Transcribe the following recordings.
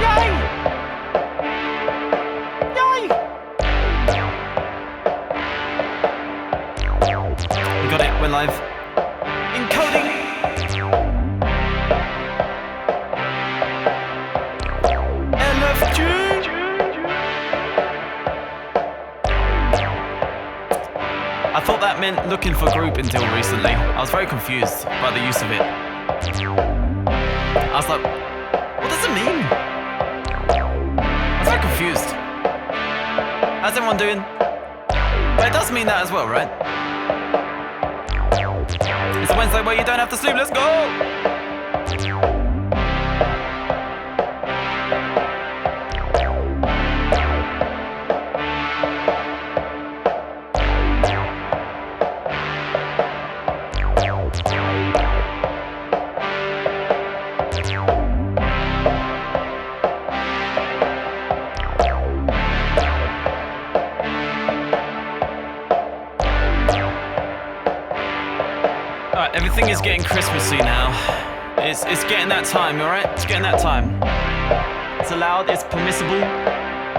Yay! Yay! We got it, we're live. Encoding! LFG! I thought that meant looking for group until recently. I was very confused by the use of it. I was like, what does it mean? I was very confused. How's everyone doing? But it does mean that as well, right? It's a Wednesday where you don't have to sleep, let's go! Everything is getting Christmassy now. It's getting that time, alright? It's getting that time. It's allowed, it's permissible.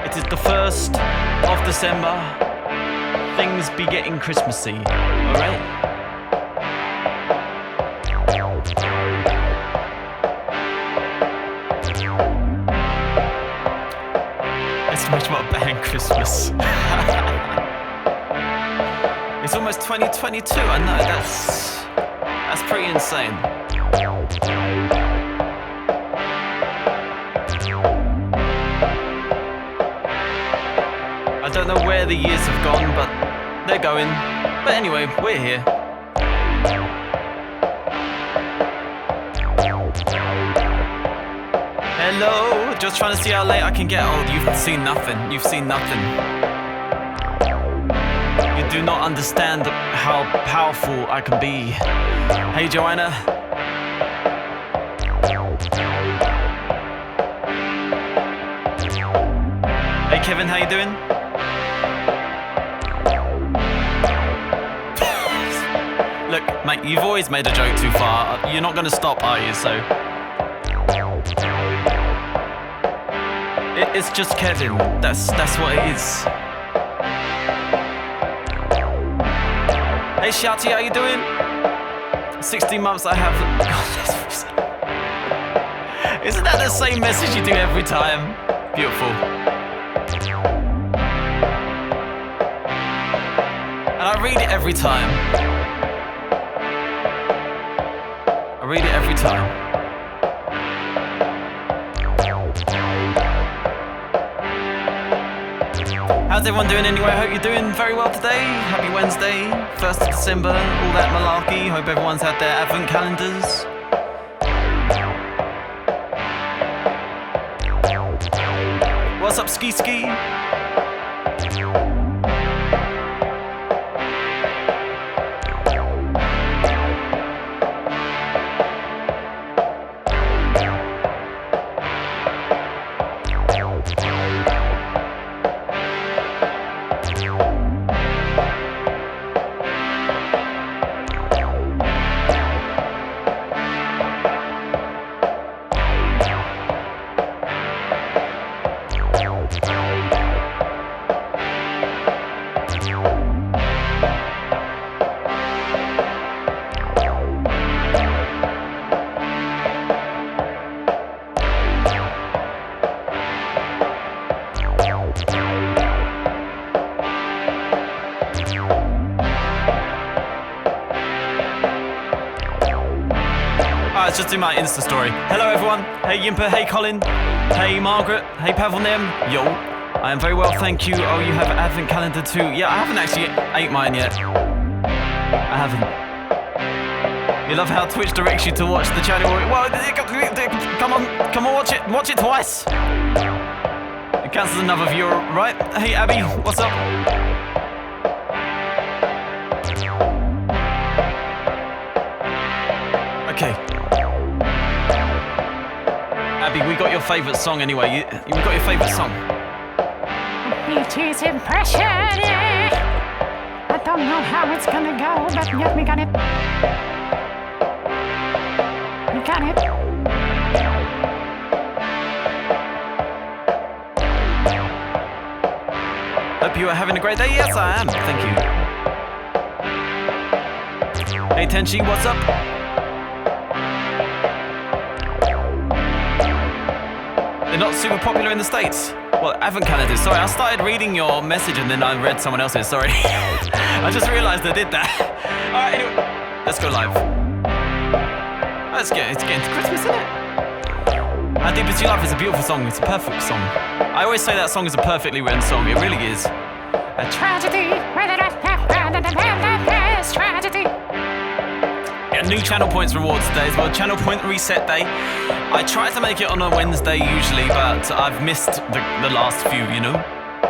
It is the 1st of December. Things be getting Christmassy, alright? It's much more bang Christmas. It's almost 2022, I know, that's pretty insane. I don't know where the years have gone, but they're going. But anyway, we're here. Hello, just trying to see how late I can get. Oh, you've seen nothing. You've seen nothing. You do not understand how powerful I can be. Hey Joanna. Hey Kevin, how you doing? Look, mate, you've always made a joke too far. You're not gonna stop, are you? So it's just Kevin. That's what it is. Hey Shouty, how you doing? 16 months I have. Isn't that the same message you do every time? Beautiful. And I read it every time. I read it every time. How's everyone doing anyway? I hope you're doing very well today. Happy Wednesday, 1st of December, all that malarkey. Hope everyone's had their advent calendars. What's up, Ski Ski? Let's just do my Insta story. Hello everyone. Hey Yimper, hey Colin, hey Margaret, hey Pavelnem. Yo, I am very well, thank you. Oh, you have an advent calendar too. Yeah, I haven't actually ate mine yet. I haven't. You love how Twitch directs you to watch the channel. Well, come on, watch it twice. It counts as another viewer, right? Hey Abby, what's up? Okay. Abby, we got your favourite song anyway. We got your favourite song. Beauty's impression. I don't know how it's gonna go, but yeah, we got it. We got it. hope you are having a great day. Yes, I am. Thank you. Hey, Tenchi, what's up? They're not super popular in the States. Well, Advent calendars. Sorry, I started reading your message and then I read someone else's. Sorry. I just realized I did that. All right, anyway, let's go live. It's getting to Christmas, isn't it? How Deep Is Your Love is a beautiful song. It's a perfect song. I always say that song is a perfectly written song. It really is. A Tragedy. Tragedy. new channel points rewards today as well. Channel point reset day. I try to make it on a Wednesday usually, but I've missed the last few, you know?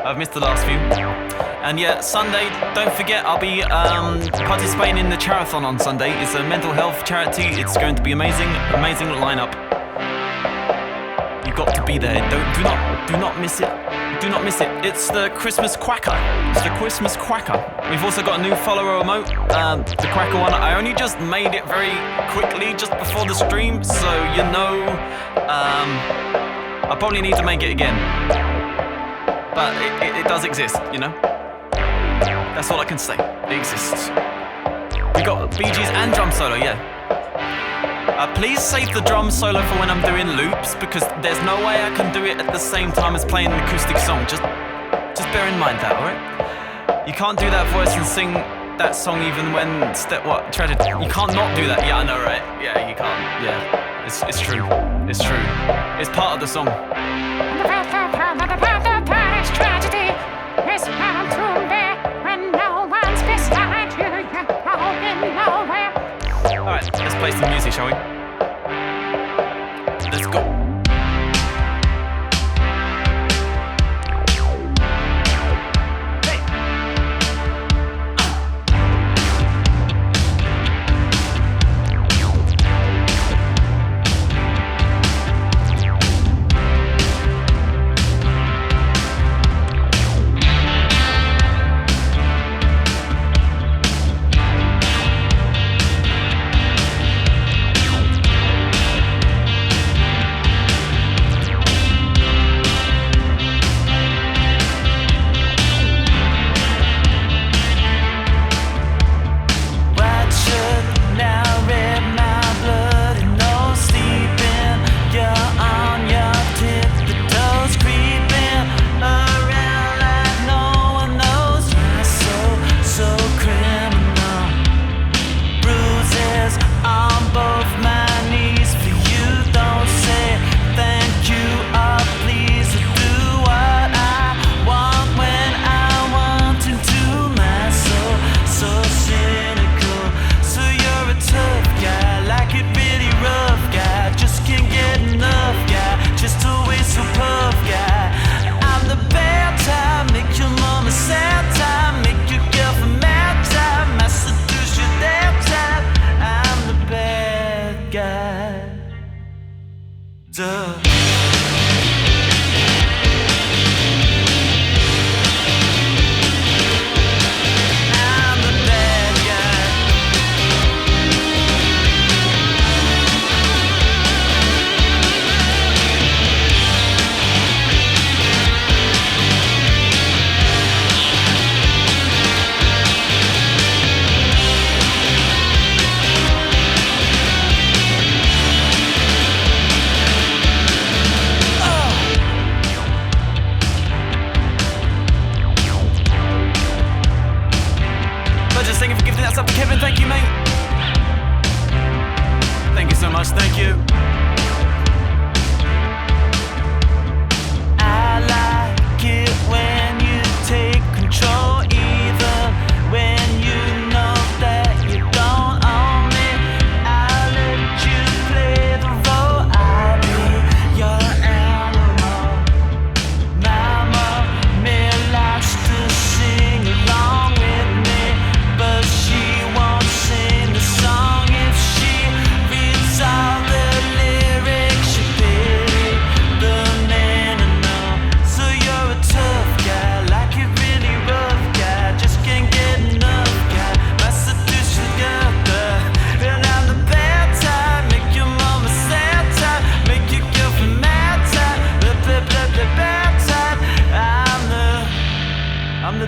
I've missed the last few. And yeah, Sunday, don't forget, I'll be participating in the Charathon on Sunday. It's a mental health charity. It's going to be amazing. Amazing lineup. You've got to be there. Do not miss it. Do not miss it. It's the Christmas Quacker. It's the Christmas Quacker. We've also got a new follower emote, the Quacker one. I only just made it very quickly just before the stream, so you know, I probably need to make it again. But it does exist, you know? That's all I can say. It exists. We got Bee Gees and drum solo, yeah. Please save the drum solo for when I'm doing loops, because there's no way I can do it at the same time as playing an acoustic song. Just bear in mind that, alright? You can't do that voice and sing that song even when Tragedy. You can't not do that. Yeah, I know, right? Yeah, you can't. Yeah, it's true. It's true. It's part of the song. Tragedy is bound to be when no one's beside you. You're going nowhere. Alright, let's play some music, shall we? Let's go.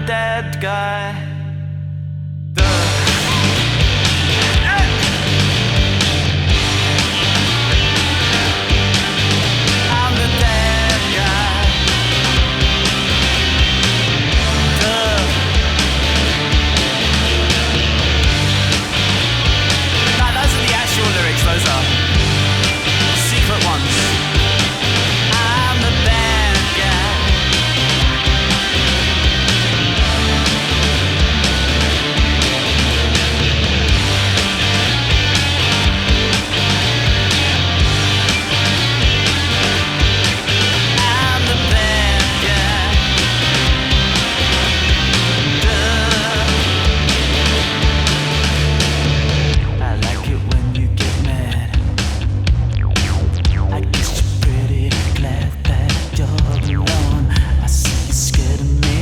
dead guy. I'm the dead guy. Nah, those are the actual lyrics, those are secret ones. I'm the bad guy. I'm the bad guy. I like it when you get mad. I guess you're pretty glad that you're alone. I see you're scared of me,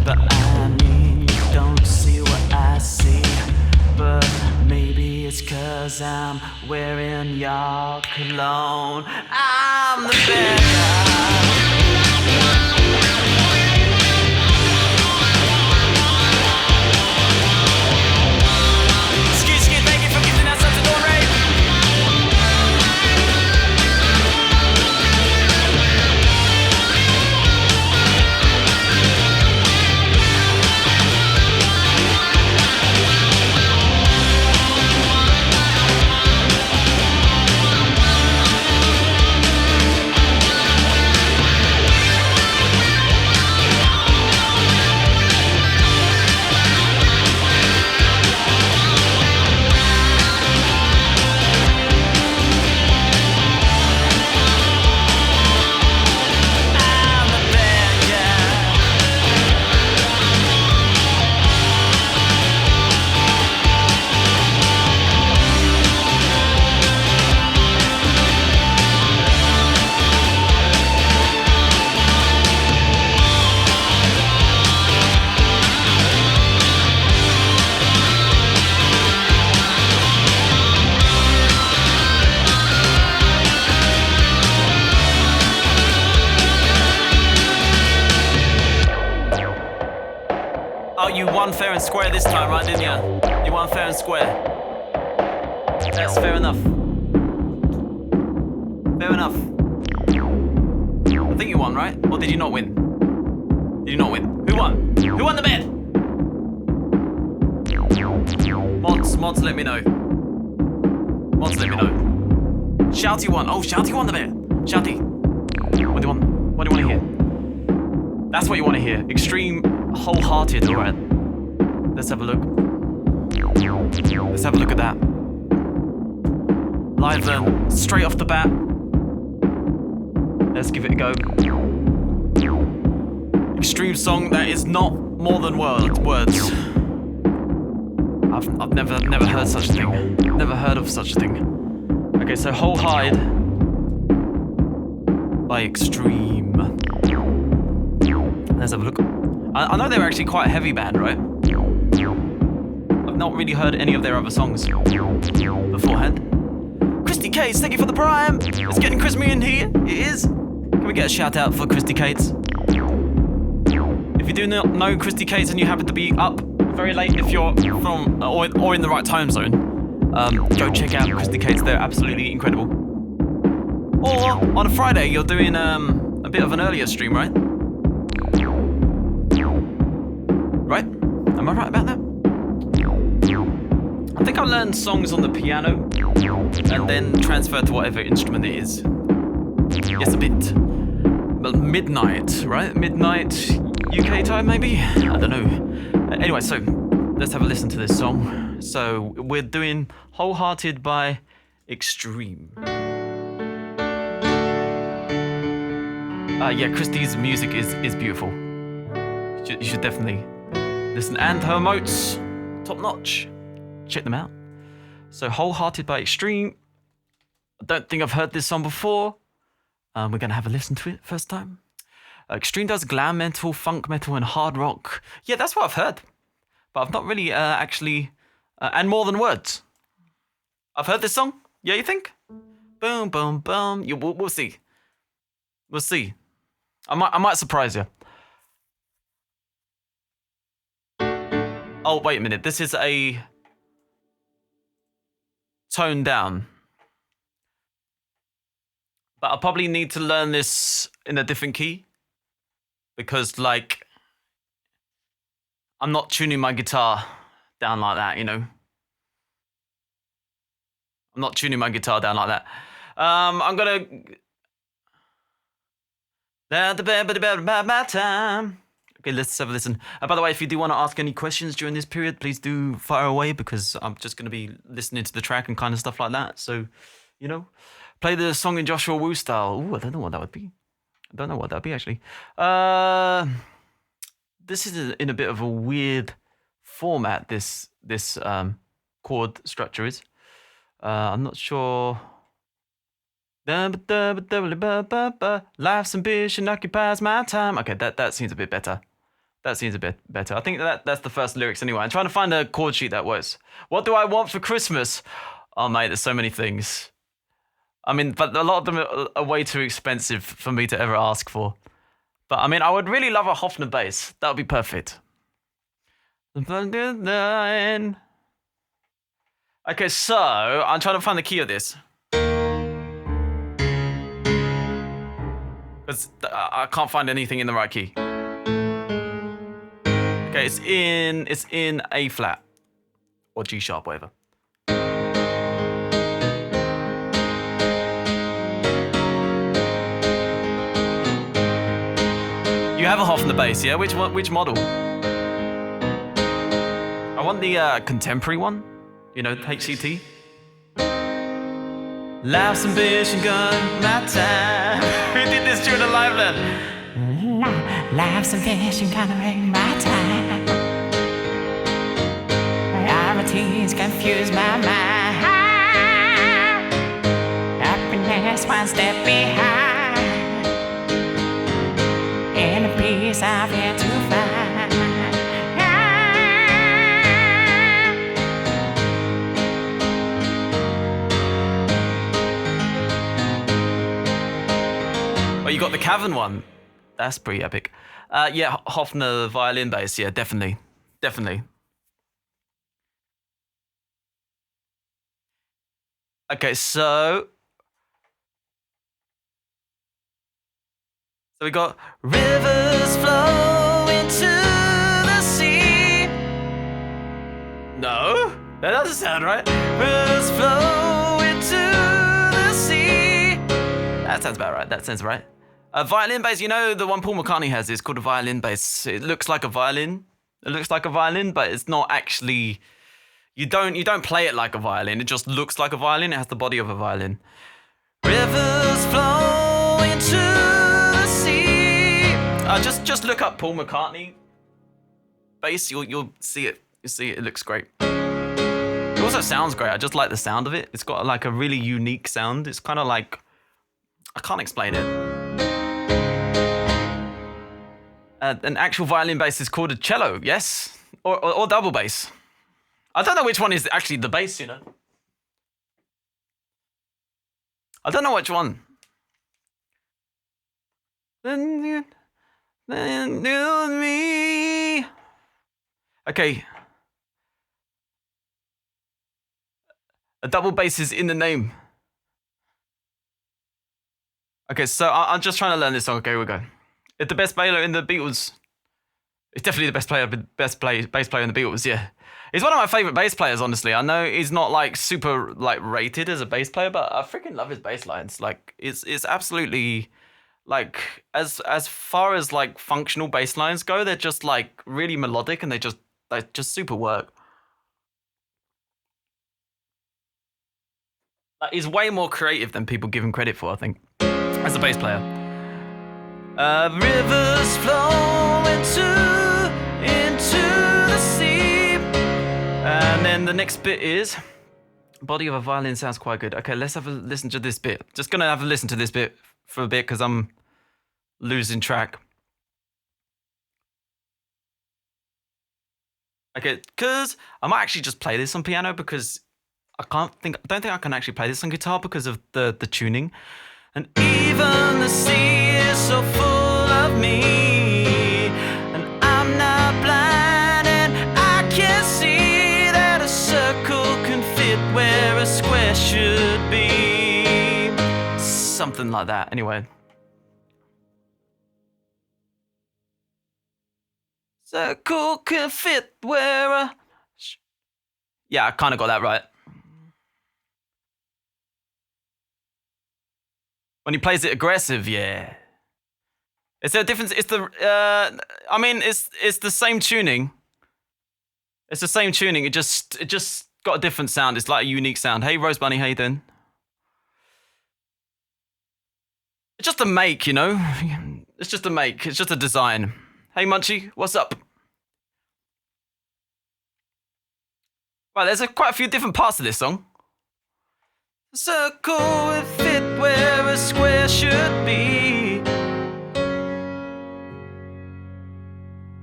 but I mean you don't see what I see. But maybe it's 'cause I'm wearing your cologne. I'm the bad guy. Excuse me, thank you for giving us such a door raid. I'm the bad guy. Oh, you won fair and square this time, right, didn't you? You won fair and square. That's fair enough. Fair enough. I think you won, right? Or did you not win? Did you not win? Who won? Who won the bet? Mods, let me know. Mods, let me know. Shouty won. Oh, Shouty won the bet. Shouty. What do you want? What do you want to hear? That's what you want to hear. Extreme, wholehearted. All right. Let's have a look. Let's have a look at that. Live straight off the bat. Let's give it a go. Extreme song that is not more than words. I've never heard such a thing. Never heard of such a thing. Okay, so Whole Hide by Extreme. Let's have a look. I know they're actually quite a heavy band, right? I've not really heard any of their other songs beforehand. Christy Cates, thank you for the prime. It's getting crispy in here. It is. Can we get a shout out for Christy Cates? If you do not know Christy Cates and you happen to be up very late, if you're from or in the right time zone, go check out Christy Cates. They're absolutely incredible. Or on a Friday, you're doing a bit of an earlier stream, right? Right? Am I right about that? I think I learned songs on the piano and then transferred to whatever instrument it is. Yes, a bit. Well, midnight, right? Midnight UK time, maybe? I don't know. Anyway, so let's have a listen to this song. So we're doing Wholehearted by Extreme. Yeah, Christy's music is beautiful. You should definitely listen. And her emotes, top notch. Check them out. So Wholehearted by Extreme. I don't think I've heard this song before. We're going to have a listen to it first time. Extreme does glam metal, funk metal, and hard rock. Yeah, that's what I've heard. But I've not really actually... and more than words. I've heard this song. Yeah, you think? Boom, boom, boom. We'll see. We'll see. I might surprise you. Oh, wait a minute. This is a tone down. But I'll probably need to learn this in a different key. Because, like, I'm not tuning my guitar down like that, you know? I'm not tuning my guitar down like that. I'm gonna... My time. Okay, let's have a listen. By the way, if you do want to ask any questions during this period, please do fire away because I'm just going to be listening to the track and kind of stuff like that. So, you know, play the song in Joshua Woo style. Ooh, I don't know what that would be. I don't know what that would be, actually. This is in a bit of a weird format, this chord structure is. I'm not sure... Life's ambition occupies my time. Okay, that seems a bit better. That seems a bit better. I think that's the first lyrics anyway. I'm trying to find a chord sheet that works. What do I want for Christmas? Oh, mate, there's so many things. I mean, but a lot of them are way too expensive for me to ever ask for. But, I mean, I would really love a Hofner bass. That would be perfect. Okay, so I'm trying to find the key of this. Because I can't find anything in the right key. Okay, it's in A flat or G sharp, whatever. You have a Hofner bass, yeah? Which model? I want the contemporary one. You know, HCT. Life's ambition gone my time. Who did this during the live then? Life's ambition gonna bring my time. Priorities confuse my mind. Happiness one step behind. Inner peace I've yet to find. You got the Cavern one. That's pretty epic. Yeah, Hofner violin bass. Yeah, definitely. Definitely. Okay, so we got rivers flow into the sea. No, that doesn't sound right. Rivers flow into the sea. That sounds about right. That sounds right. A violin bass, you know, the one Paul McCartney has is called a violin bass. It looks like a violin. It looks like a violin, but it's not actually. You don't play it like a violin. It just looks like a violin. It has the body of a violin. Rivers flow into the sea. Just look up Paul McCartney bass. You'll see it. You see it. It looks great. It also sounds great. I just like the sound of it. It's got like a really unique sound. It's kind of like, I can't explain it. An actual violin bass is called a cello, yes? Or double bass. I don't know which one is actually the bass, you know? I don't know which one. Then me. Okay. A double bass is in the name. Okay, so I'm just trying to learn this song. Okay, here we go. It's the best player in the Beatles. It's definitely the bass player in the Beatles, yeah. He's one of my favourite bass players, honestly. I know he's not like super like rated as a bass player, but I freaking love his bass lines. Like it's absolutely like as far as like functional bass lines go, they're just like really melodic and they just super work. Like, he's way more creative than people give him credit for, I think, as a bass player. Rivers flow into the sea. And then the next bit is body of a violin sounds quite good. Okay, let's have a listen to this bit. Just gonna have a listen to this bit for a bit because I'm losing track. Okay, because I might actually just play this on piano because I don't think I can actually play this on guitar because of the tuning. And even the sea is so full of me, and I'm not blind and I can't something like that. Anyway. Circle can fit where a... Yeah, I kind of got that right. When he plays it aggressive, yeah. Is there a difference? It's the... I mean, it's the same tuning. It's the same tuning. It just got a different sound. It's like a unique sound. Hey, Rose Bunny, how you doing? It's just a make, you know? It's just a make. It's just a design. Hey, Munchie, what's up? Right, there's quite a few different parts to this song. Circle will fit where a square should be.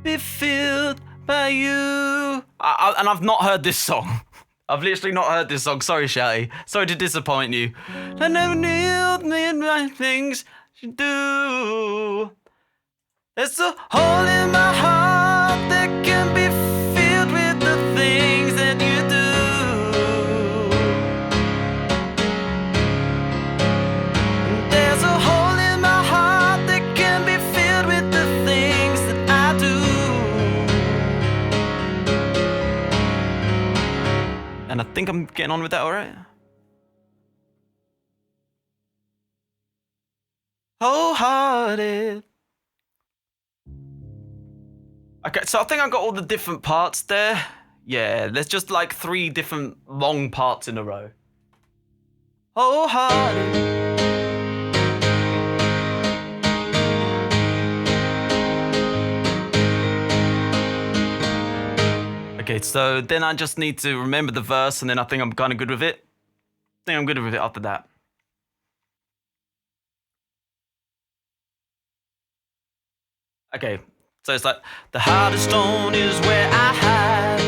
Be filled by you. And I've not heard this song. I've literally not heard this song. Sorry, Shouty. Sorry to disappoint you. I never knew the right things to do. There's a hole in my heart that can be filled with the things that you do. There's a hole in my heart that can be filled with the things that I do. And I think I'm getting on with that all right. Wholehearted. Okay, so I think I got all the different parts there. Yeah, there's just like 3 different long parts in a row. Wholehearted. Okay, so then I just need to remember the verse and then I think I'm kind of good with it. I think I'm good with it after that. Okay. So it's like, the hardest stone is where I hide.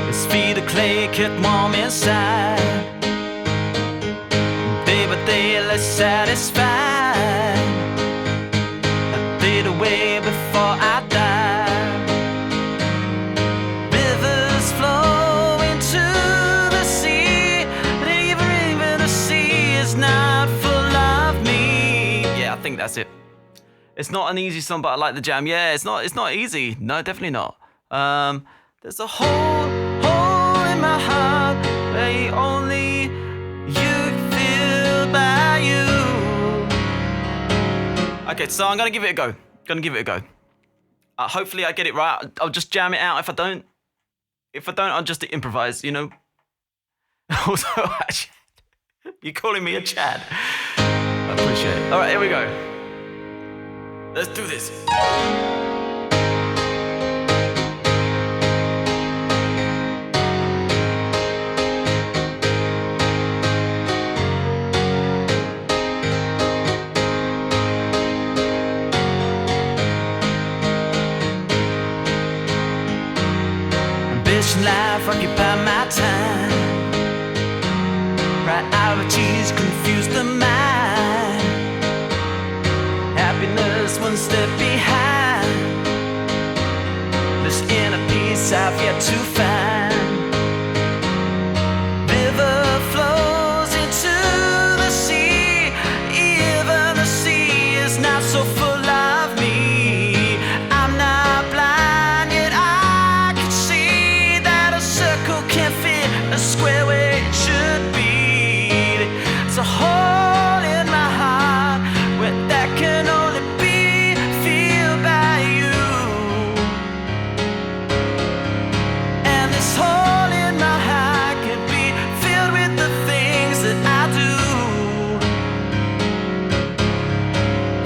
His feet of clay kept warm inside. Day by day less satisfied. I fade away before I die. Rivers flow into the sea, but even the sea is not full of me. Yeah, I think that's it. It's not an easy song, but I like the jam. Yeah, it's not easy. No, definitely not. There's a hole in my heart where only you feel by you. Okay, so I'm gonna give it a go. Hopefully I get it right. I'll just jam it out if I don't. If I don't, I'll just improvise, you know. Also, you're calling me a Chad. I appreciate it. All right, here we go. Let's do this. Ambition, life occupy my time. Priorities confuse the mind. Happiness one step behind. This inner peace I've yet to find. River flows into the sea. Even the sea is not so full of me. I'm not blind, yet I can see that a circle can't fit a square where it should be. It's a hole in my heart where that can only be filled by you. And this hole in my heart can be filled with the things that I do.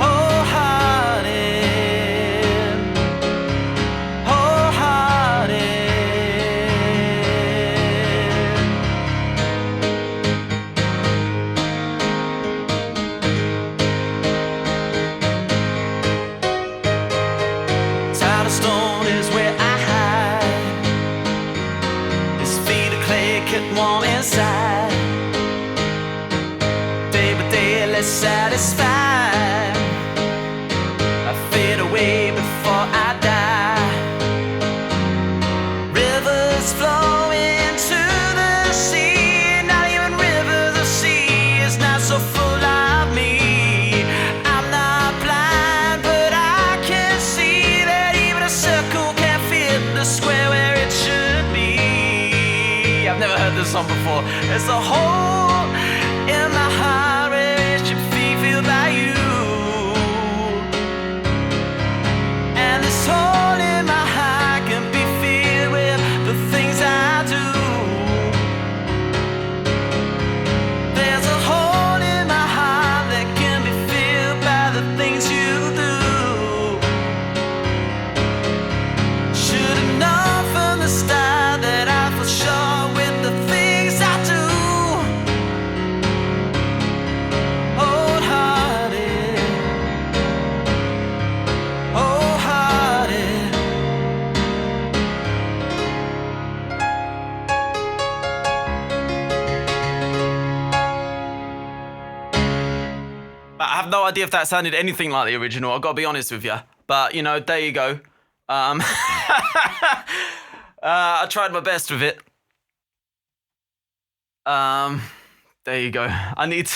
Wholehearted, wholehearted. Tired of stone is where I hide. His feet of clay kept warm inside. Day by day less satisfied. I fade away before I die. Rivers flow into the sea. Not even rivers, the sea is not so song before. There's a hole in my heart where it should be filled by you. And this hole in my heart can be filled with the things I do. There's a hole in my heart that can be filled by the things you do. Should've known from the start that I for sure with the things I do. Wholehearted, wholehearted. I have no idea if that sounded anything like the original, I've got to be honest with you. But, you know, there you go. I tried my best with it. There you go. I need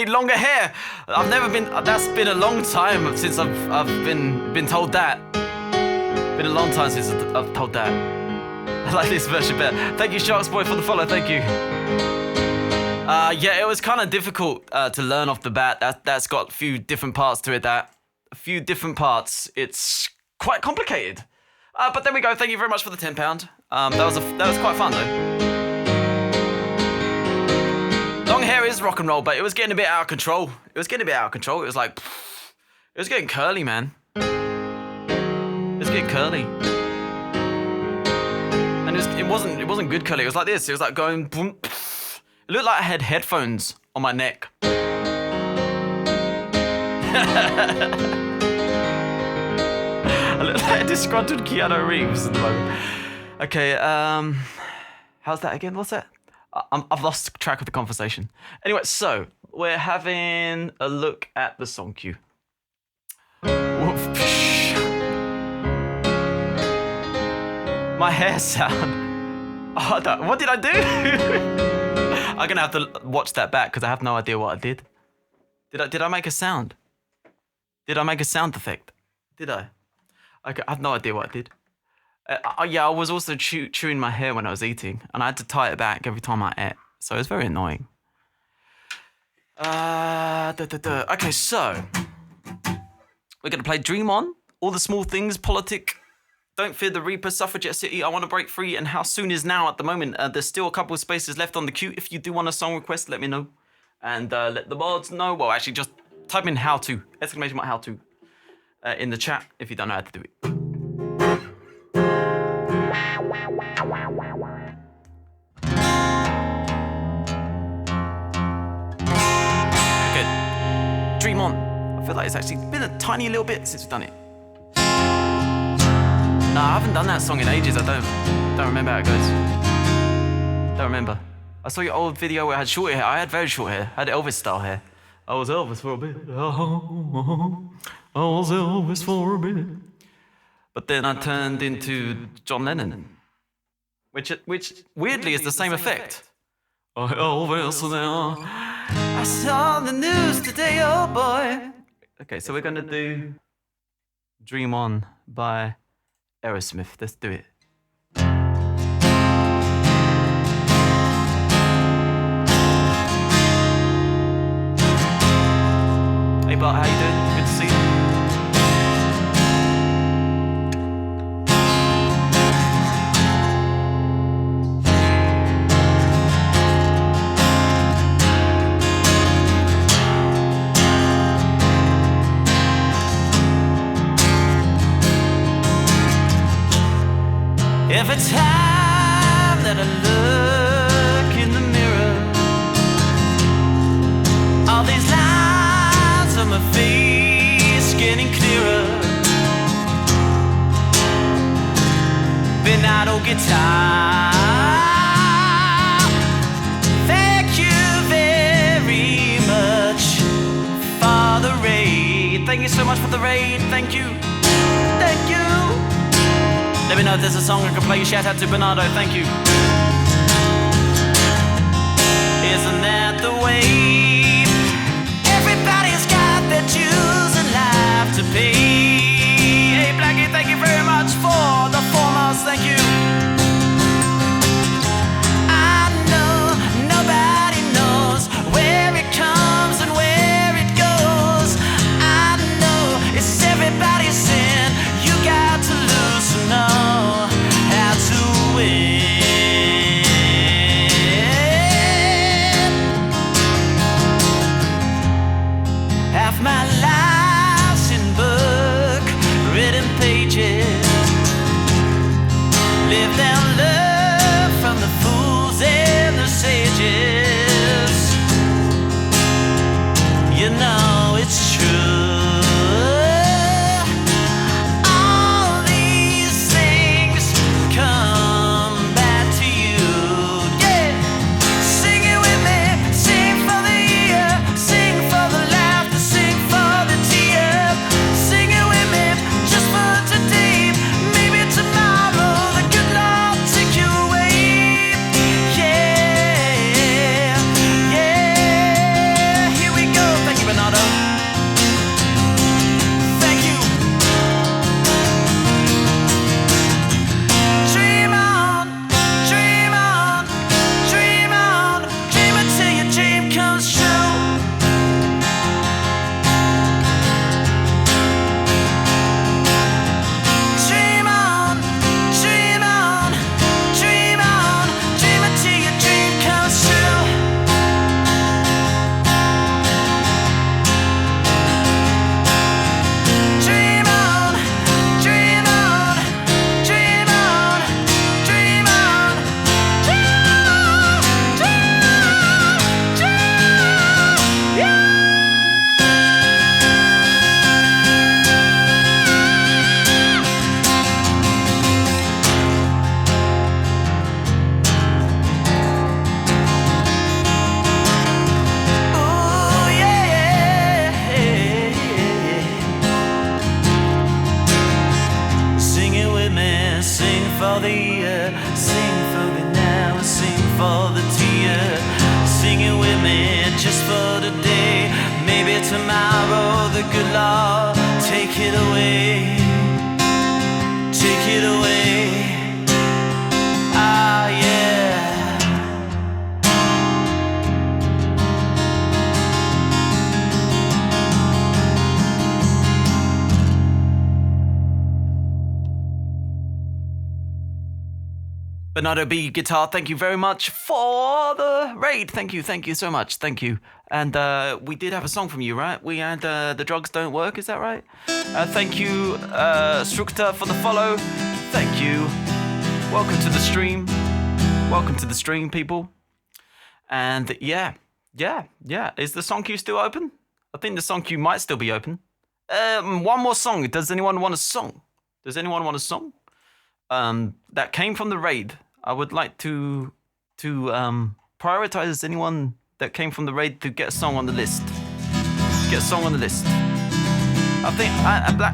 longer hair. I've never been. That's been a long time since I've been told that. Been a long time since I've told that. I like this version better. Thank you, Sharks Boy, for the follow. Thank you. Yeah, it was kind of difficult to learn off the bat. That's got a few different parts to it. A few different parts. It's quite complicated. But there we go. Thank you very much for the £10. That was quite fun though. Long hair is rock and roll, but it was getting a bit out of control. It was like, it was getting curly, man. It was getting curly, and it wasn't good curly. It was like this. It was like going boom. It looked like I had headphones on my neck. I look like a disgruntled Keanu Reeves at the moment. Okay, how's that again? What's that? I've lost track of the conversation. Anyway, so we're having a look at the song queue. My hair sound. Oh, what did I do? I'm gonna have to watch that back because I have no idea what I did. Did I make a sound? Did I make a sound effect? Did I? Okay, I have no idea what I did. Yeah, I was also chewing my hair when I was eating, and I had to tie it back every time I ate, so it was very annoying. Okay, so we're gonna play Dream On, All the Small Things, Politic, Don't Fear the Reaper, Suffragette City, I Want to Break Free, and How Soon Is Now at the moment. There's still a couple of spaces left on the queue. If you do want a song request, let me know, and let the mods know. Well, actually, just type in how to, exclamation mark how to, in the chat if you don't know how to do it. Okay, Dream On. I feel like it's actually been a tiny little bit since we've done it. Nah, I haven't done that song in ages. I don't remember how it goes. Don't remember. I saw your old video where I had short hair. I had very short hair. I had Elvis style hair. I was Elvis for a bit. I was Elvis for a bit. But then I turned into John Lennon, which weirdly is the same effect. Oh, Elvis now. I saw the news today, oh boy. Okay, so we're gonna do Dream On by Aerosmith. Let's do it. Hey Bart, how you doing? Good to see you. Every time that I look in the mirror, all these lines on my face getting clearer. Then I don't get tired. Thank you very much for the rain. Thank you so much for the rain. Thank you. Thank you. Let me know if there's a song I can play. Shout out to Bernardo, thank you. Isn't that the way? Everybody's got their dues in life to pay. Hey Blackie, thank you very much for the foremost, thank you. I know lives in book, written pages. Live down love from the fools and the sages. You know it's true. All these things come back to you. Yeah, sing it with me. Sing for the year, sing for the laughter, sing for the tears. Sing it with me, just for today. Maybe tomorrow the good Lord take you away. Yeah, yeah. Here we go. Thank you, Bernardo. Thank you. Dream on, dream on, dream on, dream until your dream comes true. Dream on, dream on, dream on, dream until your dream comes true. Dream on, dream on, dream on, dream on, dream, yeah. Ooh, yeah. Sing it with me, sing for the year, sing for the now, sing for the tear. Sing it with me, just for today. Maybe tomorrow the good Lord take it away, take it away. Ah, yeah. Bernardo B guitar, thank you very much for the raid. Thank you so much. Thank you. And we did have a song from you, right? We had The Drugs Don't Work, is that right? Thank you, Strukta, for the follow. Thank you. Welcome to the stream. Welcome to the stream, people. And yeah. Is the song queue still open? I think the song queue might still be open. One more song. Does anyone want a song? Does anyone want a song? That came from the raid. I would like to prioritize anyone that came from the raid to get a song on the list. Get a song on the list. I think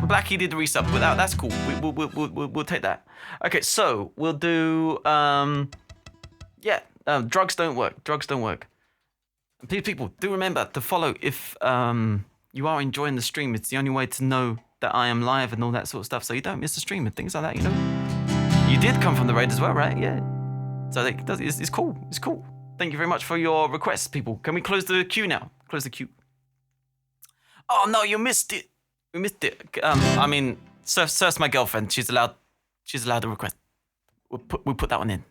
Blackie did the resub. Without that's cool. We'll take that. Okay, so we'll do Drugs Don't Work. Drugs Don't Work. Please, people, do remember to follow if you are enjoying the stream. It's the only way to know that I am live and all that sort of stuff, so you don't miss the stream and things like that, you know. You did come from the raid as well, right? Yeah. So it's cool. It's cool. Thank you very much for your requests, people. Can we close the queue now? Close the queue. Oh no, you missed it. We missed it. I mean, Surf's my girlfriend. She's allowed to request. We'll put that one in.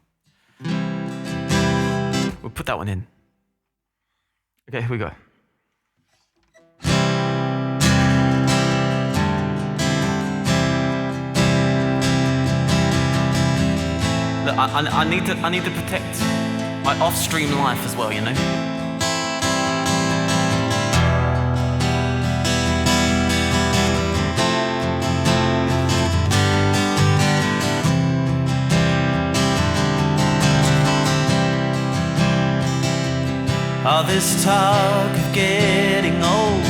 We'll put that one in. Okay, here we go. Look, I need to protect my off-stream life as well, you know. All this talk of getting old,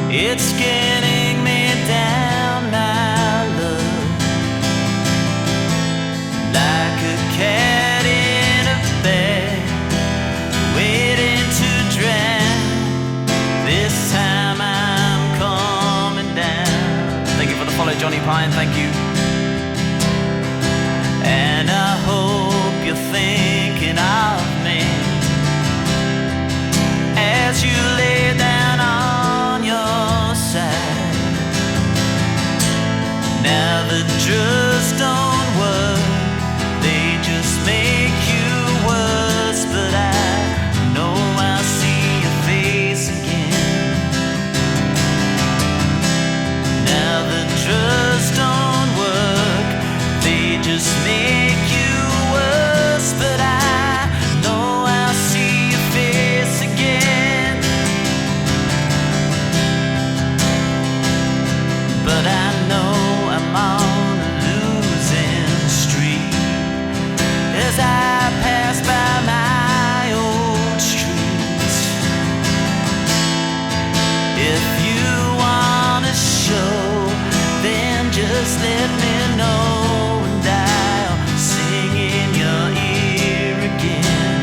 it's getting me down, my love, like a cat in a bed, waiting to drown. This time I'm coming down. Thank you for the follow, Johnny Pine. Thank you. And I hope you're thinking of me as you lay down on your side. Now the drugs don't work, they just make you worse. But I know I'll see your face again let me know, and I'll sing in your ear again.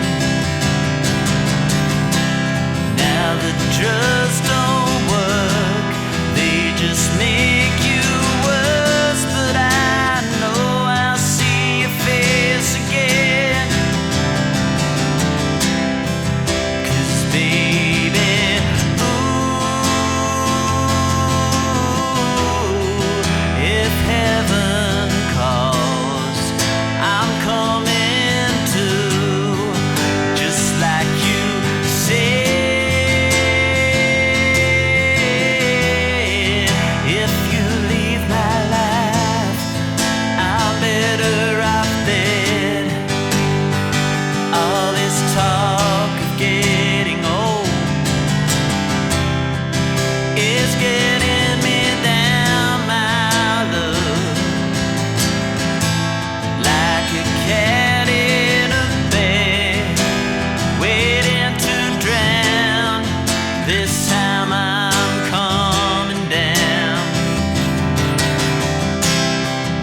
Now the drugs don't work, they just make you worse, but I know I'll see your face again. 'Cause baby, if heaven calls, I'm coming too, just like you said. If you leave my life, I'm better off dead. All this talk of getting old is getting me down, my love, like a cat in a bed, waiting to drown. This time I'm coming down.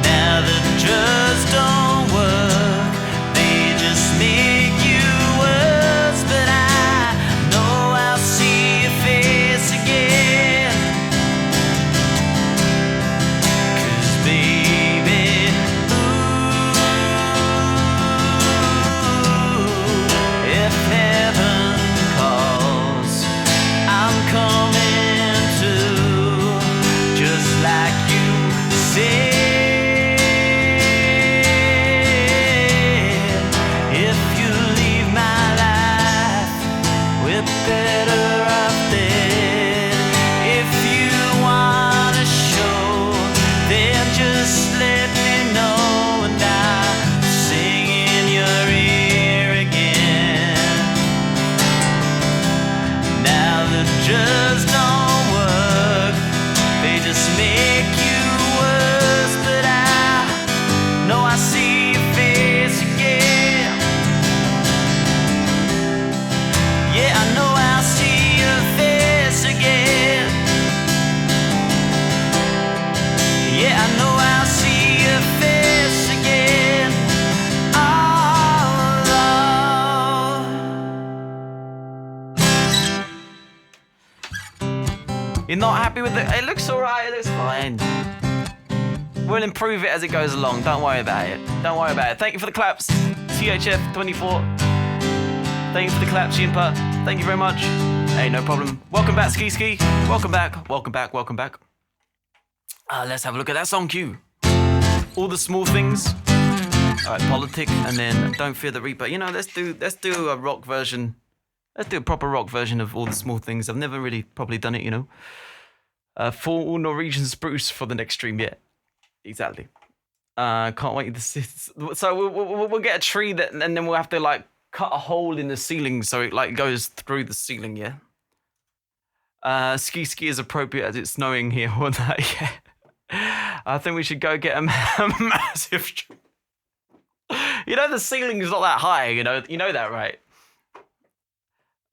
Now the drugs don't work, they just make you worse, but I know I'll see your face again. 'Cause baby, if heaven calls, I'm coming too, just like you said. If you leave my life, we're better off dead. If you wanna show, then just let me know, and I'll sing in your ear again. Now the drugs don't work, they just make you worse, but I know I see your face again. Yeah, I know I'll see your face again. Yeah, I know I'll see your face again. Oh, Lord. You're not happy with it? It looks alright, it looks fine. We'll improve it as it goes along. Don't worry about it. Don't worry about it. Thank you for the claps, THF24. Thank you for the claps, Yimpa. Thank you very much. Hey, no problem. Welcome back, Ski Ski. Welcome back. Welcome back. Welcome back. Let's have a look at that song cue. All the small things. All right, Politic, and then Don't Fear the Reaper. You know, let's do a rock version. Let's do a proper rock version of All the Small Things. I've never really probably done it, you know. For all Norwegian spruce for the next stream, yeah. Exactly. Can't wait to see. So we'll get a tree that, and then we'll have to like cut a hole in the ceiling so it like goes through the ceiling, yeah. Ski ski is appropriate as it's snowing here or that, yeah. I think we should go get a massive tree. You know the ceiling's not that high, you know that, right?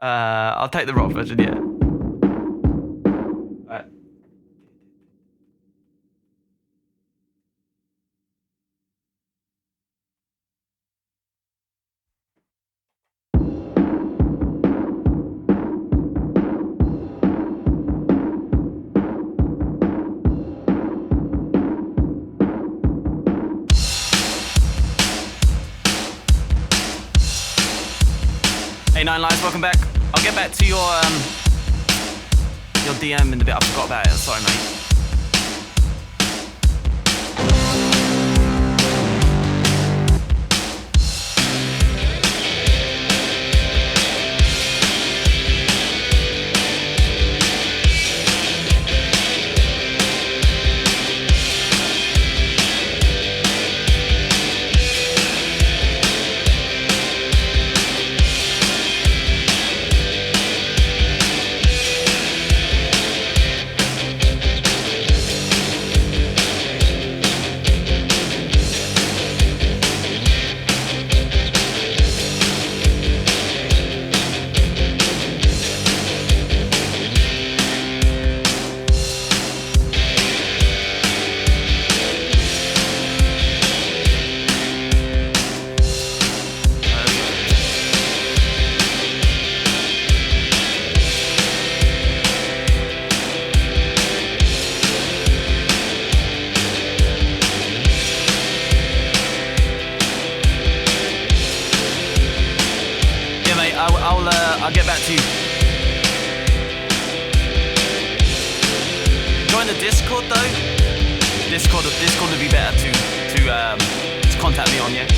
I'll take the rock version, yeah. Alright. Hey, Nine Lives, welcome back. I'll get back to your DM in a bit. I forgot about it. Sorry, mate. Discord though. Discord would be better to contact me on, yeah.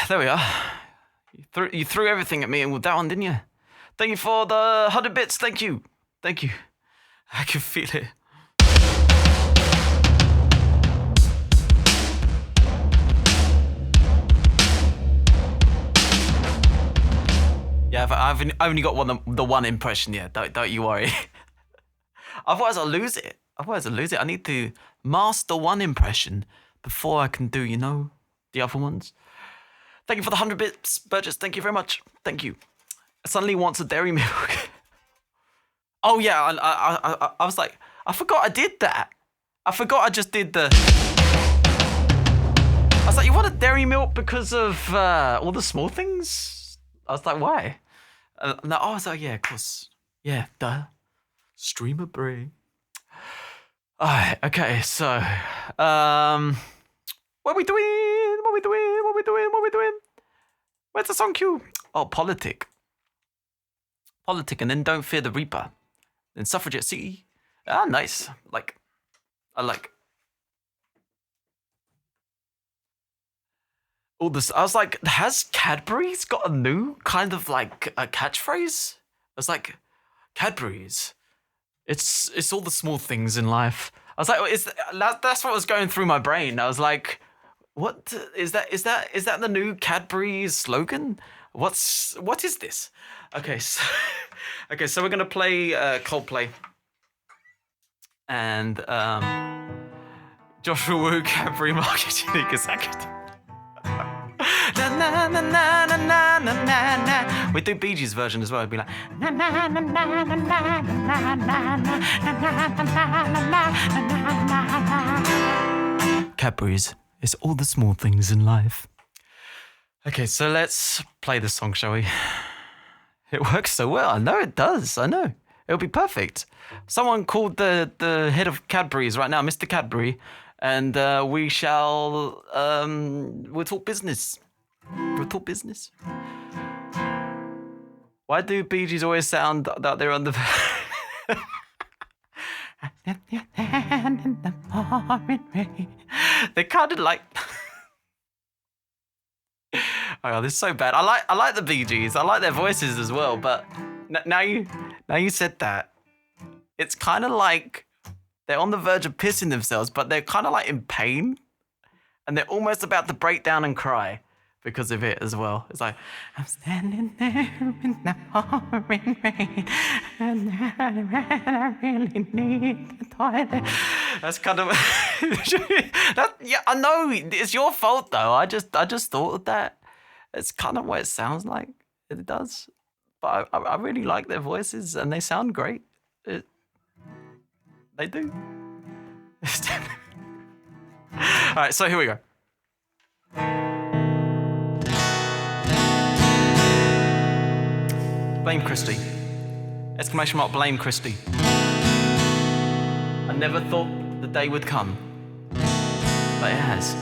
there we are. You threw everything at me with that one, didn't you? Thank you for the 100 bits. Thank you. Thank you. I can feel it. Yeah, I've only got the one impression. Yeah, don't you worry. Otherwise, I'll lose it. I need to master one impression before I can do, the other ones. Thank you for the 100 bits, Burgess. Thank you very much. Thank you. I suddenly want a dairy milk. Oh yeah, I was like, I forgot I did that. I forgot I just did the. I was like, you want a dairy milk because of all the small things? I was like, why? No, I was like, yeah, of course. Yeah, duh. Stream of brie. Alright, okay, so what are we doing? What are we doing? Where's the song cue? Oh, Politic, and then Don't Fear the Reaper. Then Suffragette City. Ah, nice. I like. All this. I was like, has Cadbury's got a new kind of like a catchphrase? I was like, Cadbury's. It's all the small things in life. I was like, that's what was going through my brain. I was like, what is that? Is that the new Cadbury's slogan? What is this? Okay, so we're gonna play Coldplay and Joshua Woo Cadbury Market Unique Executive. Na na na na na na na na. We do Bee Gees version as well. It'd be like na na na na na na na na na. Cadbury's. It's all the small things in life. Okay, so let's play the song, shall we? It works so well. I know it does. I know. It'll be perfect. Someone called the head of Cadbury's right now, Mr. Cadbury, and we shall we'll talk business. We'll talk business. Why do Bee Gees always sound that they're on the They're kind of like oh god, this is so bad. I like the Bee Gees. I like their voices as well, but now you said that, it's kind of like they're on the verge of pissing themselves, but they're kind of like in pain, and they're almost about to break down and cry because of it as well. It's like, I'm standing there in the pouring rain, and I really need the toilet. That's kind of yeah. I know it's your fault though. I just thought of that. It's kind of what it sounds like. It does, but I really like their voices and they sound great. They do. All right, so here we go. Blame Christie. Exclamation mark, blame Christie. I never thought the day would come, but it has.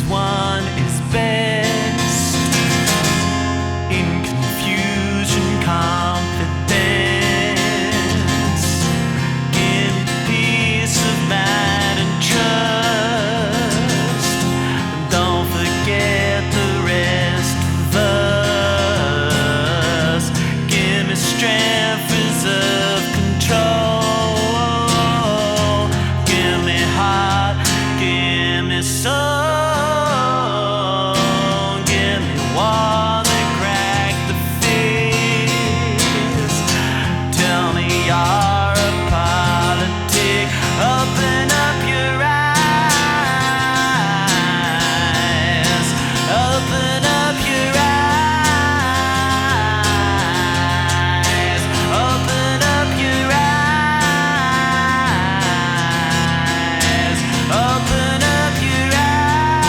one is best. In confusion, confidence. Give me peace of mind and trust. Don't forget the rest of us. Give me strength, reserve control. Give me heart, give me soul. Give me one that crack the fist. Tell me you're a politic. Open up your eyes. Open up your eyes. Open up your eyes. Open up your eyes.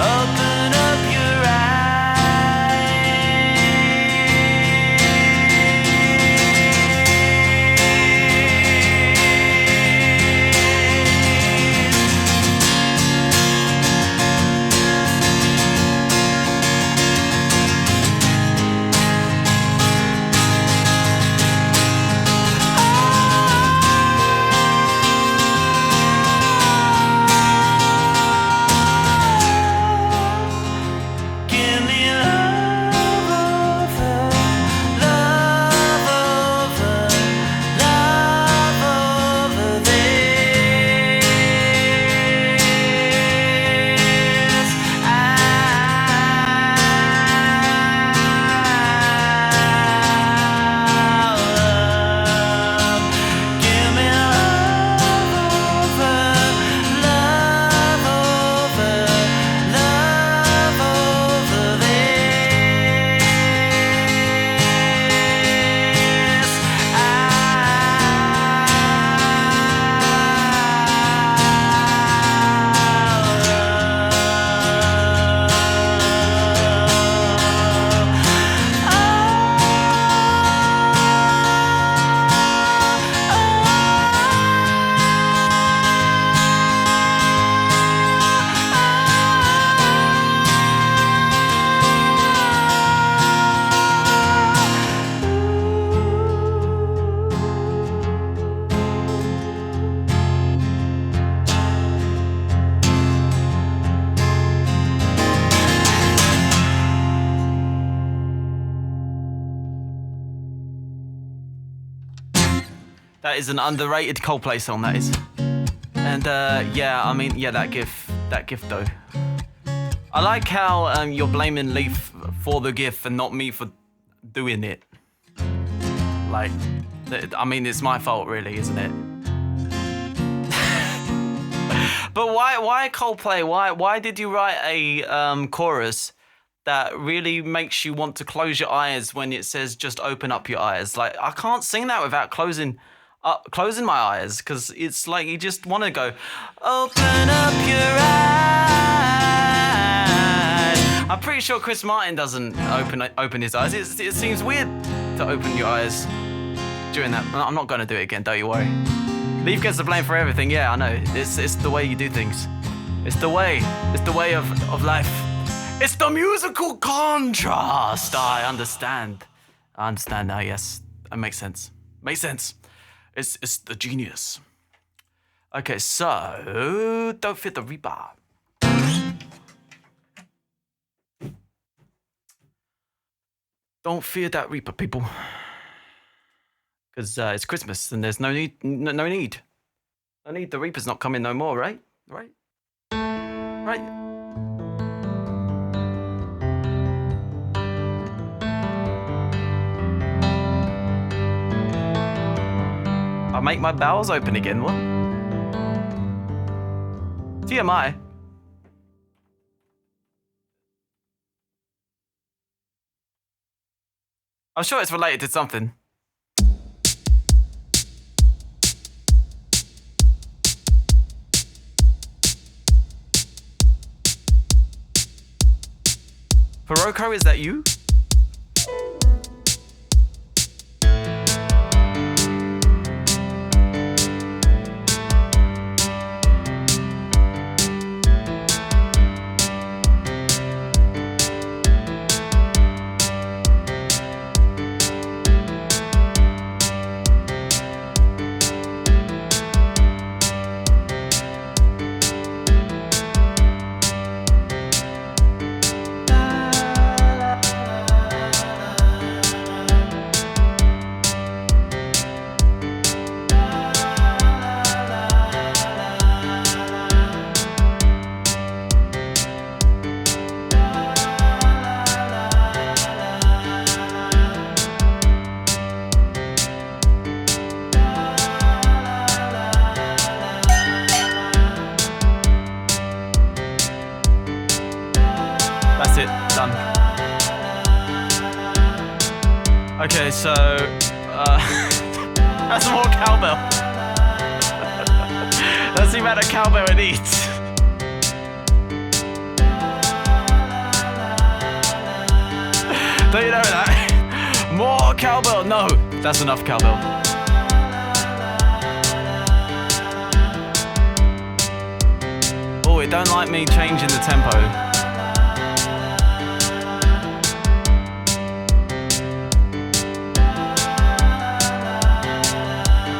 Open up your Give me love over, love over, love over this. Give me love over, love over, love over this. That is an underrated Coldplay song, that is. And yeah, I mean, yeah, that gif though. I like how you're blaming Leaf for the gif and not me for doing it. Like, I mean, it's my fault really, isn't it? But why Coldplay? Why did you write a chorus that really makes you want to close your eyes when it says just open up your eyes? Like, I can't sing that without closing my eyes, because it's like you just want to go, open up your eyes. I'm pretty sure Chris Martin doesn't open his eyes. It seems weird to open your eyes during that. I'm not going to do it again, don't you worry. Leaf gets the blame for everything. Yeah, I know. It's the way you do things. It's the way of life. It's the musical contrast. I understand now, yes. That makes sense. It's the genius. Okay, so Don't Fear the Reaper. Don't fear that Reaper, people. Because it's Christmas and there's no need. The Reaper's not coming no more, right? Right. I'll make my bowels open again, what? TMI. I'm sure it's related to something. Paroko, is that you? Okay, so that's more cowbell. That's the amount of cowbell it needs. Don't you know that? More cowbell. No, that's enough cowbell. Oh, it don't like me changing the tempo.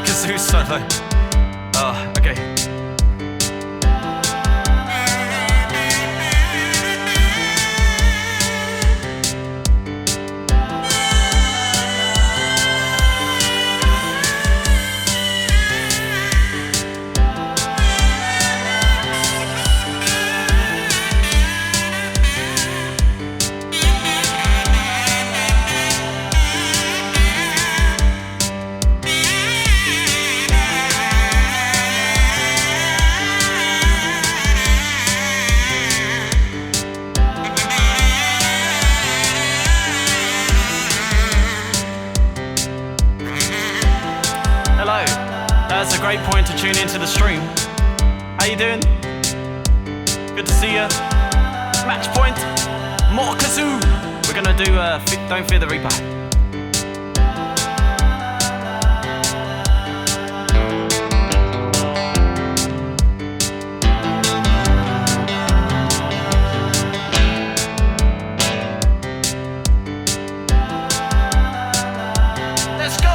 Kazoo solo. Oh, okay. Hello, that's a great point to tune into the stream. How you doing? Good to see you. Match point, more kazoo. We're gonna do Don't Fear the Reaper. Let's go.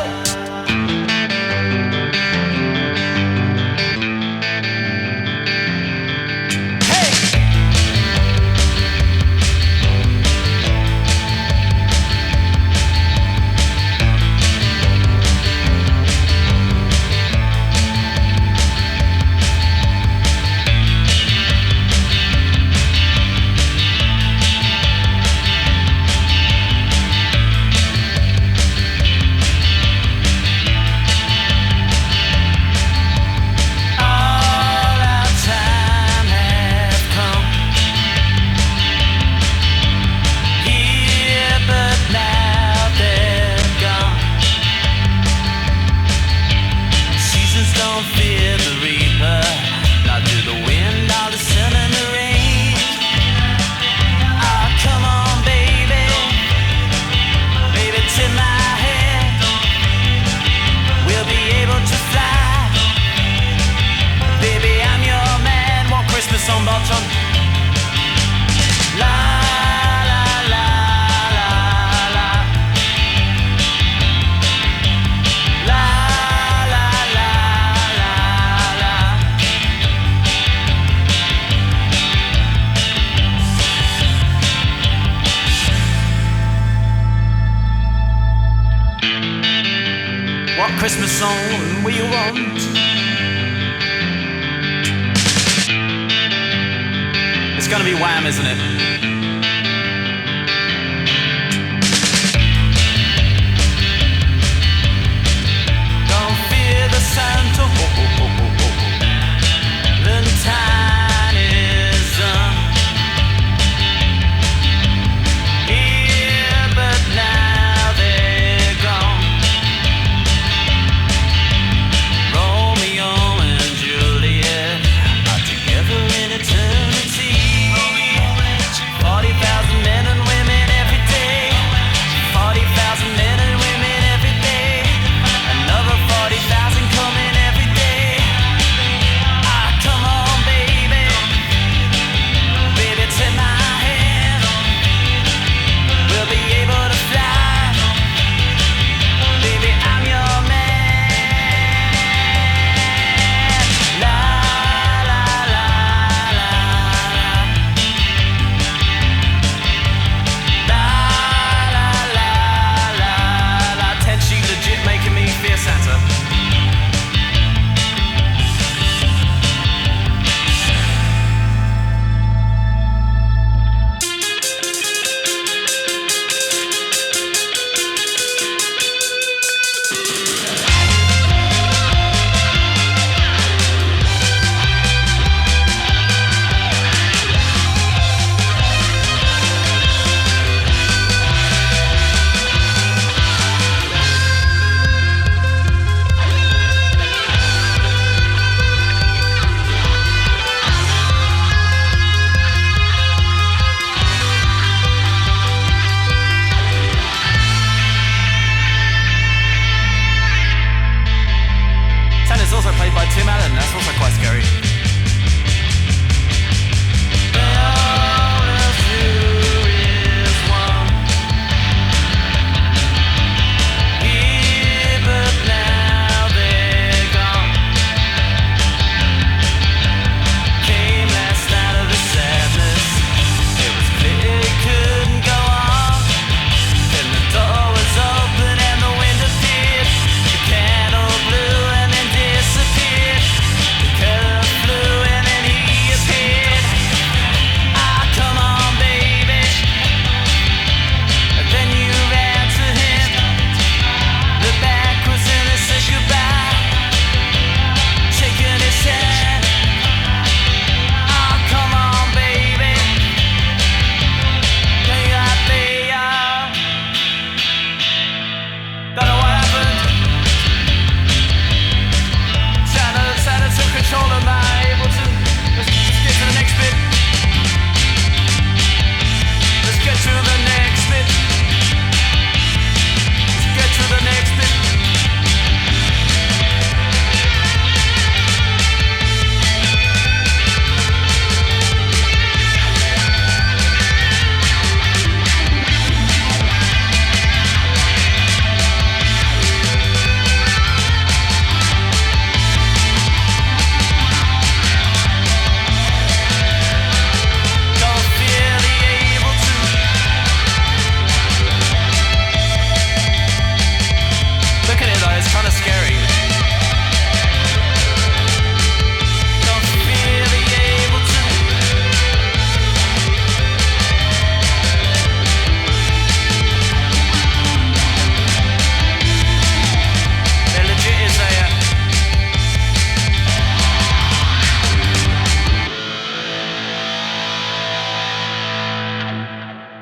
What Christmas song will you want? It's gonna be Wham, isn't it? Don't fear the Santa. The time is here, but now they're gone. Romeo and Juliet are together in eternity. 45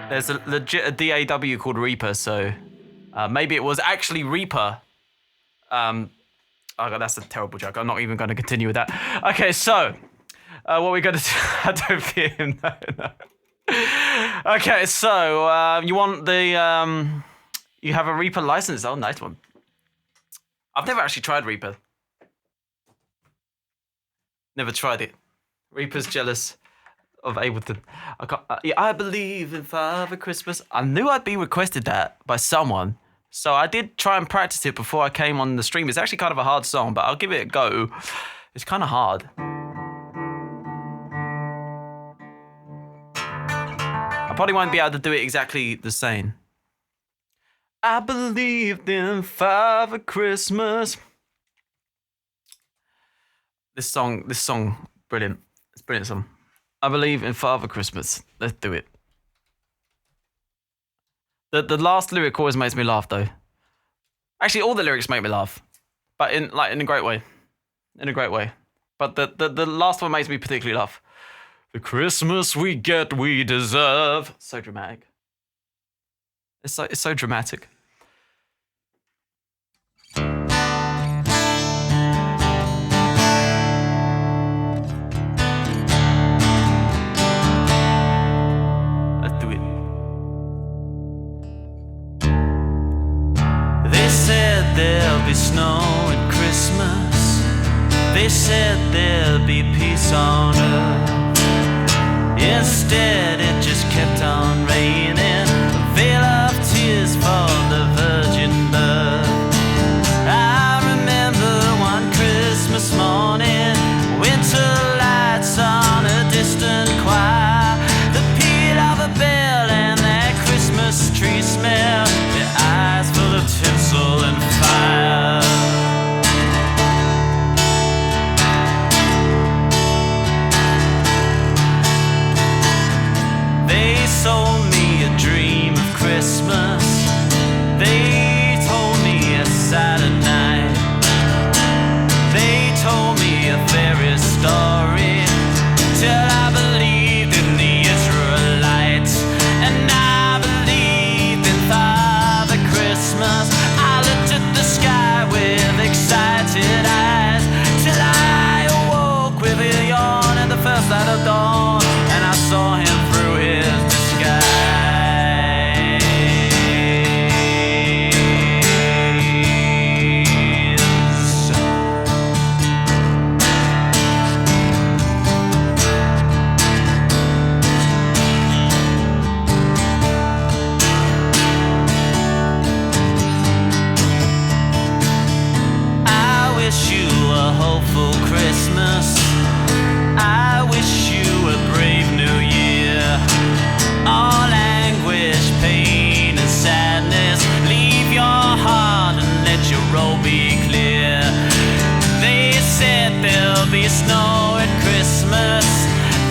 There's a legit a DAW called Reaper, so maybe it was actually Reaper. Oh God, that's a terrible joke. I'm not even going to continue with that. Okay, so what are we going to do? I don't fear him. No. Okay, so you want the you have a Reaper license? Oh, nice one. I've never actually tried Reaper. Never tried it. Reaper's jealous of Ableton. I believe in Father Christmas. I knew I'd be requested that by someone, so I did try and practice it before I came on the stream. It's actually kind of a hard song, but I'll give it a go. It's kind of hard. I probably won't be able to do it exactly the same. I believed in Father Christmas. This song, brilliant. It's a brilliant song. I believe in Father Christmas. Let's do it. The last lyric always makes me laugh, though. Actually, all the lyrics make me laugh, but in a great way. In a great way. But the last one makes me particularly laugh. The Christmas we get, we deserve. So dramatic. It's so dramatic. Let's do it. They said there'll be snow at Christmas. They said there'll be peace on earth. Instead, it just kept on raining. A veil of tears for the virgin birth. I remember one Christmas morning, winter lights on a distant choir, the peal of a bell and that Christmas tree smell, their eyes full of tinsel and fire. Sold me a dream of Christmas. They told me a silent night. They told me a fairy story till I believed in the Israelites, and I believed in Father Christmas. I looked at the sky with excited eyes till I awoke with a yawn at the first light of dawn, and I saw him through his hopeful Christmas. I wish you a brave new year. All anguish, pain and sadness, leave your heart and let your road be clear. They said there'll be snow at Christmas.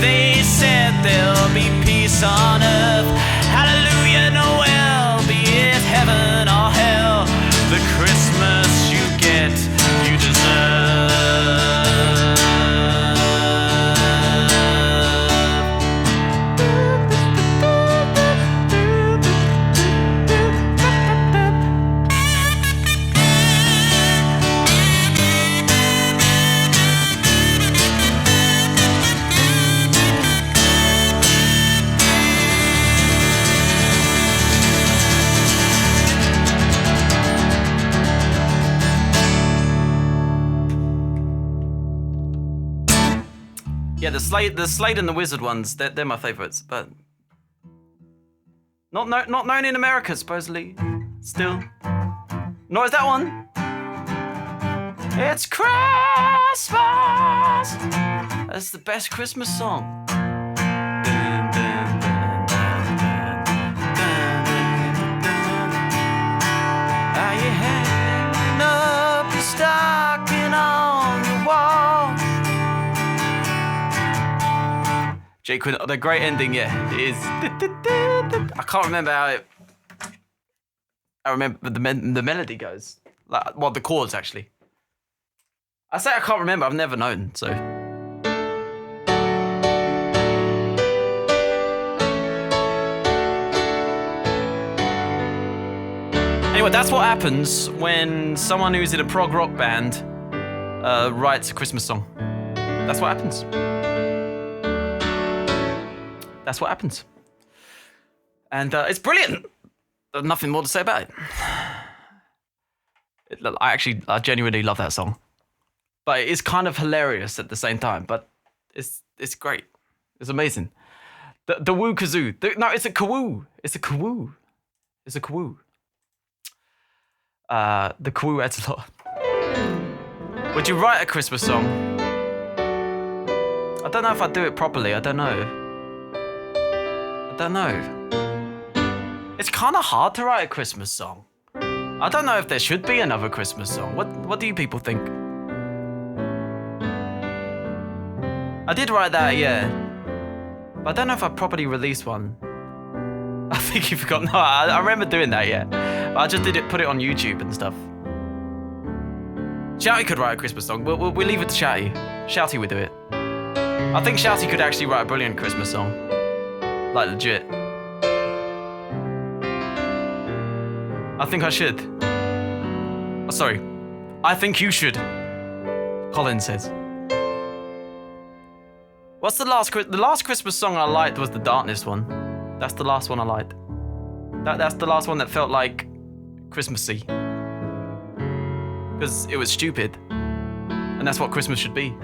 They said there'll be peace on earth. Hallelujah, Noel, be it heaven or hell. The Christmas you get, you deserve. Yeah, the Slade and the Wizard ones, they're my favourites, but not known in America, supposedly. Still. Nor is that one. It's Christmas! That's the best Christmas song. Are you hanging up your stocking on the wall? Jake, the great ending, yeah, it is. I can't remember how it. I remember the melody goes. Like, well, the chords actually. I say I can't remember. I've never known. So. Anyway, that's what happens when someone who's in a prog rock band writes a Christmas song. That's what happens. That's what happens. And it's brilliant. There's nothing more to say about it. I genuinely love that song. But it's kind of hilarious at the same time. But it's great. It's amazing. The woo kazoo. No, it's a kawoo. It's a kawoo. It's a kawoo. The kawoo adds a lot. Would you write a Christmas song? I don't know if I'd do it properly. I don't know. It's kind of hard to write a Christmas song. I don't know if there should be another Christmas song. What do you people think? I did write that, yeah. But I don't know if I properly released one. I think you forgot. No, I remember doing that, yeah. But I just put it on YouTube and stuff. Shouty could write a Christmas song. We'll leave it to Shouty. Shouty would do it. I think Shouty could actually write a brilliant Christmas song. Like, legit. I think I should. Oh, sorry. I think you should. Colin says. What's the last Christmas song I liked was the Darkness one. That's the last one I liked. That's the last one that felt like Christmassy. Because it was stupid. And that's what Christmas should be.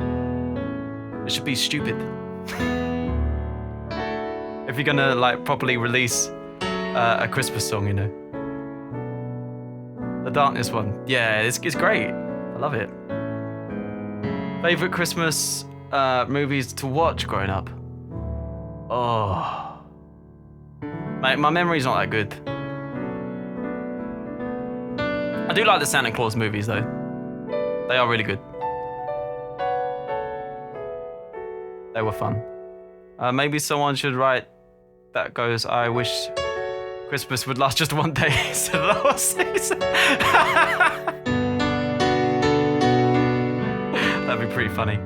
It should be stupid. If you're gonna like properly release a Christmas song, you know. The Darkness one. Yeah, it's great. I love it. Favorite Christmas movies to watch growing up? Oh. My memory's not that good. I do like the Santa Claus movies though. They are really good. They were fun. Maybe someone should write that goes, I wish Christmas would last just one day instead of the whole season. That'd be pretty funny.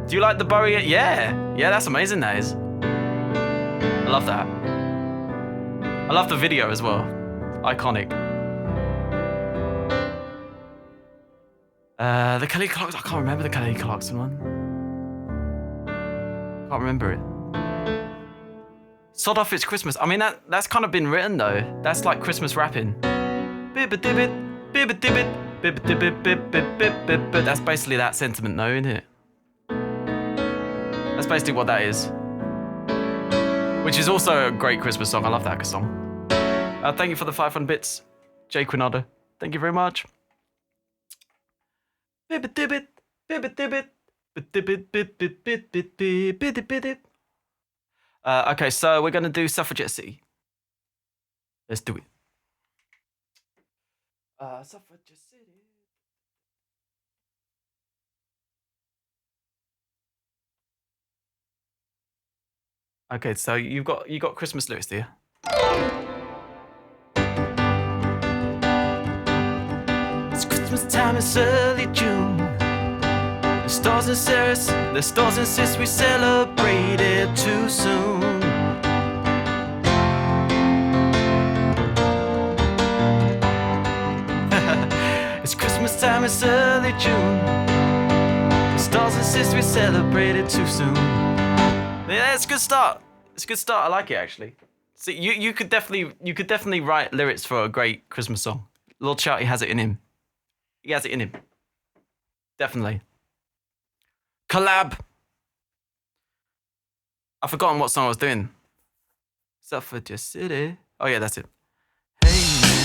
Do you like the Bowie? Yeah, that's amazing, that is. I love that. I love the video as well. Iconic. The Kelly Clarkson, I can't remember the Kelly Clarkson one. Can't remember it. Sod Off It's Christmas. I mean, that's kind of been written though. That's like Christmas rapping. Bibba-dibbit, bibba-dibbit, bibba-dibbit, bibba-dibbit. That's basically that sentiment though, isn't it? That's basically what that is. Which is also a great Christmas song. I love that song. Thank you for the 500 bits, Jay Quinado. Thank you very much. Bibba-dibbit, bibba-dibbit, bibba-dibbit. Okay, so we're going to do Suffragette City. Let's do it. Suffragette City. Okay, so you got Christmas lyrics, do you? It's Christmas time, it's early June. The stores insist we celebrate it too soon. It's Christmas time, it's early June. The stores insist we celebrate it too soon. Yeah, it's a good start. It's a good start. I like it actually. See, you could definitely write lyrics for a great Christmas song. Lord Shouty has it in him. He has it in him. Definitely. Collab. I've forgotten what song I was doing. Suffragette City. Oh yeah, that's it. Hey man.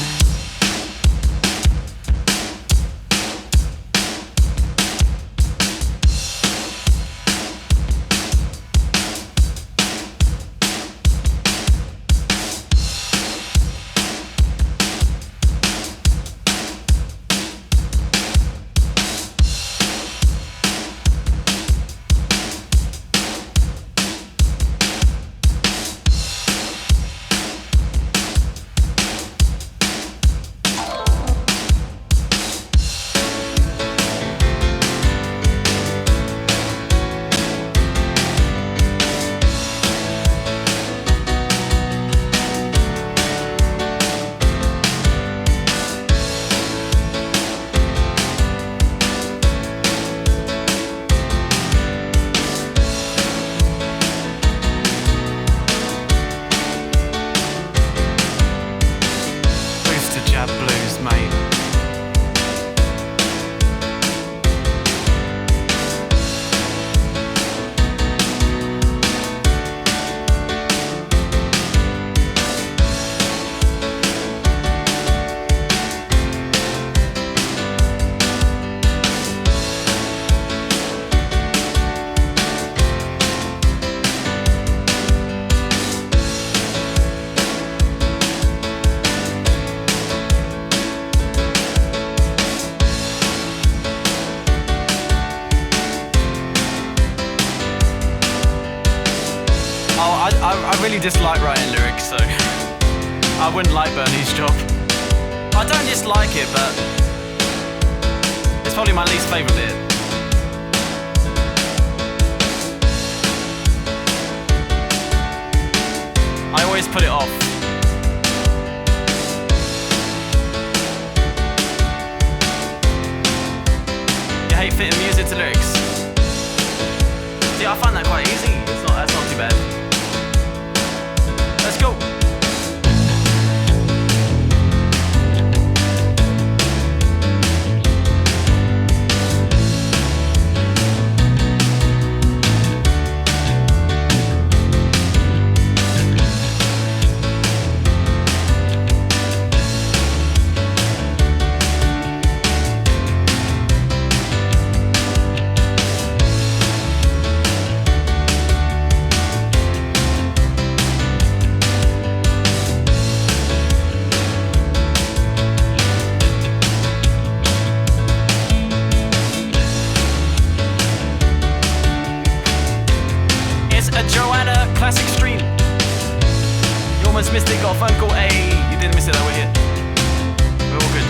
Oh, I really dislike writing lyrics, so I wouldn't like Bernie's job. I don't dislike it, but it's probably my least favourite bit. I always put it off. You hate fitting music to lyrics? See, I find that quite easy. That's not too bad. Let's go. Classic stream. You almost missed it, got a phone call. Hey, you didn't miss it though, we're here. We're all good.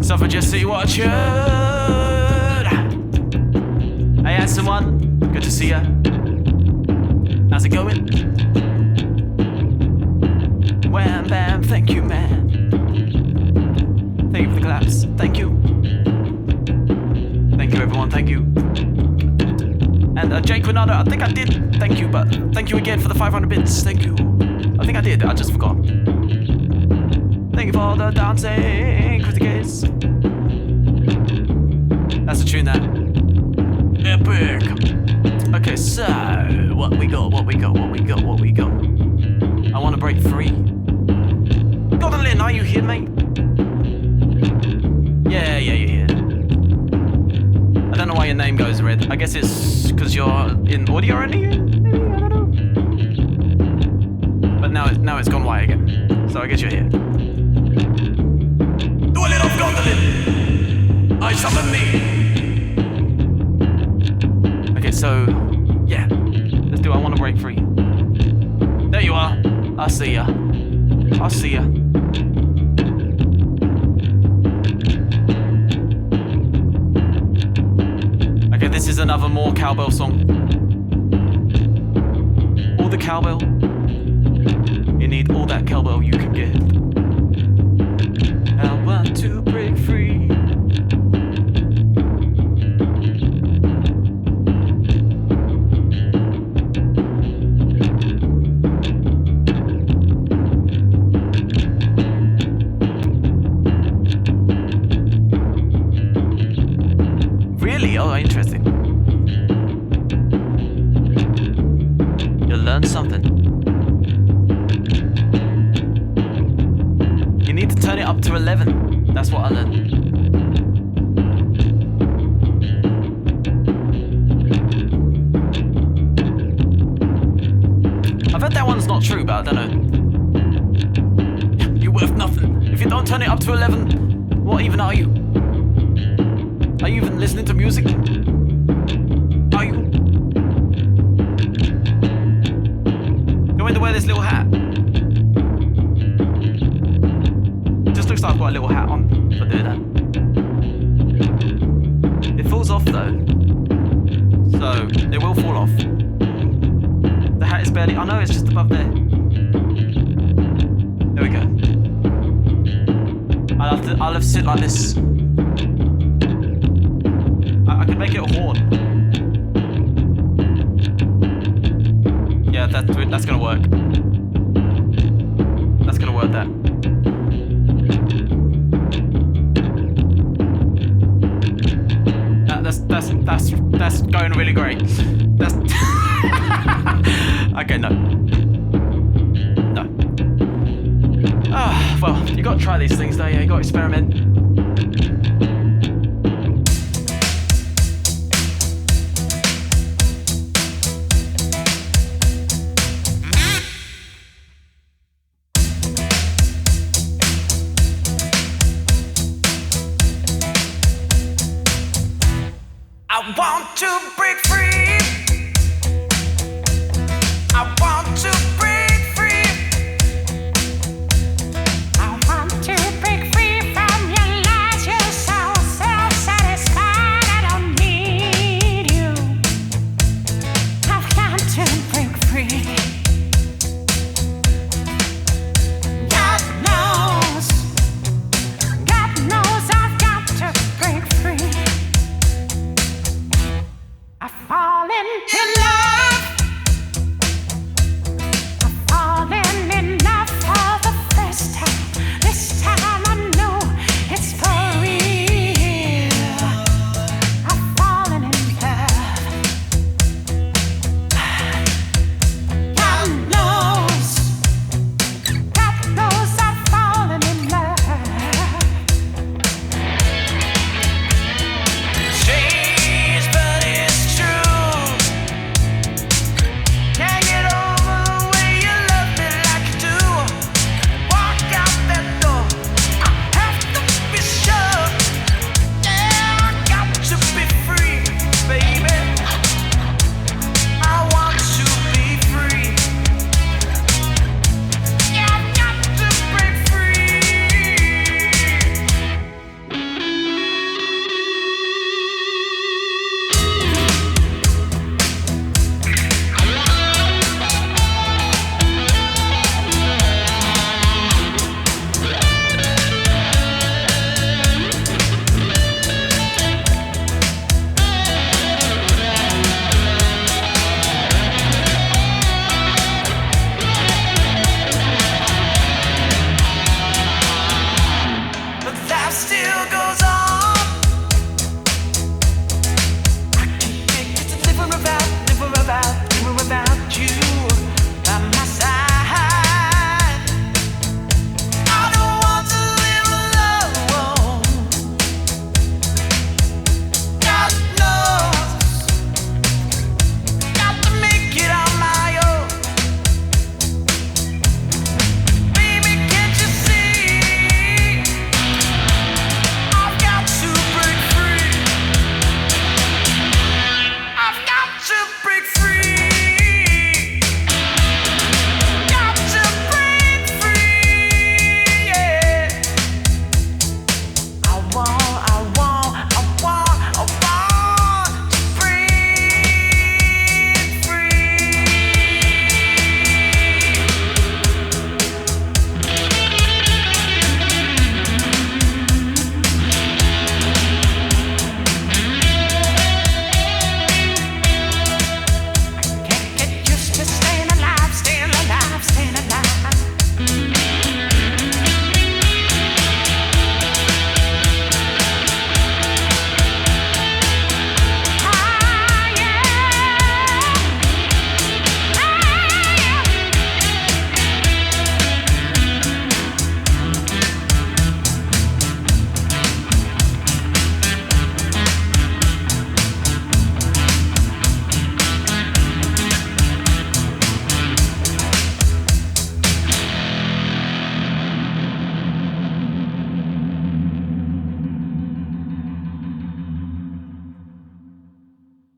Suffragist City Watch. Hey, handsome one. Good to see ya. How's it going? Wham bam, thank you, man. Thank you for the claps. Thank you. Thank you, everyone. Thank you. And Jake Renata, I think I did. Thank you, but thank you again for the 500 bits. Thank you. I think I did. I just forgot. Thank you for all the dancing, Christy Case. That's a tune, that. Epic. Okay, so what we got? I want to break free. Gordon Lynn, are you here, mate? Yeah, you're here. I don't know why your name goes red. I guess it's because you're in audio only. Maybe, I don't know. But now it's gone white again. So I guess you're here. Do a little Gordon. I summon thee. Okay, so yeah, let's do. I want to break free. There you are. I see ya. Okay, this is another more cowbell song. All the cowbell. You need all that cowbell you can get. I want to break free. Really? Oh, interesting. You learned something. You need to turn it up to 11. That's what I learned. I've heard that one's not true, but I don't know. You're worth nothing. If you don't turn it up to 11, what even are you? Are you even listening to music? Are you? You want to wear this little hat? Just looks like I've got a little hat on for doing that. It falls off though. So, it will fall off. The hat is barely, I know it's just above there. There we go. I'll have to sit like this. I could make it a horn. Yeah, that's gonna work. That's gonna work. That's going really great. That's okay. No. Well, you gotta try these things though. Yeah, you gotta experiment. I want to break free. I want to break free. I want to break free from your lies. You're so self-satisfied. I don't need you. I've got to break free. God knows I've got to break free. I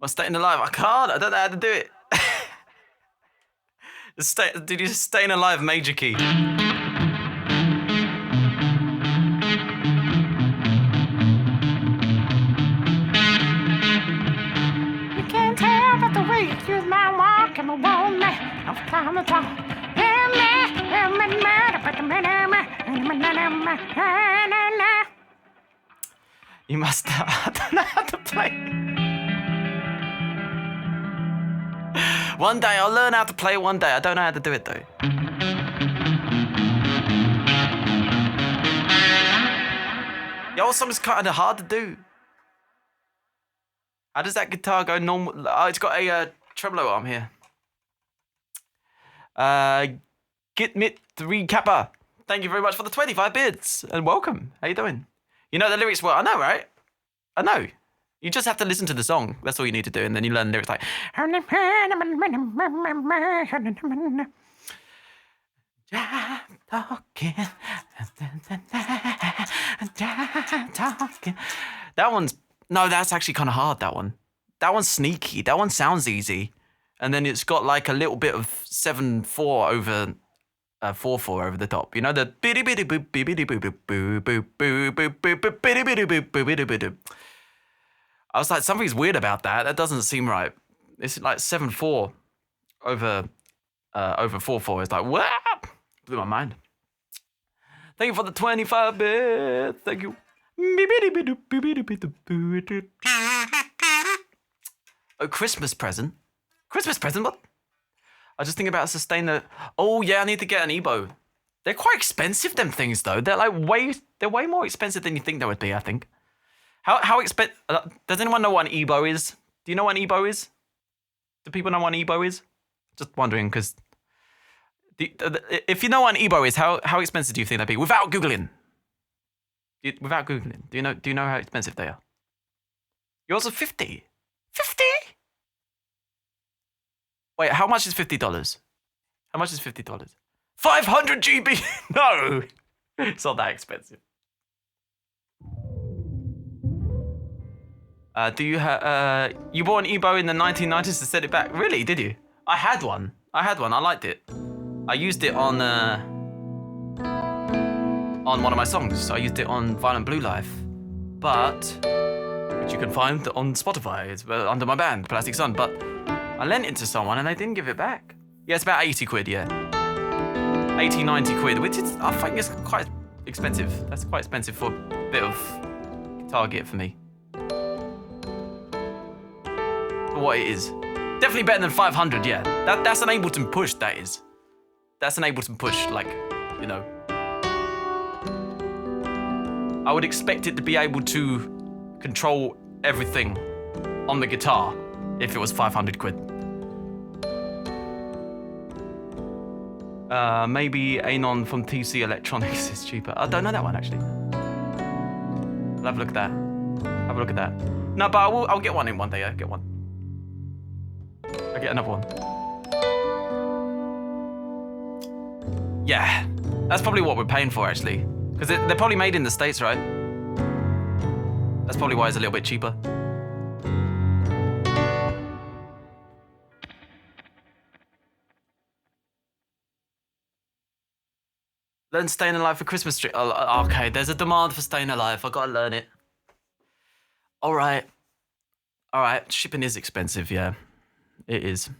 Well, staying alive. I can't. I don't know how to do it. Did you just staying alive major key? You can't tell but the way you use my walk and my walk. I've come to talk. You must. I don't know how to play. One day I'll learn how to play. One day I don't know how to do it though. Yo, something's kind of hard to do. How does that guitar go normal? Oh, it's got a tremolo arm here. Git Mit 3 Kappa. Thank you very much for the 25 bits and welcome. How you doing? You know the lyrics well. I know, right? I know. You just have to listen to the song. That's all you need to do, and then you learn the lyrics like. Talking. That one's no. That's actually kind of hard. That one. That one's sneaky. That one sounds easy, and then it's got like a little bit of 7/4 over. 4/4 over the top, you know the. I was like, something's weird about that. That doesn't seem right. It's like 7/4 over 4/4. It's like what? Blew my mind. Thank you for the 25 bits. Thank you. Oh, Christmas present. Christmas present. What? I just think about sustainer. Oh yeah, I need to get an Ebo. They're quite expensive, them things though. They're like they're way more expensive than you think they would be. I think. How expensive? Does anyone know what an Ebo is? Do you know what an Ebo is? Do people know what an Ebo is? Just wondering, because if you know what an Ebo is, how expensive do you think they'd be? Without googling. Without googling, do you know how expensive they are? Yours are 50. 50? Wait, how much is $50? How much is $50? 500 GB? No, it's not that expensive. You bought an Ebo in the 1990s to set it back? Really? Did you? I had one. I liked it. I used it on one of my songs. I used it on Violent Blue Life, which you can find on Spotify. It's under my band, Plastic Sun. But I lent it to someone and they didn't give it back. Yeah, it's about 80 quid, yeah. 80, 90 quid, which is, I think is quite expensive. That's quite expensive for a bit of guitar gear for me. For what it is. Definitely better than 500, yeah. That's an Ableton push, that is. That's an Ableton push, like, you know. I would expect it to be able to control everything on the guitar if it was 500 quid. Maybe Anon from TC Electronics is cheaper. I don't know that one, actually. I'll have a look at that. Have a look at that. No, but I'll get one in one day. I'll get one. I'll get another one. Yeah, that's probably what we're paying for, actually. Because they're probably made in the States, right? That's probably why it's a little bit cheaper. Learn Staying Alive for Christmas tree. Oh, okay, there's a demand for Staying Alive. I gotta learn it. All right. Shipping is expensive, yeah. It is.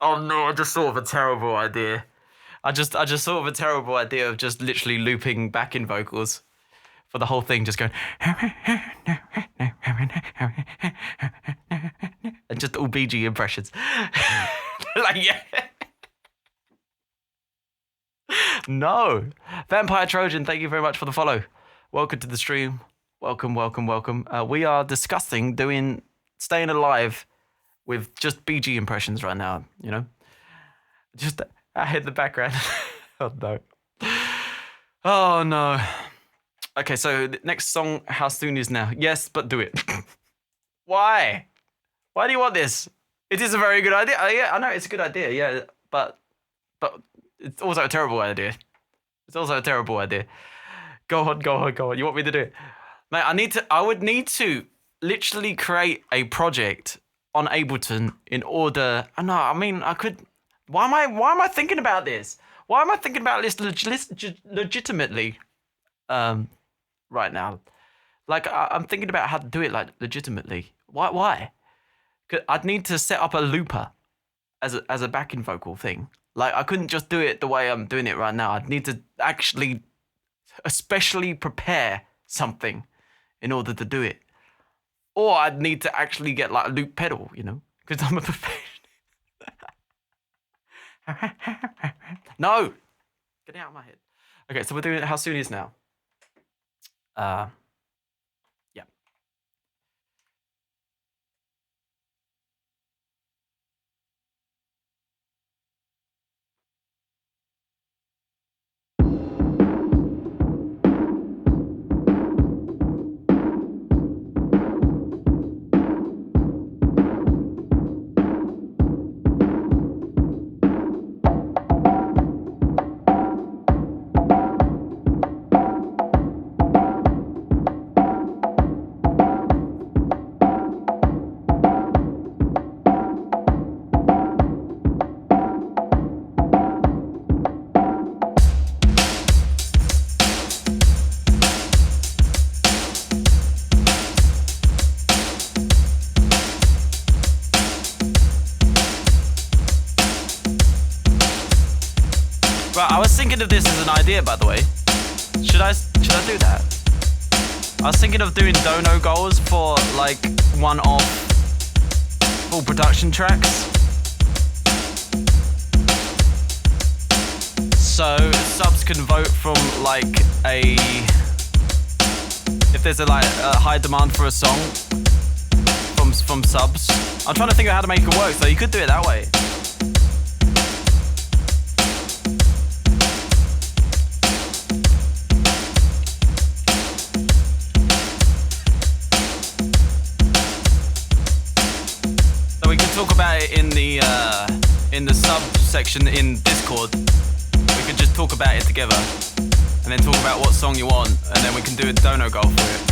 Oh no, I just thought of a terrible idea. I just thought of a terrible idea of just literally looping backing vocals for the whole thing, just going and just all BG impressions. Like, yeah. No. Vampire Trojan, thank you very much for the follow. Welcome to the stream. Welcome. We are discussing doing Staying Alive with just BG impressions right now, you know? Just I hit the background. Oh no. Oh no. Okay, so the next song, How Soon Is Now? Yes, but do it. Why? Why do you want this? It is a very good idea. Yeah, I know it's a good idea, yeah, but it's also a terrible idea. It's also a terrible idea. Go on. You want me to do it? Mate, I would need to literally create a project on Ableton in order. No, I mean I could. Why am I thinking about this? Why am I thinking about this legitimately? Right now, like I'm thinking about how to do it like legitimately. Why? 'Cause I'd need to set up a looper as a backing vocal thing. Like I couldn't just do it the way I'm doing it right now. I'd need to actually, especially prepare something in order to do it. Or I'd need to actually get like a loop pedal, you know, because I'm a perfectionist. No, get it out of my head. Okay, so we're doing how soon is now. Yeah. Right, I was thinking of this as an idea, by the way. Should I do that? I was thinking of doing dono goals for like one-off full production tracks. So subs can vote from like if there's a high demand for a song from subs. I'm trying to think of how to make it work, so you could do it that way. Talk about it in the sub section in Discord. We could just talk about it together and then talk about what song you want, and then we can do a dono goal for it.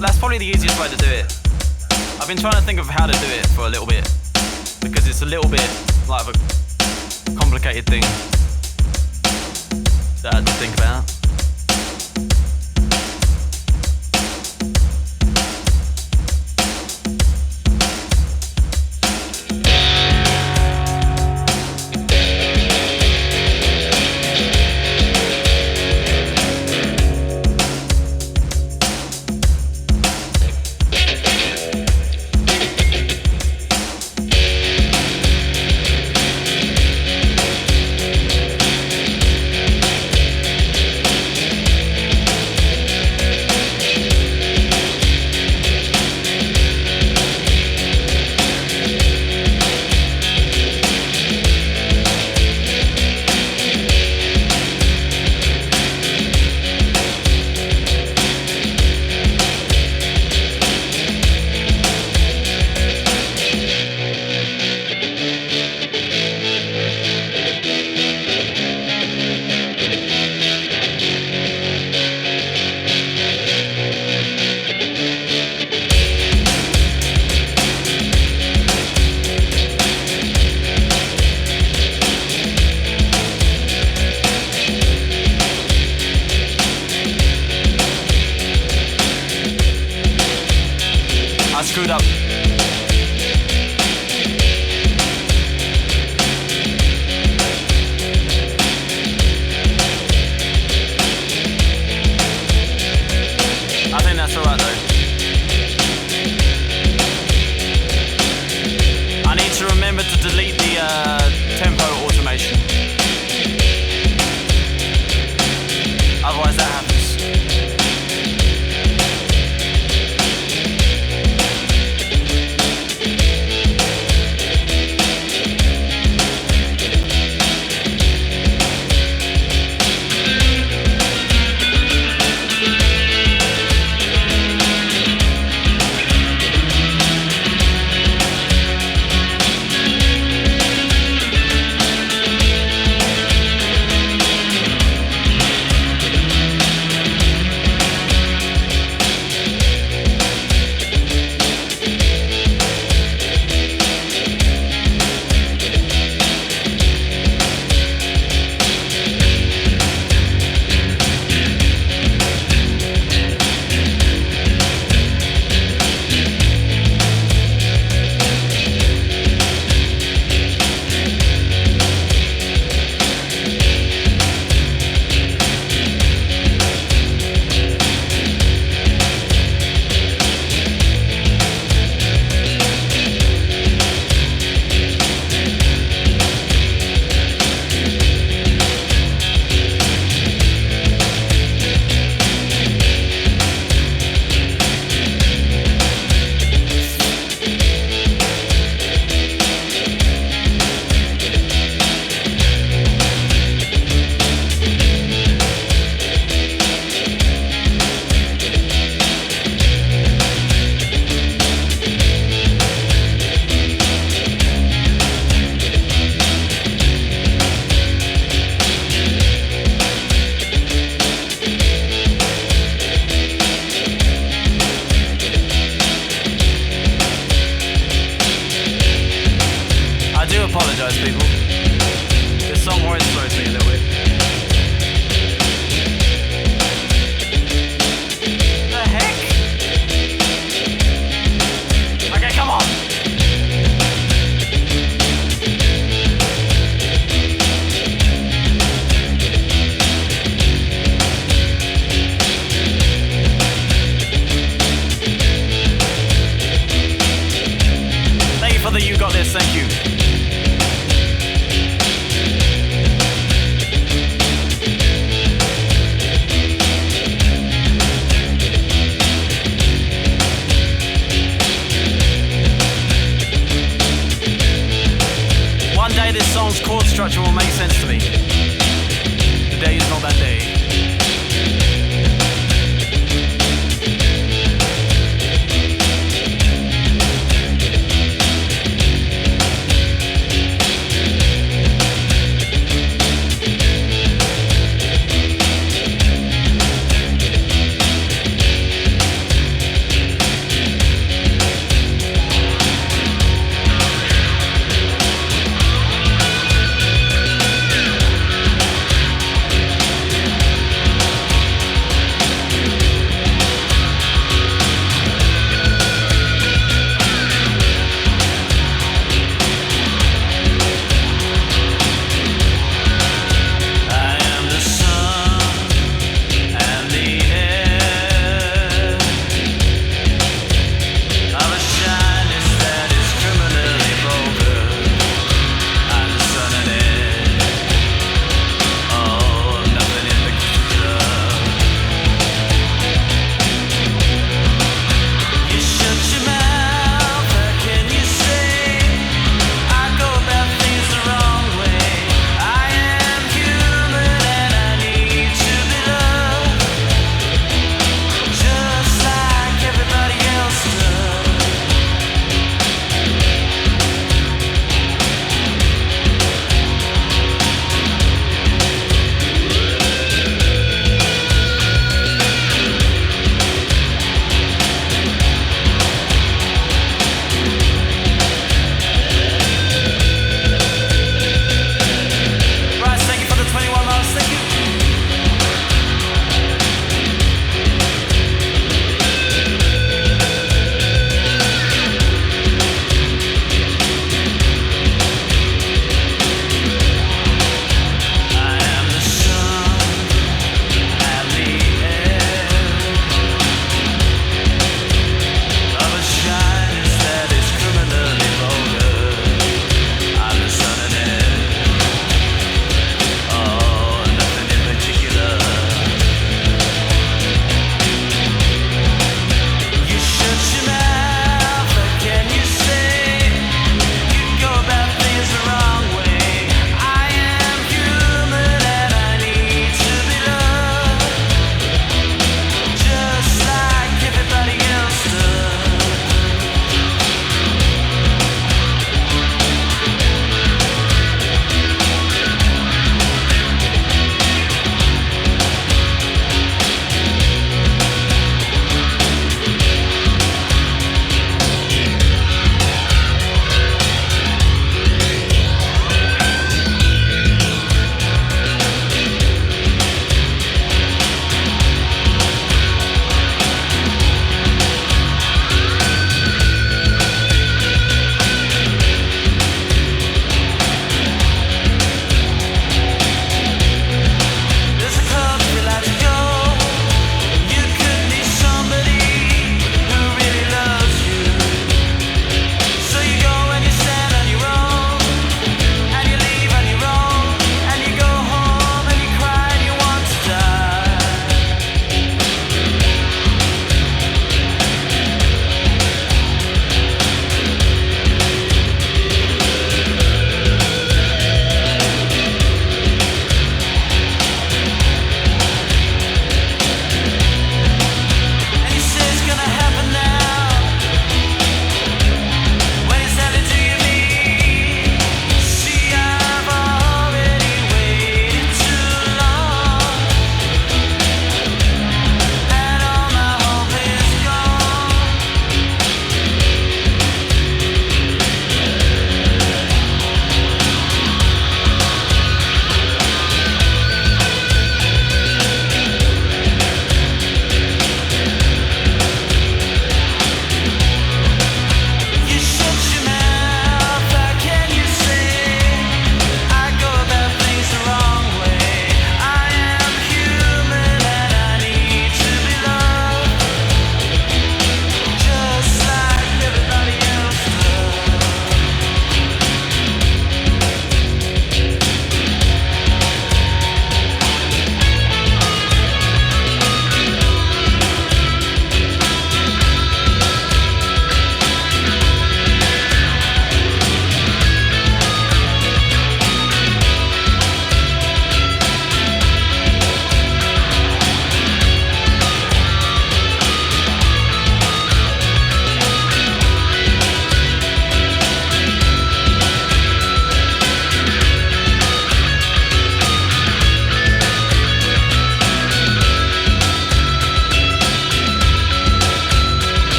That's probably the easiest way to do it. I've been trying to think of how to do it for a little bit because it's a little bit like a complicated thing that I had to think about. Screwed up. I think that's alright though. I need to remember to delete the tempo automation. Otherwise that happens. chord structure will make sense to me. The day is not that day.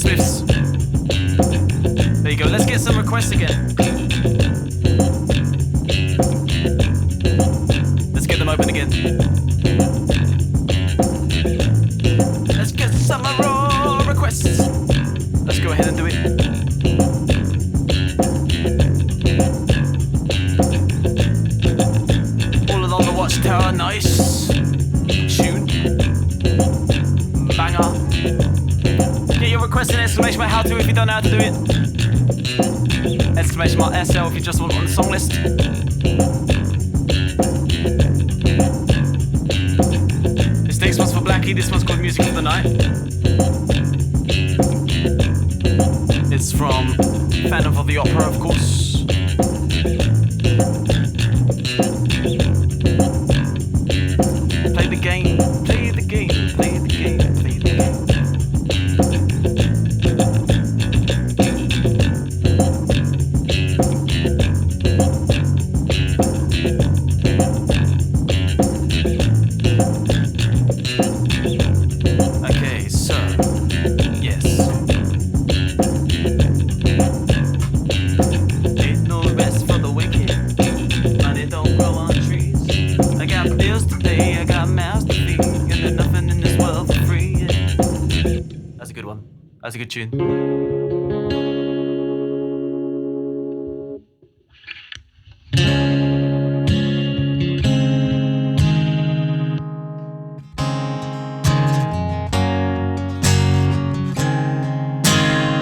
spliffs. There you go. Let's get some requests again. Let's get them open again. Let's get some raw requests. Let's go ahead and do it. All along the watchtower, nice. Tune. Banger. Get your request in exclamation mark how to if you don't know how to do it. Exclamation mark SL if you just want it on the song list. This next one's for Blackie, this one's called Music of the Night. It's from Phantom of the Opera, of course. Play the game, play the game, play the game, play the game. Okay, so, yes. Ain't no rest for the wicked, money don't grow on trees. I got bills to pay, I got mouths to feed, and there's nothing in this world for free. Yeah. That's a good one. That's a good tune.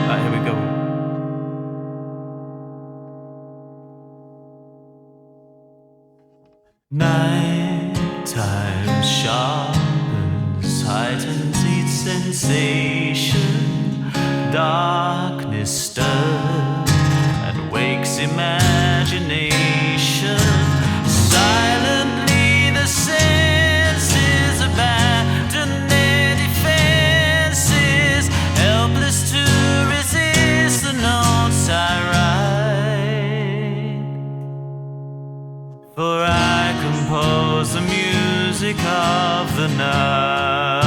Alright, here we go. Nighttime sharpens, heightens each sensation. Darkness stirs and wakes imagination. Silently the senses abandon their defenses, helpless to resist the notes I write. For I compose the music of the night.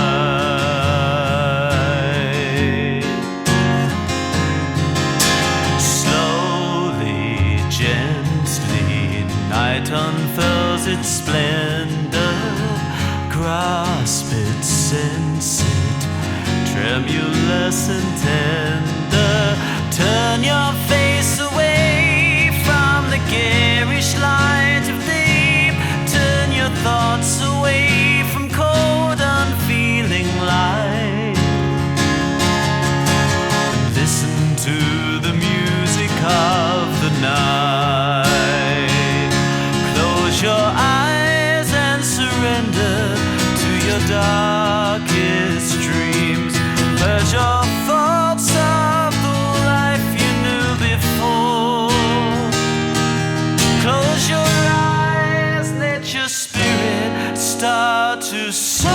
Slowly, gently, night unfurls its splendor. Grasp it, sense it, tremulous and tender. Turn your face away from the garish light of deep. Turn your thoughts away from cold, unfeeling light. Listen to the music of the night. Close your eyes and surrender to your darkest dreams. Purge your thoughts of the life you knew before. Close your eyes, let your spirit start to soar,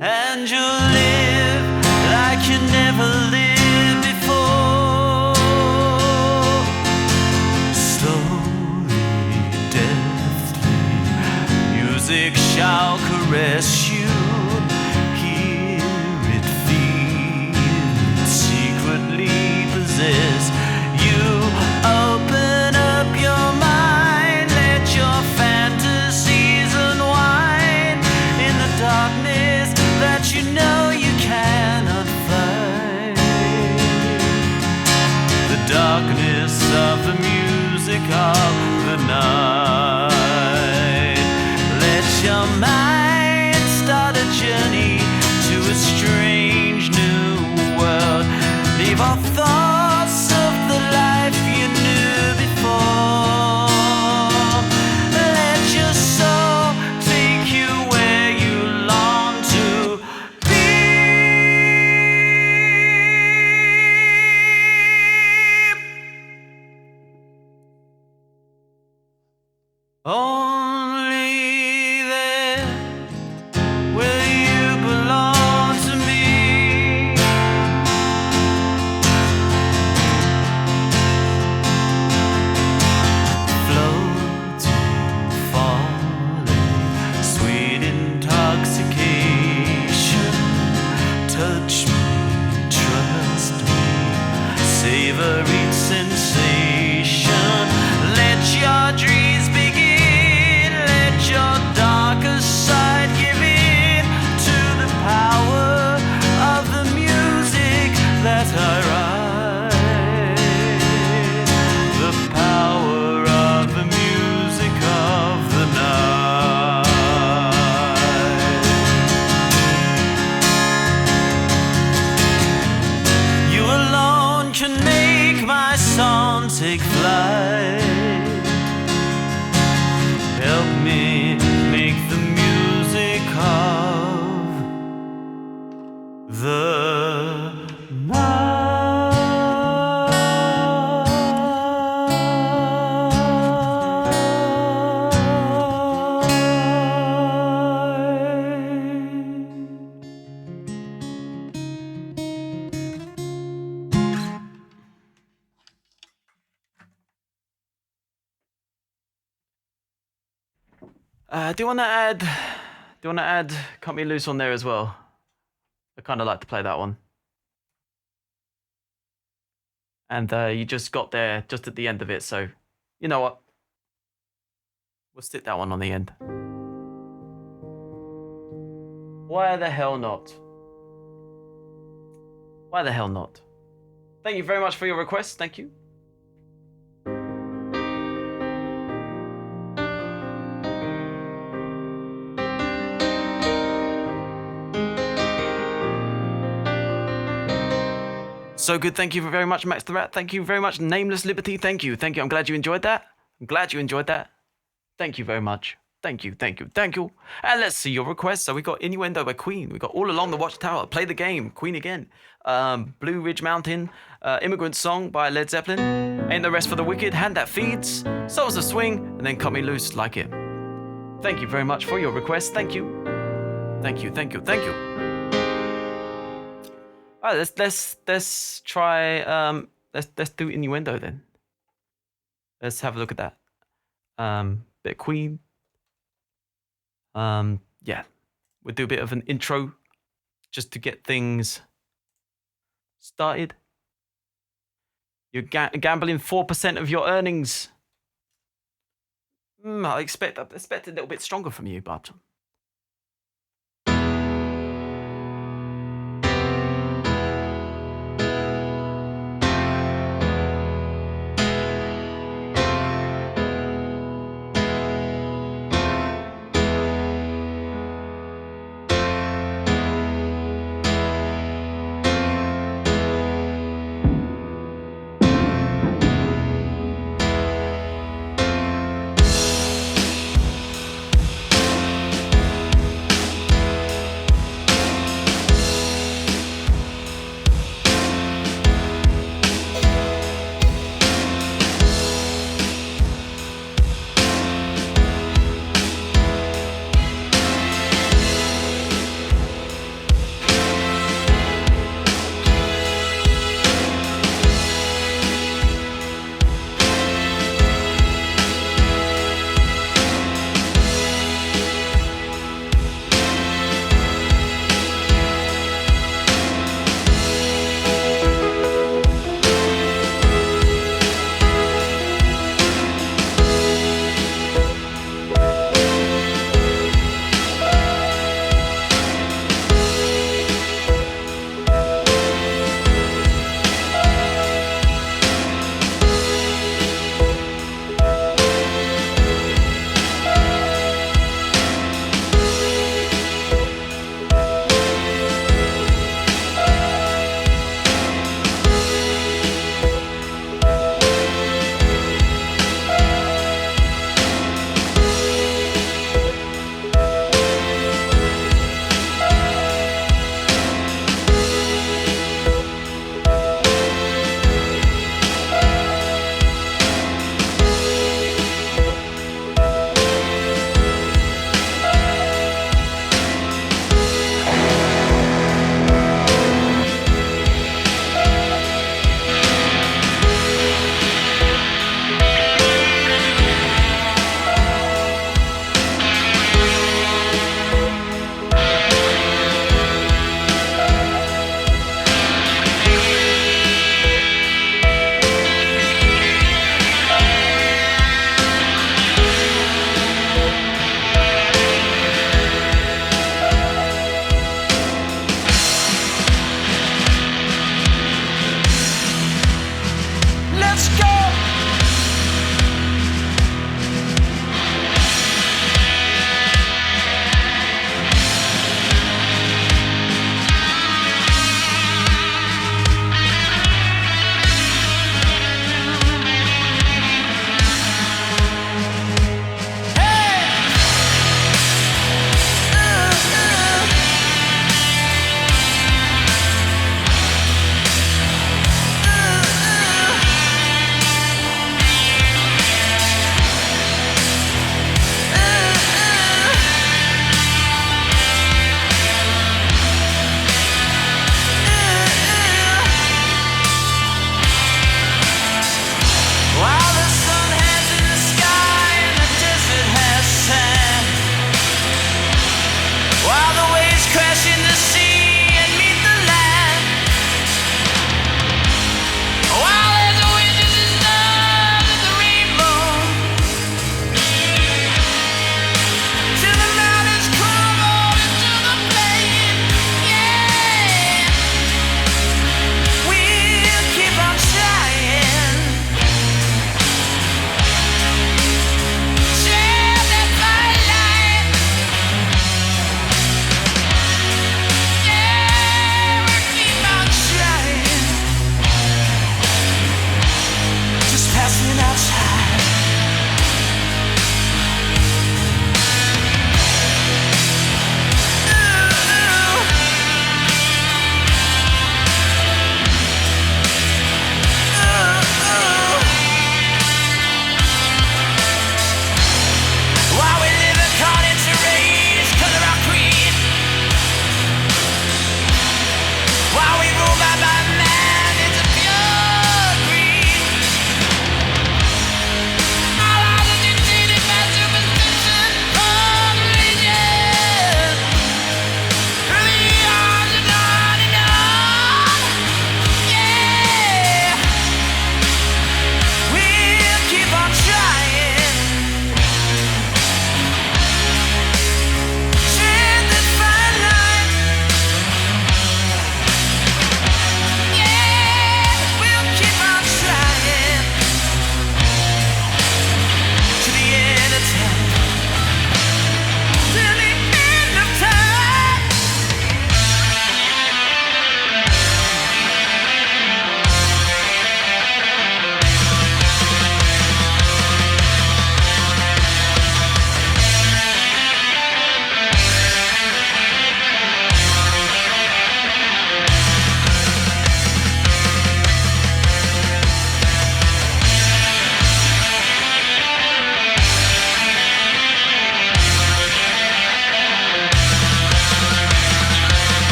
and you'll live like you never lived before. Slowly, deftly, music shall caress you. Hear it, feel it, secretly possess you. Open up your mind, let your fantasies unwind in the darkness that you know you cannot fight. The darkness of the music of the night. Let your mind start a journey to a strange new world. Leave all thoughts of the life you knew before. Let your soul take you where you long to be. Only there will you belong to me. Floating, falling, sweet intoxication. Touch Do you want to add? Do you want to add "Cut Me Loose" on there as well? I kind of like to play that one. And you just got there just at the end of it, so you know what? We'll stick that one on the end. Why the hell not? Why the hell not? Thank you very much for your request. Thank you. So good. Thank you very much, Max the Rat. Thank you very much, Nameless Liberty. Thank you. Thank you. I'm glad you enjoyed that. I'm glad you enjoyed that. Thank you very much. Thank you, thank you, thank you. And let's see your requests. So we got Innuendo by Queen. We got All Along the Watchtower, Play the Game, Queen again. Blue Ridge Mountain, Immigrant Song by Led Zeppelin. Ain't the Rest for the Wicked, Hand That Feeds, Souls of Swing, and then Cut Me Loose, Like It. Thank you very much for your request. Thank you. Thank you, thank you, thank you. All right, let's try let's do Innuendo then. Let's have a look at that. Bit of Queen. Yeah, we'll do a bit of an intro just to get things started. You're gambling 4% of your earnings. I expect a little bit stronger from you, but.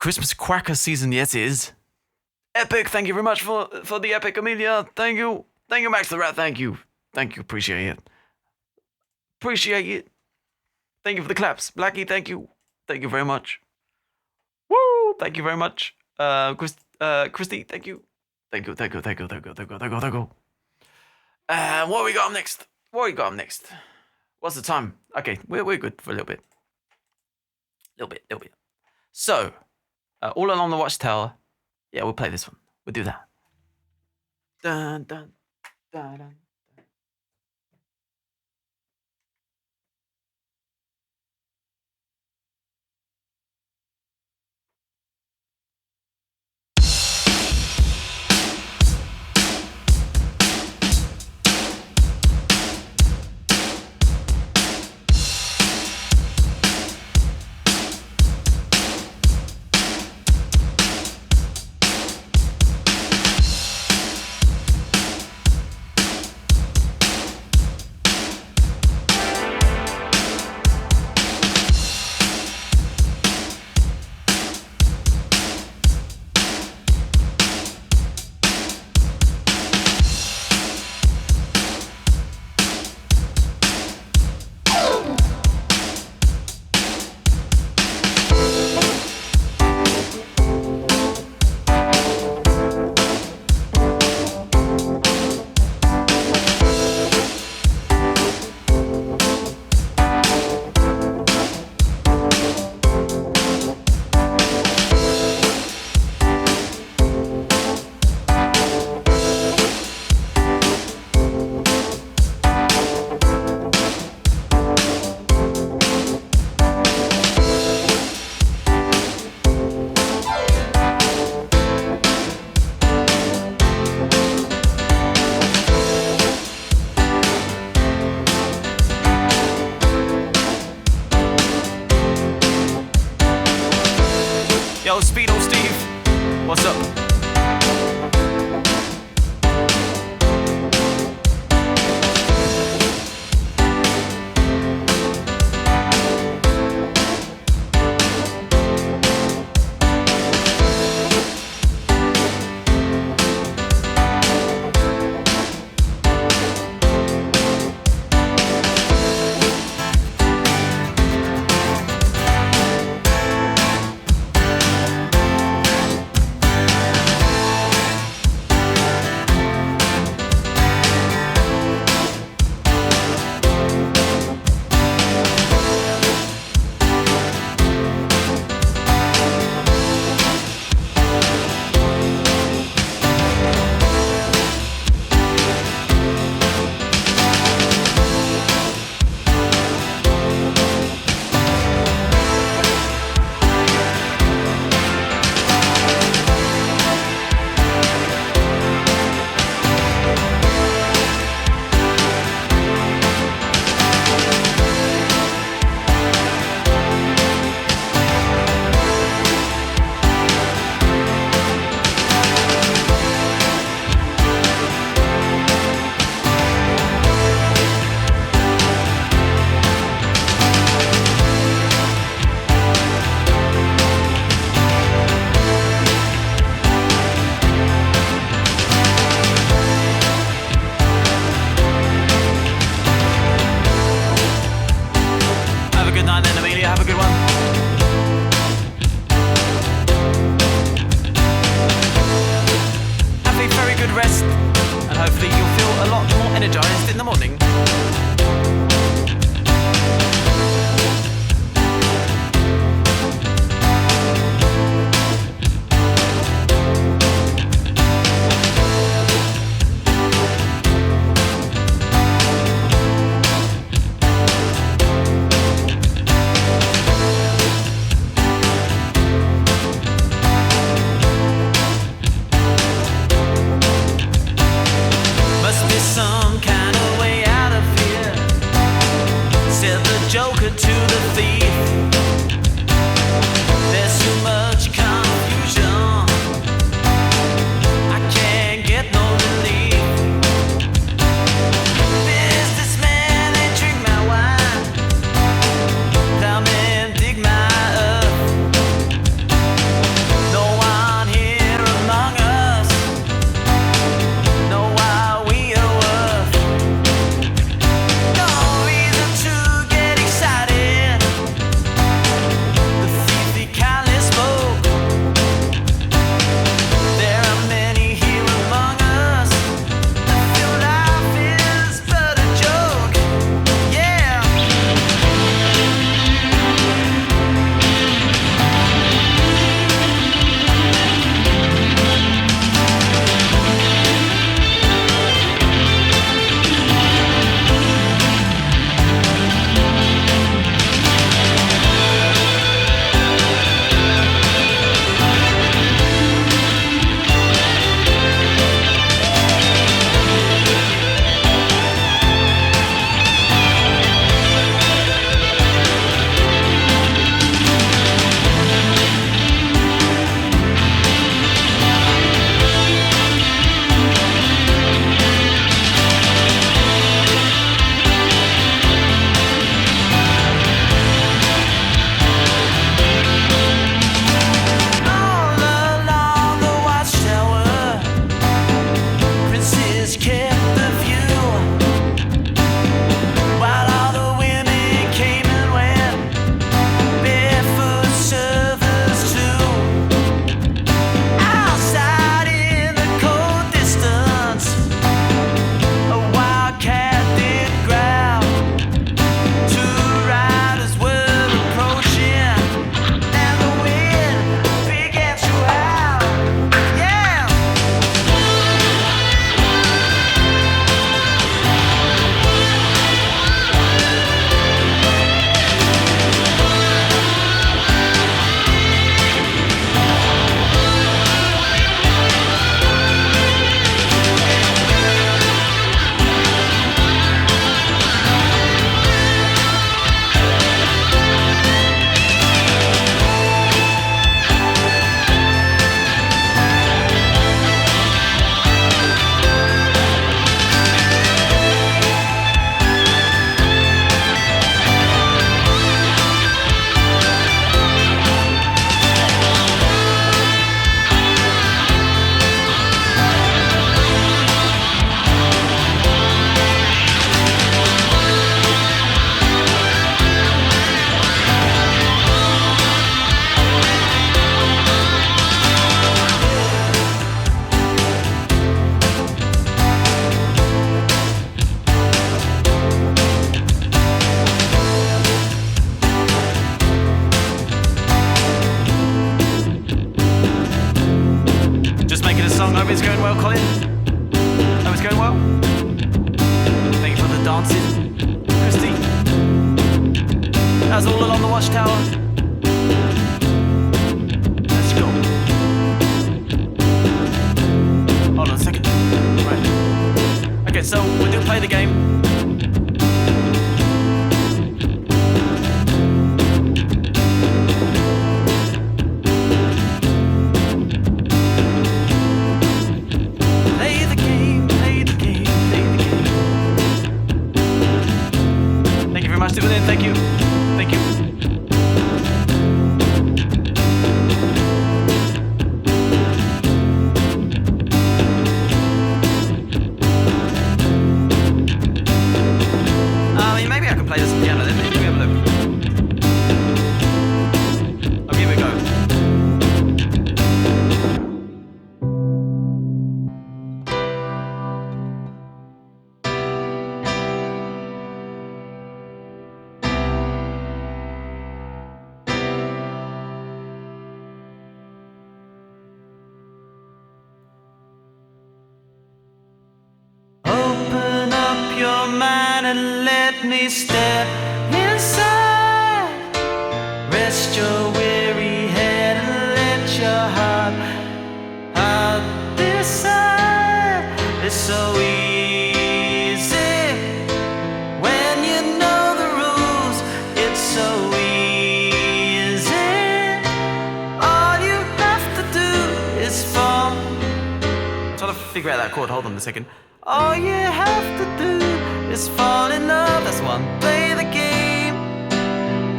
Christmas cracker season, yes, it is. Epic, thank you very much for the epic, Amelia. Thank you, Max the Rat. Thank you, appreciate it. Thank you for the claps, Blackie. Thank you very much. Woo, thank you very much, Christy. Thank you. What we got up next? What's the time? Okay, we're good for a little bit. So, All Along the Watchtower. Yeah, we'll play this one. We'll do that. Dun, dun, dun, dun. Yo, Speedo Steve, what's up? song. Hope it's going well, Colin. Hope it's going well. Thank you for the dancing, Christy. That's all along the watchtower. Let's go. Hold on a second. Right. Okay, so we do play the game. Thank you. Thank you. I mean, maybe I can play this on piano then. Let me have a look. I'll give it a go. Open up your mind and let me step inside. Rest your weary head and let your heart decide. It's so easy when you know the rules. It's so easy. All you have to do is fall. I'm trying to figure out that chord. Hold on a second. All you have to do is fall in love. That's one. Play the game.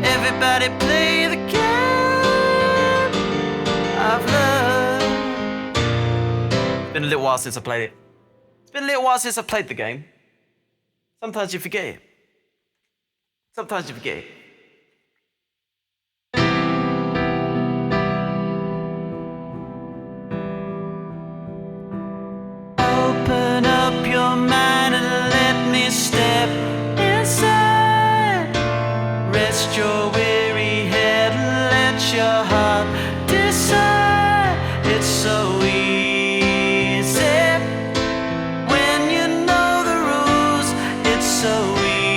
Everybody play the game of love. It's been a little while since I played it. It's been a little while since I played the game. Sometimes you forget it. Sometimes you forget it. Open up your mind and let me step inside. Rest your weary head and let your heart decide. It's so easy when you know the rules. It's so easy.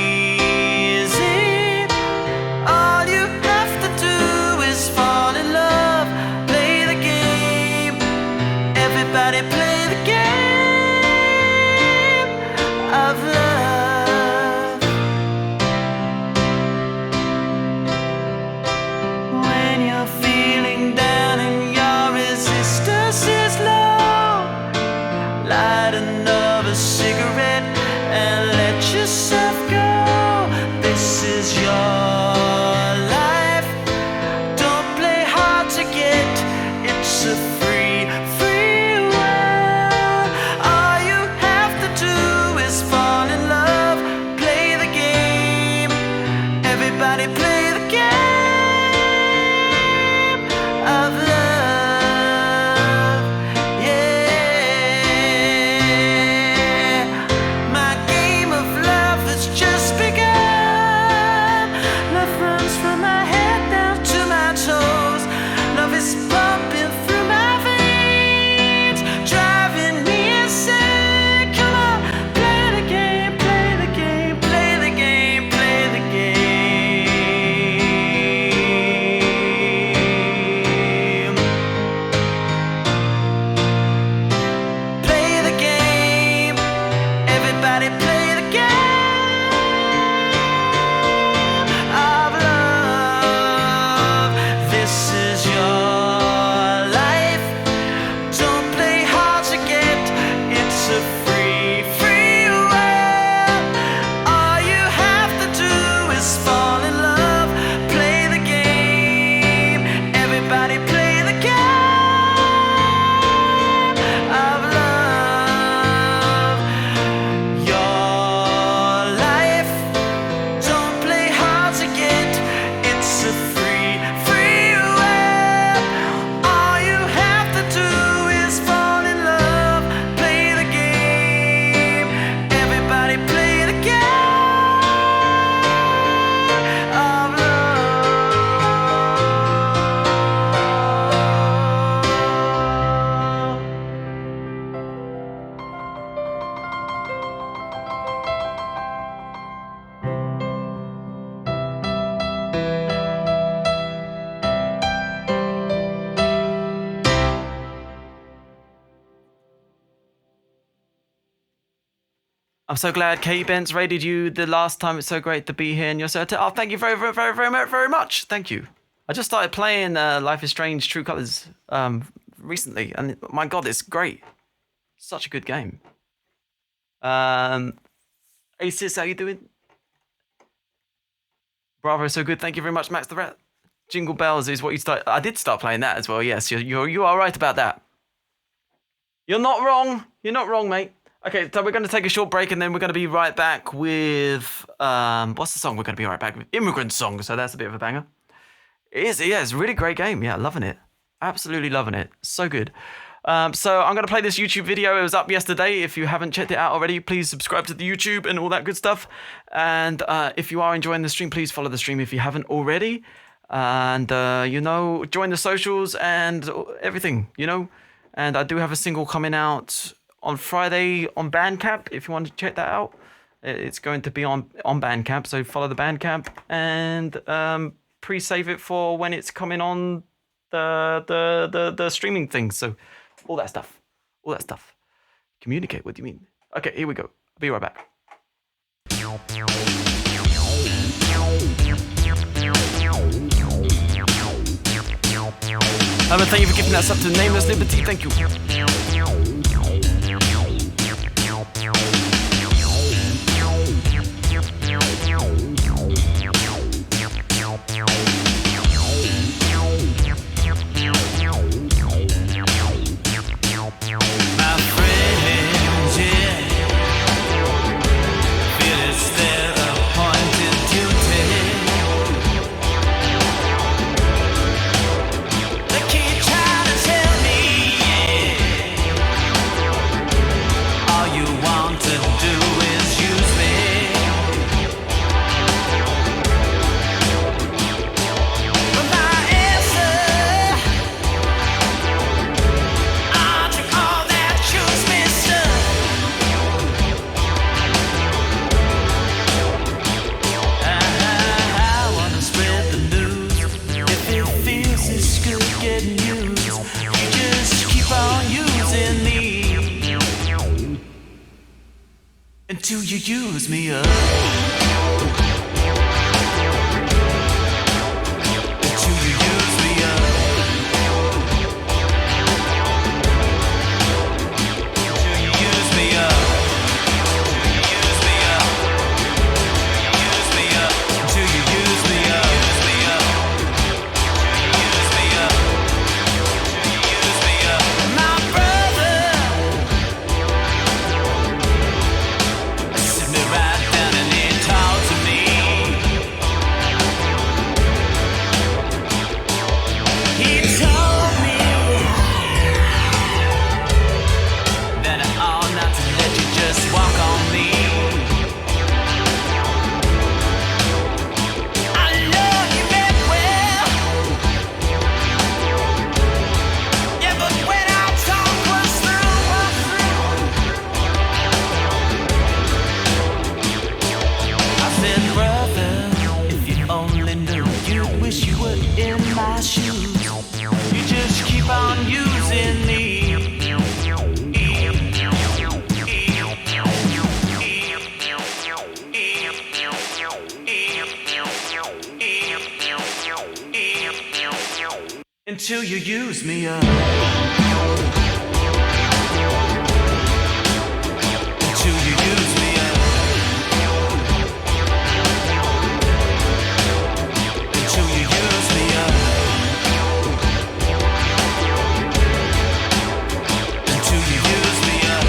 I'm so glad Katie Bentz raided you the last time. It's so great to be here in your set. Oh, thank you very much. Thank you. I just started playing Life is Strange True Colors recently, and my God, it's great. Such a good game. Asis, how you doing? Bravo, so good. Thank you very much, Max the Rat. Jingle Bells is what you start. I did start playing that as well. Yes, you are right about that. You're not wrong. You're not wrong, mate. Okay, so we're going to take a short break and then we're going to be right back with what's the song we're going to be right back with? Immigrant Song. So that's a bit of a banger. It is, yeah, it's a really great game. Yeah, loving it. Absolutely loving it. So good. So I'm going to play this YouTube video. It was up yesterday. If you haven't checked it out already, please subscribe to the YouTube and all that good stuff. And if you are enjoying the stream, please follow the stream if you haven't already. And, join the socials and everything, And I do have a single coming out on Friday on Bandcamp, if you want to check that out. It's going to be on Bandcamp, so follow the Bandcamp and pre-save it for when it's coming on the streaming things. So all that stuff. Communicate, what do you mean? Okay, here we go. I'll be right back. Thank you for giving that sub to Nameless Liberty. Thank you. Until you use me up. Until you use me up. Until you use me up. Use me up. Use me up. Until you use me up. Use me up. Use me up. Use me up. My brother. Right down and he talked to me. He told me that I ought not to let you just walk on me. I know you meant well, yeah, but when our talk was through, said, brother, if you only knew, you'd wish you were in my shoes. You just keep on using me. Until you use me up. Until you use me up. Until you use me up. Until you use me up.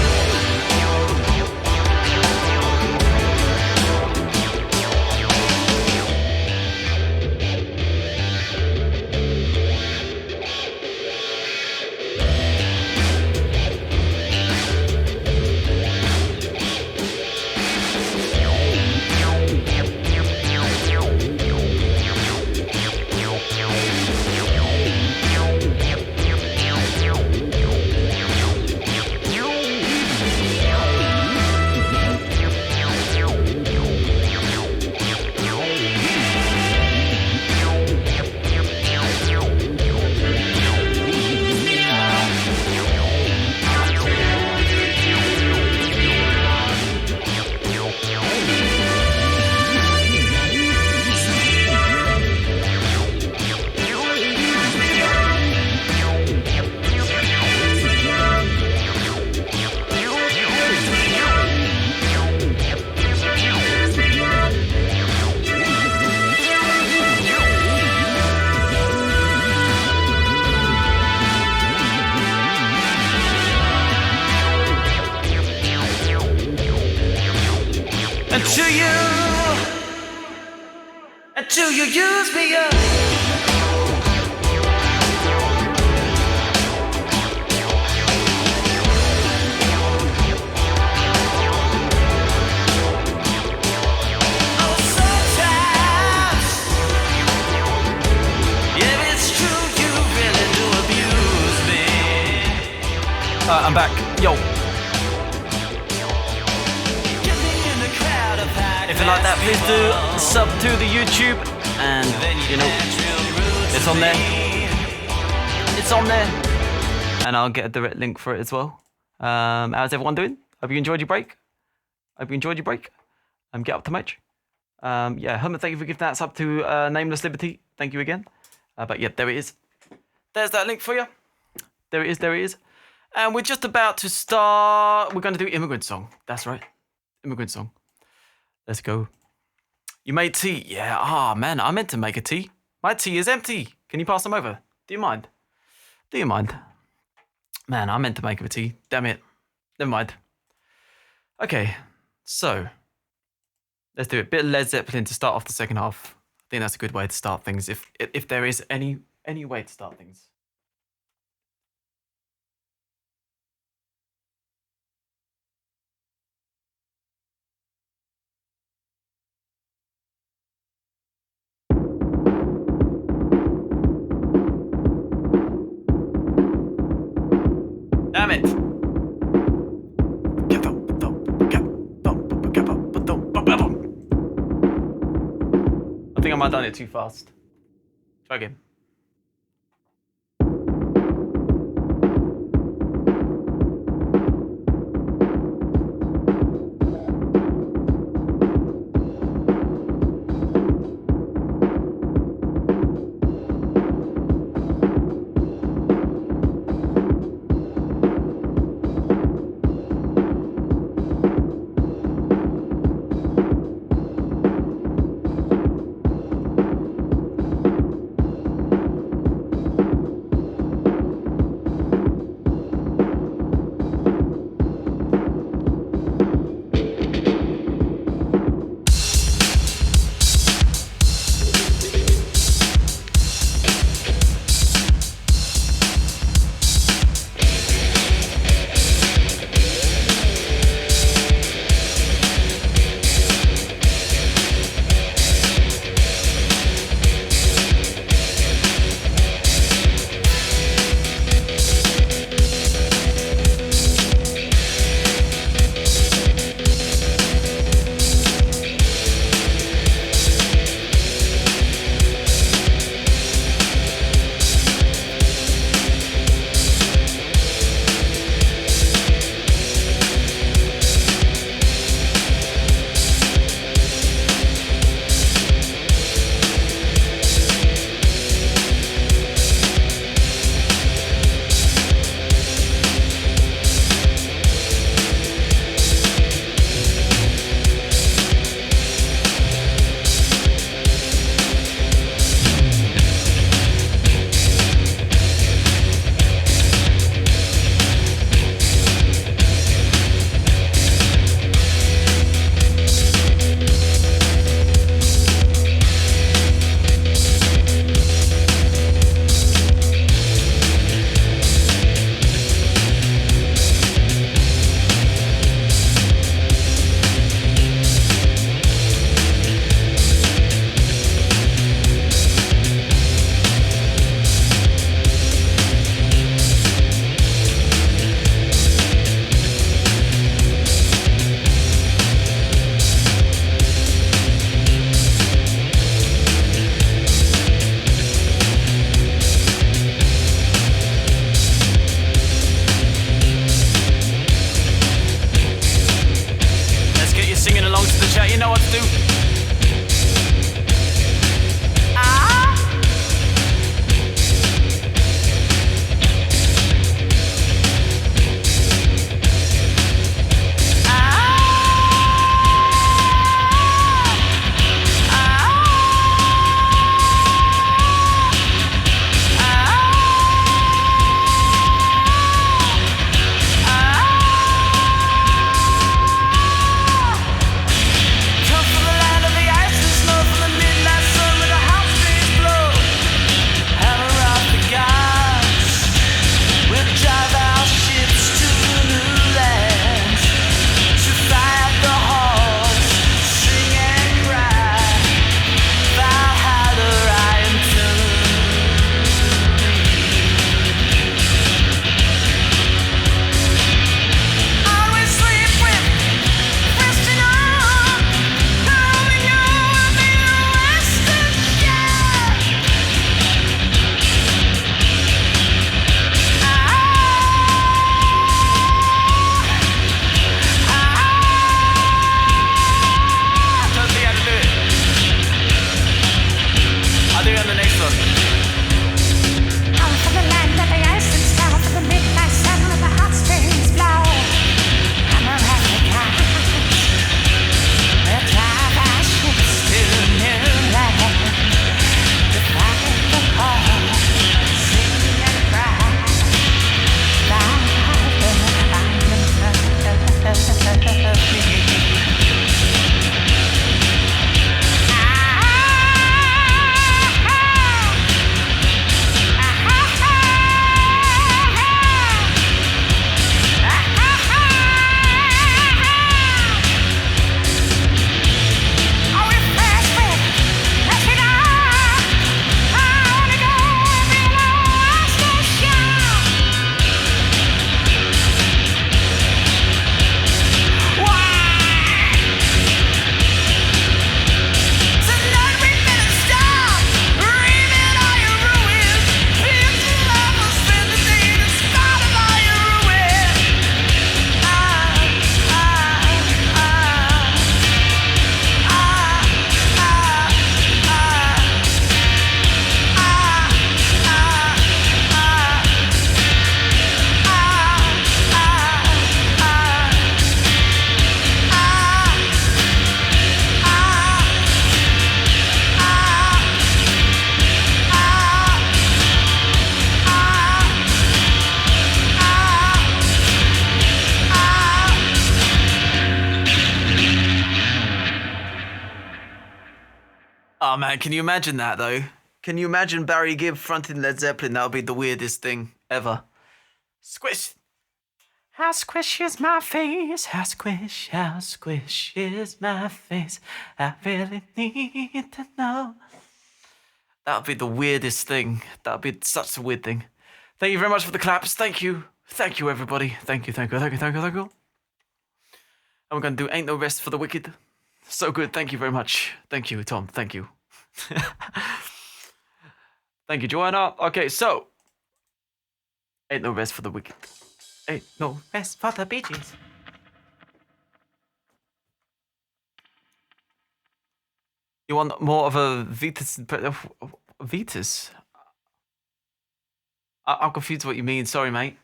Until you use me up. I'm back. Yo. If you like that, please do sub to the YouTube, and you know it's on there. It's on there, and I'll get a direct link for it as well. How's everyone doing? Hope you enjoyed your break. Get up to much. Yeah, Herman, thank you for giving that sub to Nameless Liberty. Thank you again. But yeah, there it is. There's that link for you. There it is. And we're just about to start. We're going to do Immigrant Song. That's right. Immigrant Song. Let's go. You made tea? Yeah. Ah, man, I meant to make a tea. My tea is empty. Can you pass them over? Do you mind? Man, I meant to make a tea. Damn it. Never mind. Okay, so let's do it. Bit of Led Zeppelin to start off the second half. I think that's a good way to start things. If there is any way to start things. Damn it! I think I might have done it too fast. Try again. Oh man, can you imagine that though? Can you imagine Barry Gibb fronting Led Zeppelin? That would be the weirdest thing ever. Squish. How squish is my face? How squish is my face? I really need to know. That would be the weirdest thing. That would be such a weird thing. Thank you very much for the claps. Thank you. Thank you, everybody. Thank you. And we're going to do Ain't No Rest for the Wicked. So good. Thank you very much. Thank you, Tom. Thank you. Thank you, Joanna. Okay, so. Ain't No Rest for the Wicked. Ain't no rest for the bitches. You want more of a Vetus? Vetus? I'm confused what you mean. Sorry, mate.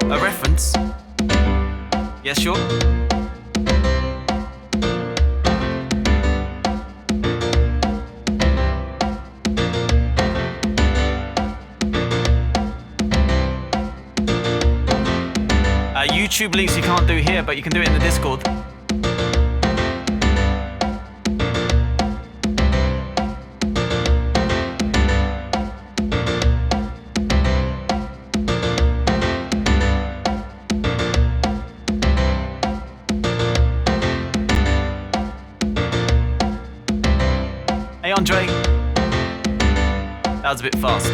A reference? Yes, sure. YouTube links you can't do here, but you can do it in the Discord. Hey Andre, that was a bit fast.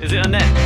Is it Annette?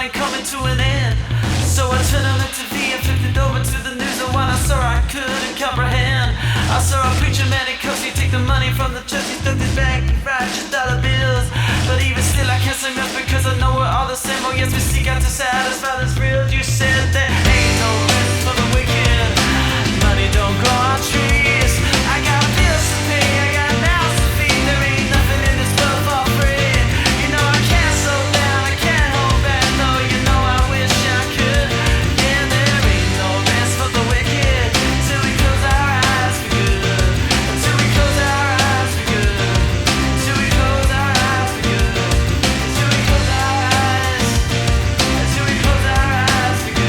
ain't coming to an end. So I turned on the TV and flipped it over to the news, and when I saw I couldn't comprehend. I saw a preacher man in cuffs, he take the money from the church, he stuck his back, he fried just dollar bills. But even still I can't say much because I know we're all the same. Oh yes, we seek out to satisfy this real. You said there ain't no rest for the wicked, money don't grow on trees. I got bills to pay, I got mouths to feed, there ain't nothing in this world for free. You know I can't slow down, I can't hold back, no, you know I wish I could. Yeah, there ain't no rest for the wicked till we close our eyes for good. Till we close our eyes for good. Till we close our eyes for good. Till we close our eyes. Till we close our eyes for good.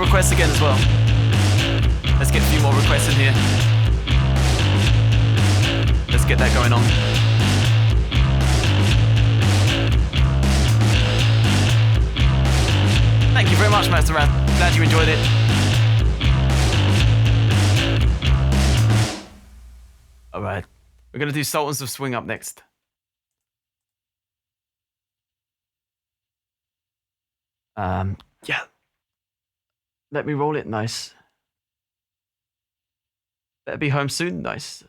requests again as well. Let's get a few more requests in here. Let's get that going on. Thank you very much, Master Ran. Glad you enjoyed it. All right, we're gonna do Sultans of Swing up next. Yeah. Let me roll it. Nice. Better be home soon. Nice.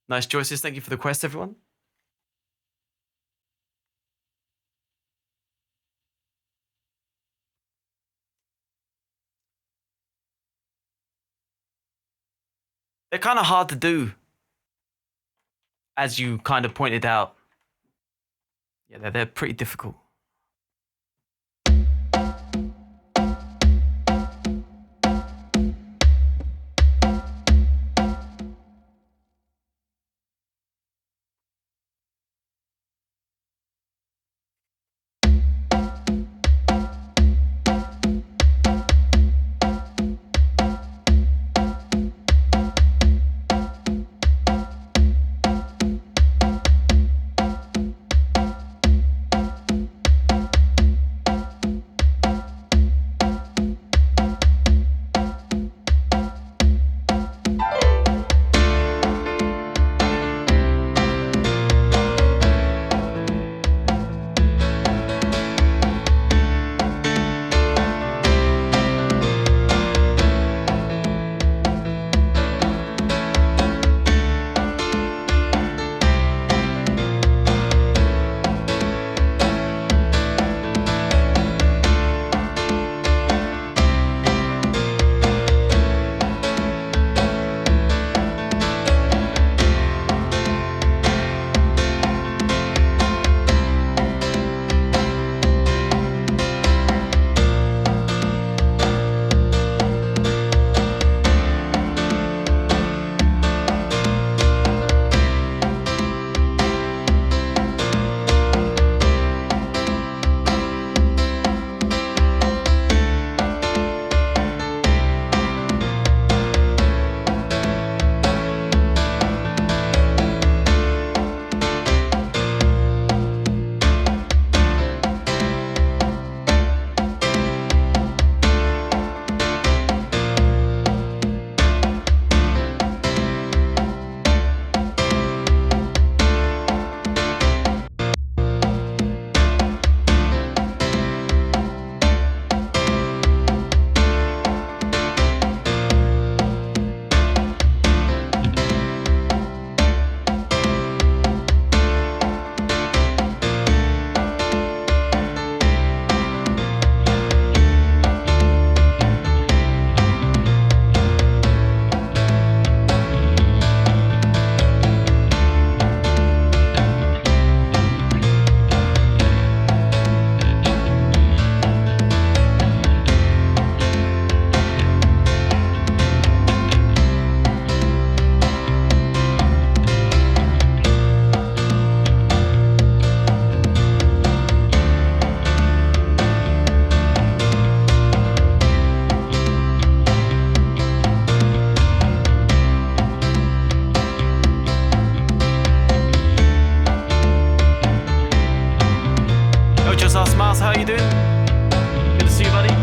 Nice choices. Thank you for the quest, everyone. They're kind of hard to do, as you kind of pointed out. Yeah, they're pretty difficult. Miles, how are you doing? Good to see you, buddy.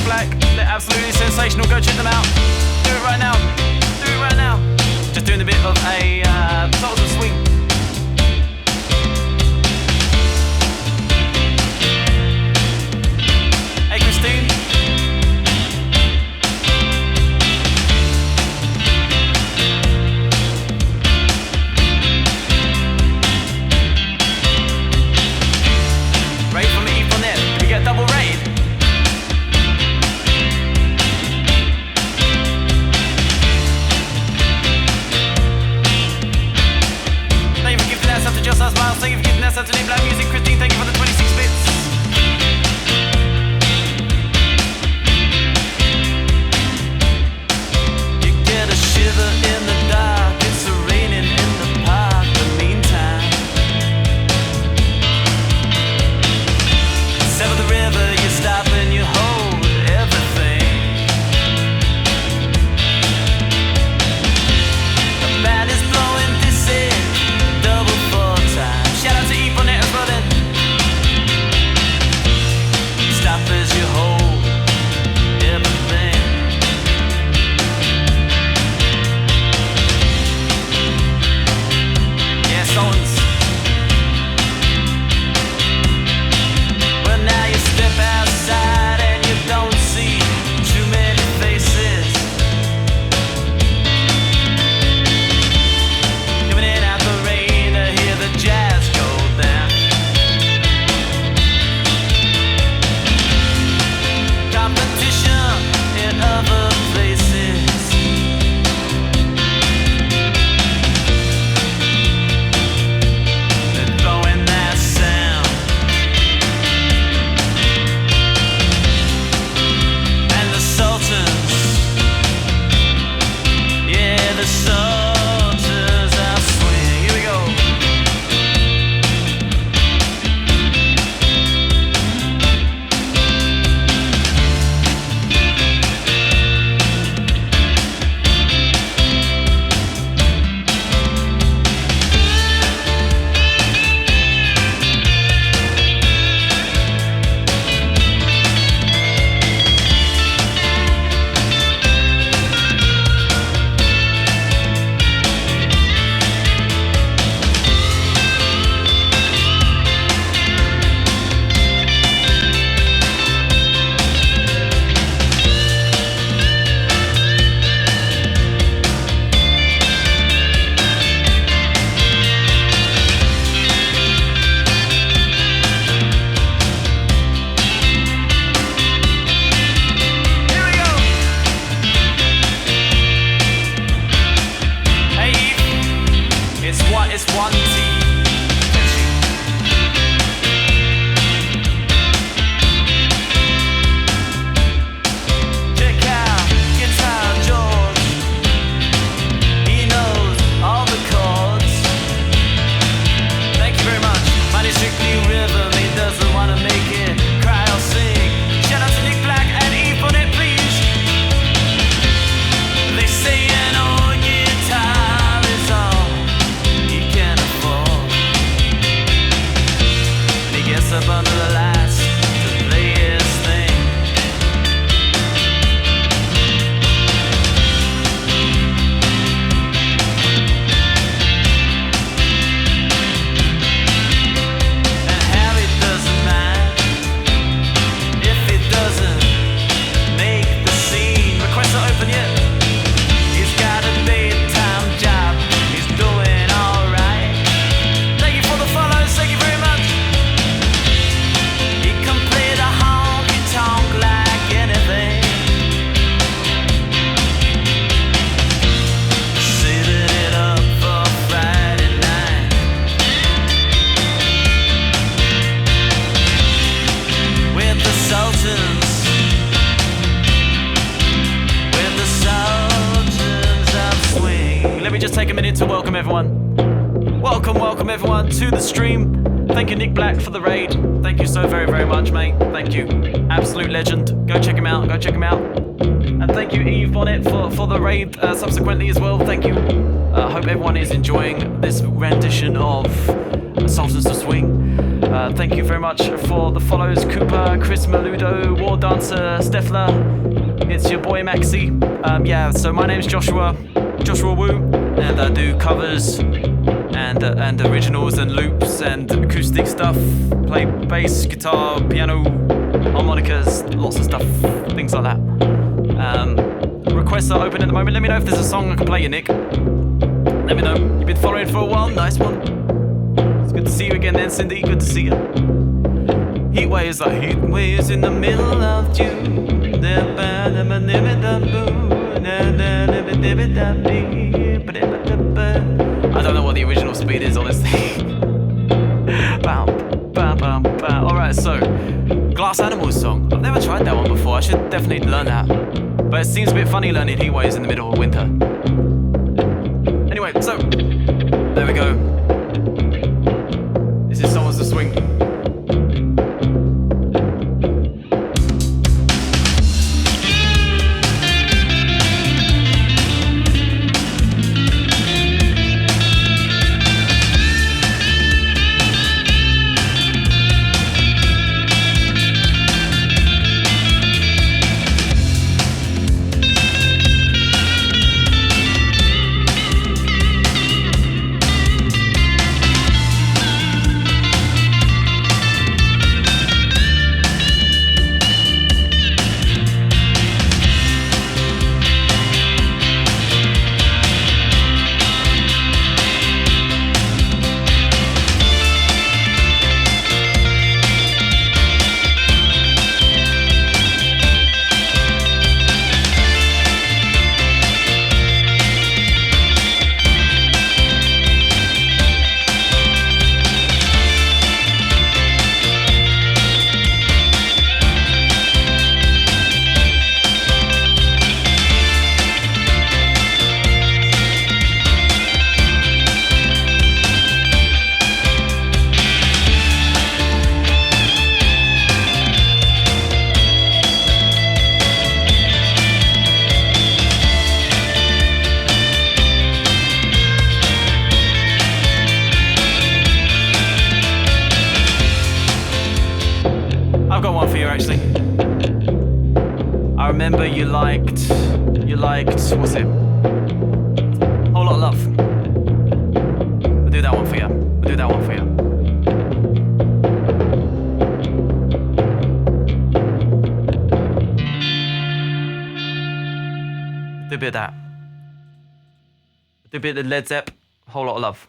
Black. They're absolutely sensational. Go check them out. Do it right now. Do it right now. Just doing a bit of a Souls of Swing. Hey Christine. Raid from Eve on it. We get double raid. Thank you for gifting that up to Just Us Miles. Thank you for gifting that up to New Black Music. Christine, thank you for the 26 bits. You get a shiver in the dark. It's raining in the park. The meantime, sever the river. You stop and you hold everything. The band is blowing this in double 4 times. Shout out to Eve on it as well then. Stop as you hold everything. Yeah, Sultans. Well, now you step outside and you don't see too many faces. Coming in out the rain to hear the jazz go down. Competition in other places. They're throwing that sound. And the Sultans, yeah, the Sultans are swing. Here we go. Here we go. Hey Eve, it's what? It's 1T. Check out Guitar George. He knows all the chords. Thank you very much. Mine is strictly rhythm. He doesn't want to make it cry or sing. Shout out to Nick Black and Eve on it, please. They say an old guitar is all he can afford. And he gets up under the lights to play his thing. And Harry doesn't mind if he doesn't make the scene. Requests are open yet. He's got a daytime job. He's doing alright. Thank you for the follows. Thank you very much. He can play the honky tonk like anything. Saving it up for Friday night. With the Sultans. With the Sultans of Swing. Let me just take a minute to welcome everyone. Welcome everyone to the stream. Thank you Nick Black for the raid. Thank you so very, very much, mate. Thank you. Absolute legend. Go check him out. Go check him out. And thank you Eve Bonnet for the raid subsequently as well. Thank you. Hope everyone is enjoying this rendition of Sultans to Swing. Thank you very much for the follows. Cooper, Chris Maludo, War Dancer, Steffler. It's your boy Maxi. Yeah, so my name's Joshua Woo, and I do covers and originals and loops and acoustic stuff. Play bass, guitar, piano, harmonicas, lots of stuff, things like that. Requests are open at the moment. Let me know if there's a song I can play you, Nick. Let me know. You've been following for a while. Nice one. It's good to see you again then, Cindy. Good to see you. Heat waves are heat waves in the middle of June. I don't know what the original speed is, honestly. Alright, so Glass Animals song. I've never tried that one before. I should definitely learn that. But it seems a bit funny learning heat waves in the middle of winter. Anyway, so there we go. This is Someone's the Swing. I've got one for you actually. I remember you liked, what's it? Whole Lot of Love. We'll do that one for you. Do a bit of that. Do a bit of Led Zepp, Whole Lot of Love.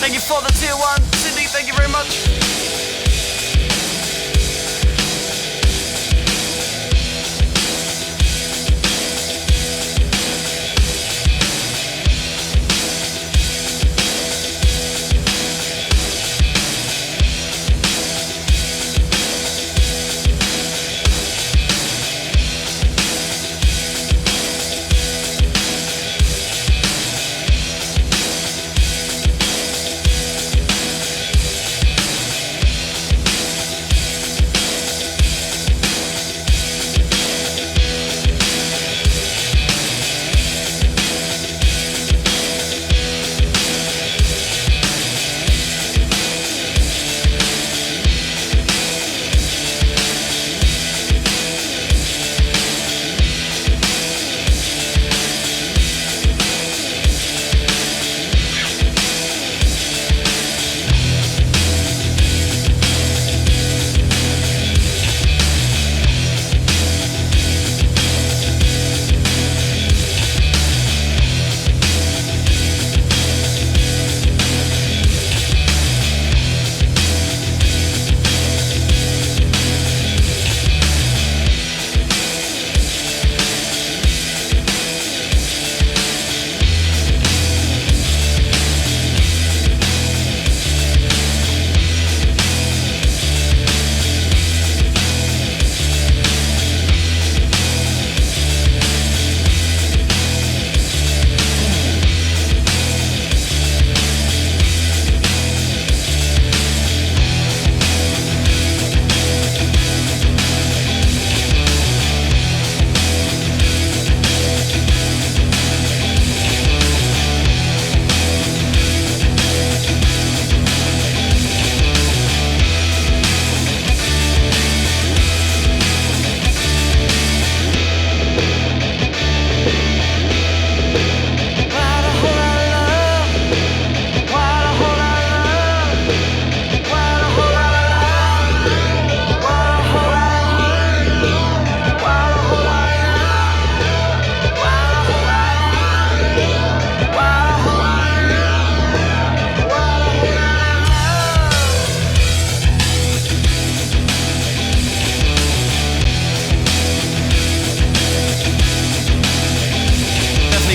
Thank you for the tier 1. Cindy, thank you very much.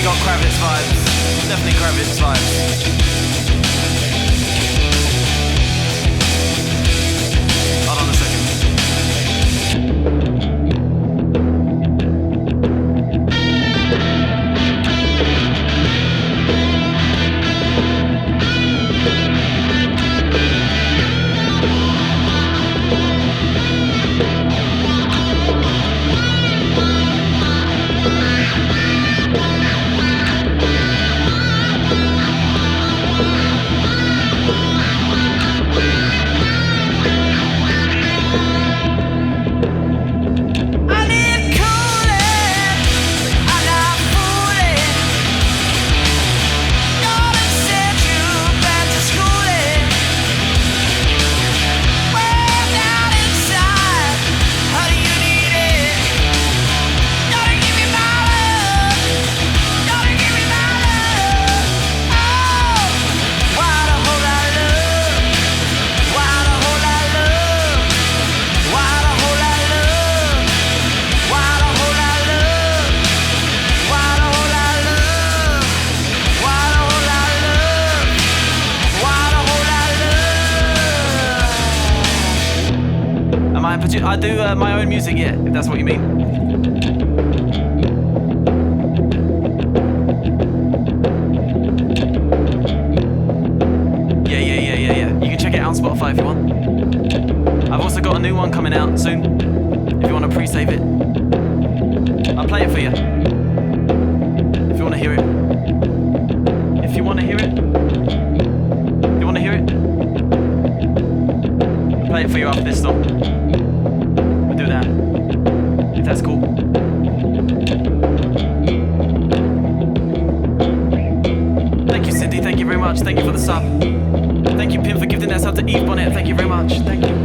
got Kravitz vibes. Definitely Kravitz vibes. Hold on a second. I do my own music, yeah, if that's what you mean. Yeah. You can check it out on Spotify if you want. I've also got a new one coming out soon, if you want to pre-save it. I'll play it for you. If you want to hear it. If you want to hear it. You want to hear it? I'll play it for you after this song. Do that, if that's cool. Thank you, Cindy. Thank you very much. Thank you for the sub. Thank you, Pim, for gifting that sub to Eve Bonnet. Thank you very much. Thank you.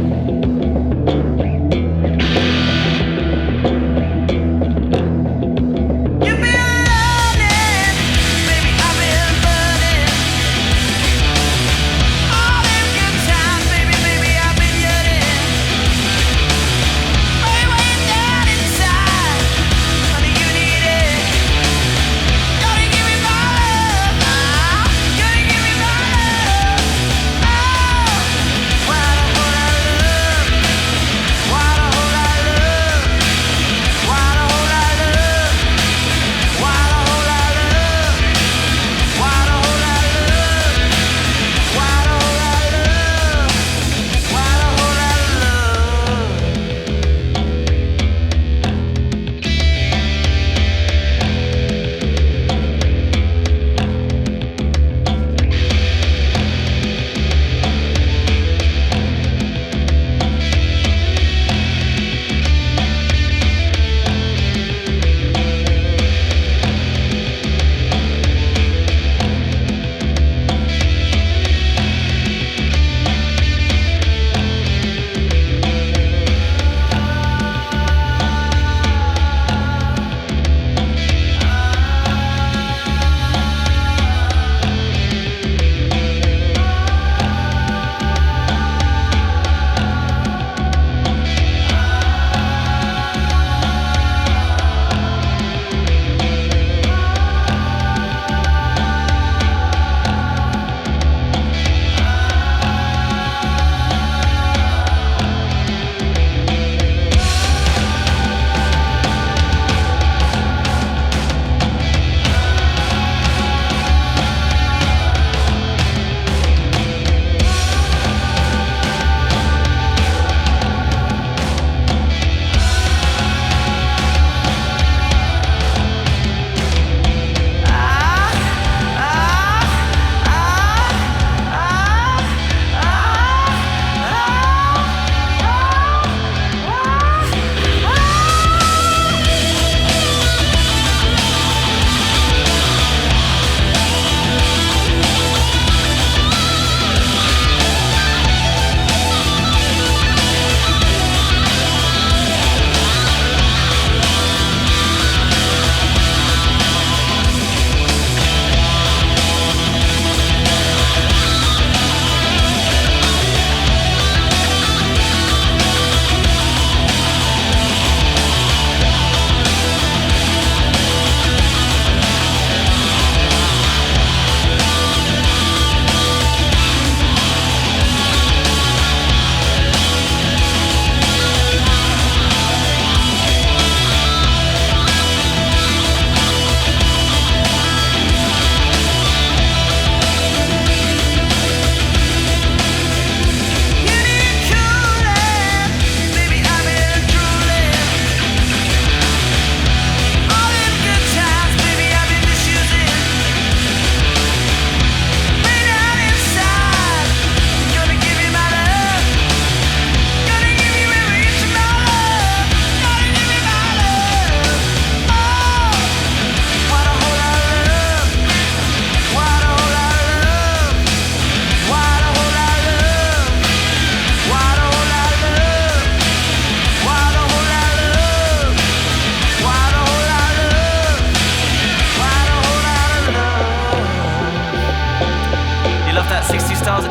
Why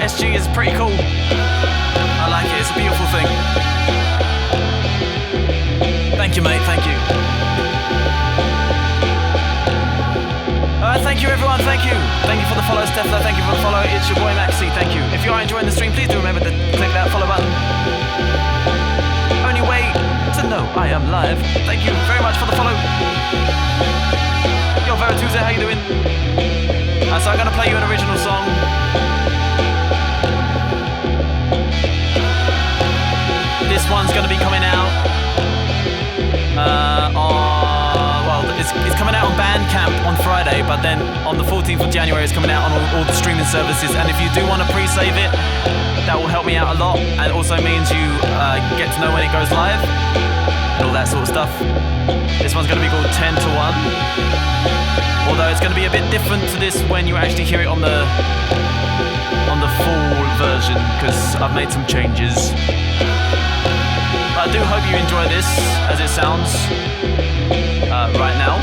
SG is pretty cool. I like it, it's a beautiful thing. Thank you, mate, thank you. Thank you, everyone, thank you. Thank you for the follow, Stefla, thank you for the follow. It's your boy, Maxi, thank you. If you are enjoying the stream, please do remember to click that follow button. Only way to know I am live. Thank you very much for the follow. Yo, Verituza, how you doing? So I'm gonna play you an original song. This one's gonna be coming out it's coming out on Bandcamp on Friday, but then on the 14th of January it's coming out on all the streaming services. And if you do want to pre-save it, that will help me out a lot, and it also means you get to know when it goes live and all that sort of stuff. This one's gonna be called 10 to 1. Although it's going to be a bit different to this when you actually hear it on the full version, because I've made some changes. But I do hope you enjoy this as it sounds right now.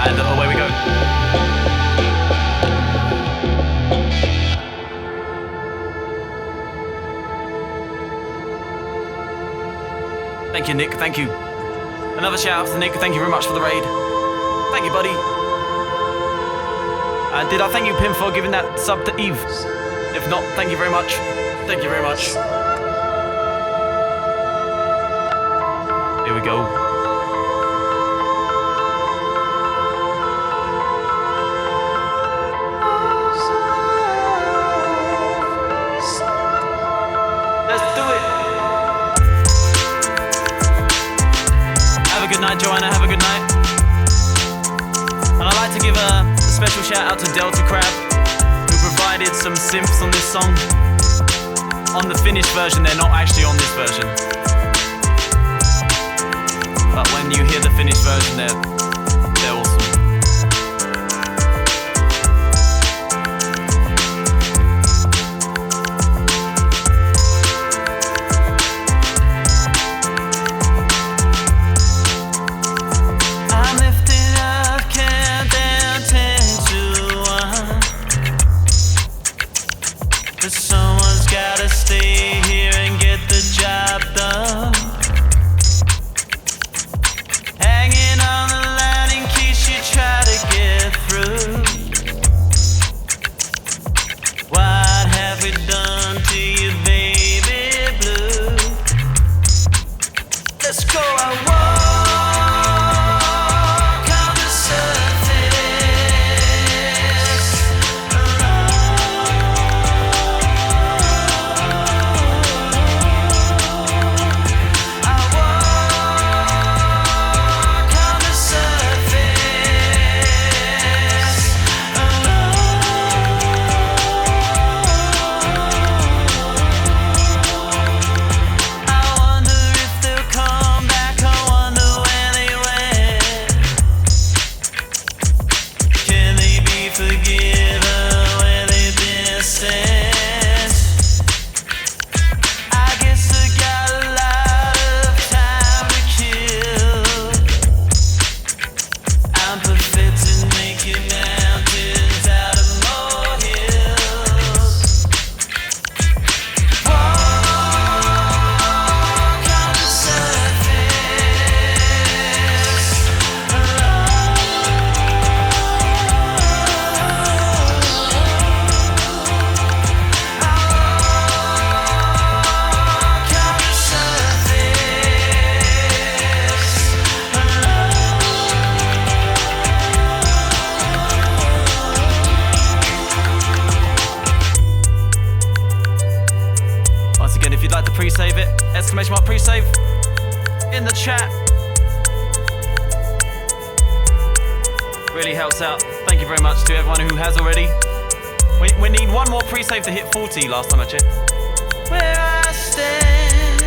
And away we go. Thank you, Nick. Thank you. Another shout out to Nick. Thank you very much for the raid. Thank you, buddy. Did I thank you, Pim, for giving that sub to Eve? If not, thank you very much. Thank you very much. Here we go. Let's do it. Have a good night, Joanna. Have a good night. And I'd like to give a special shout out to Delta Crab, who provided some synths on this song. On the finished version, they're not actually on this version. But when you hear the finished version, they're awesome. Pre-save it, exclamation mark pre-save in the chat. Really helps out. Thank you very much to everyone who has already. We need one more pre-save to hit 40 last time I checked. Where I stand,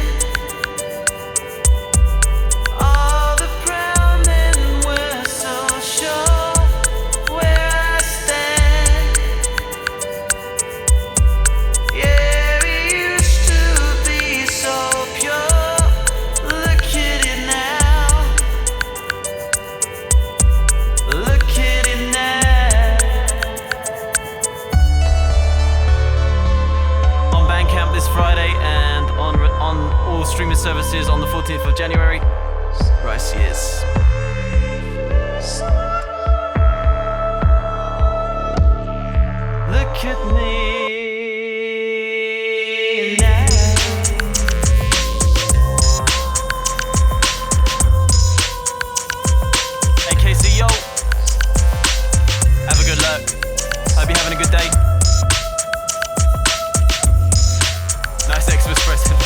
all the proud men were so sure. Where I stand, yeah, we used to be so pure. Look at out this Friday and on all streaming services on the 14th of January. Right, yes. Look at me now. Hey KC, yo. Have a good luck. Hope you're having a good day. Nice Xmas present.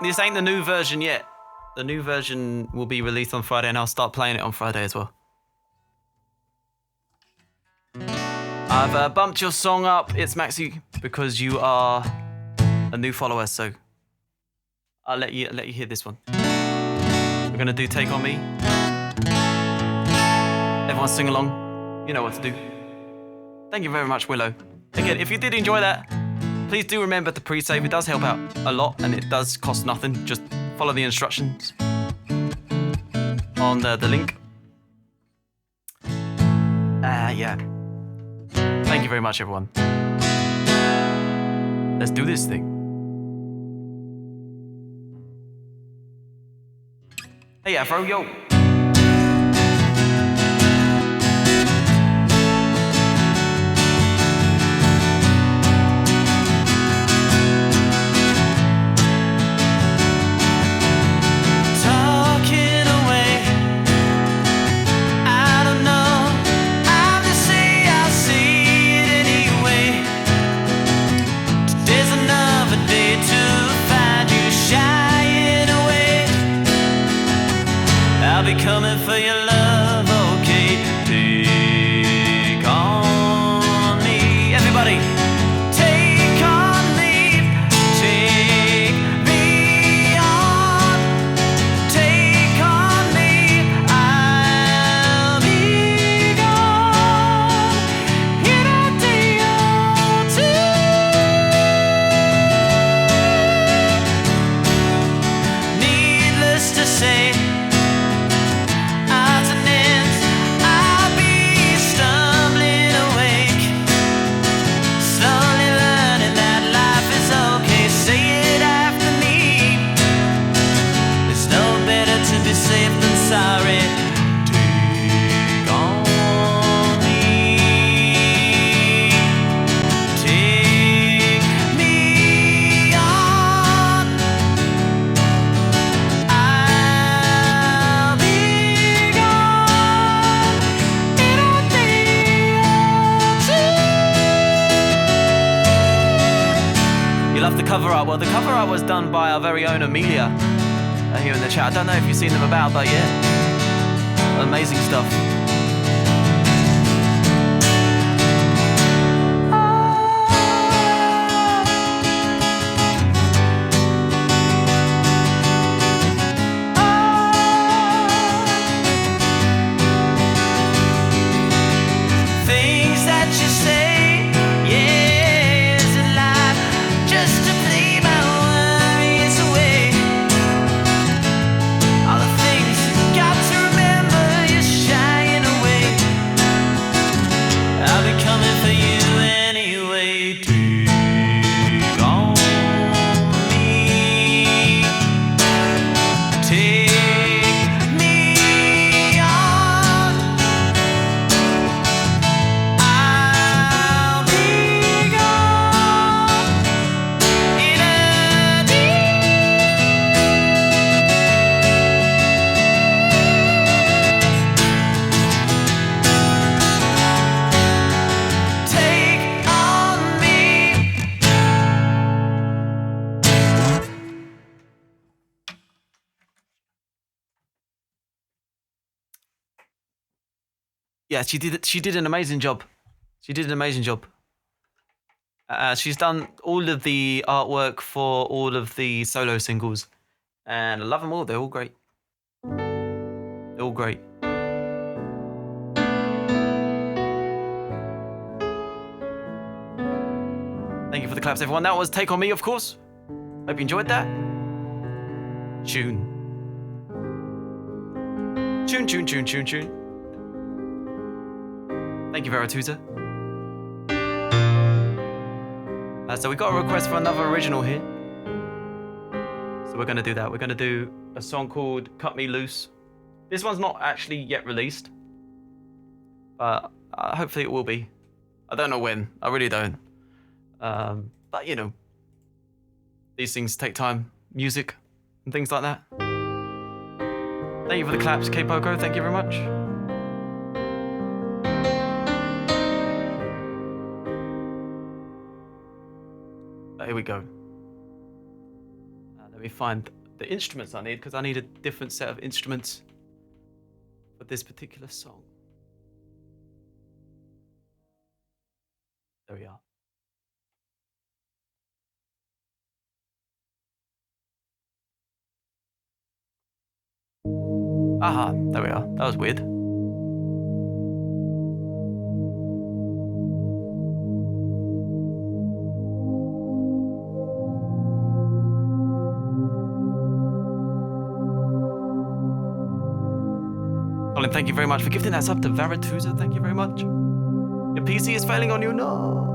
This ain't the new version yet. The new version will be released on Friday and I'll start playing it on Friday as well. I've bumped your song up, It's Maxi, because you are a new follower, so I'll let you hear this one. We're gonna do Take On Me. Everyone sing along. You know what to do. Thank you very much, Willow. Again, if you did enjoy that, please do remember to pre-save. It does help out a lot and it does cost nothing. Just follow the instructions on the link. Yeah. Thank you very much, everyone. Let's do this thing. Hey, Afro, yo. Coming for your love, okay? Take on me, everybody. Take on me, take me on, take on me. I'll be gone in a day or two. Needless to say. Sorry, take on me, take me on. I'll be gone in a day or two. You love the cover art. Well, the cover art was done by our very own Amelia. Here in the chat. I don't know if you've seen them about, but yeah, amazing stuff. Things that you say, yeah, is it life just to play my worries away? All the things got to remember, you're shying away. yeah, she did an amazing job. She did an amazing job. She's done all of the artwork for all of the solo singles, and I love them all. They're all great. They're all great. Thank you for the claps, everyone. That was Take On Me, of course. Hope you enjoyed that. Tune. Tune, tune, tune, tune, tune. Thank you, Veratusa. So we got a request for another original here. So we're going to do that. We're going to do a song called Cut Me Loose. This one's not actually yet released. But hopefully it will be. I don't know when. I really don't. But, you know, these things take time. Music and things like that. Thank you for the claps, K-Poco. Thank you very much. Here we go. Let me find the instruments I need, because I need a different set of instruments for this particular song. There we are. Aha, there we are. That was weird. Colin, thank you very much for gifting that sub to Varatusa. Thank you very much. Your PC is failing on you. No.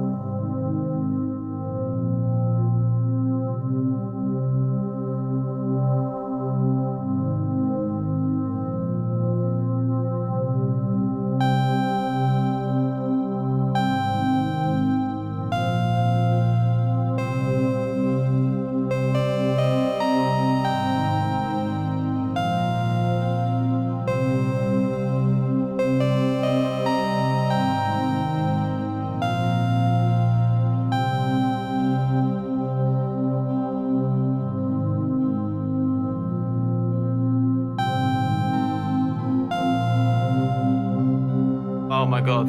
Oh my god.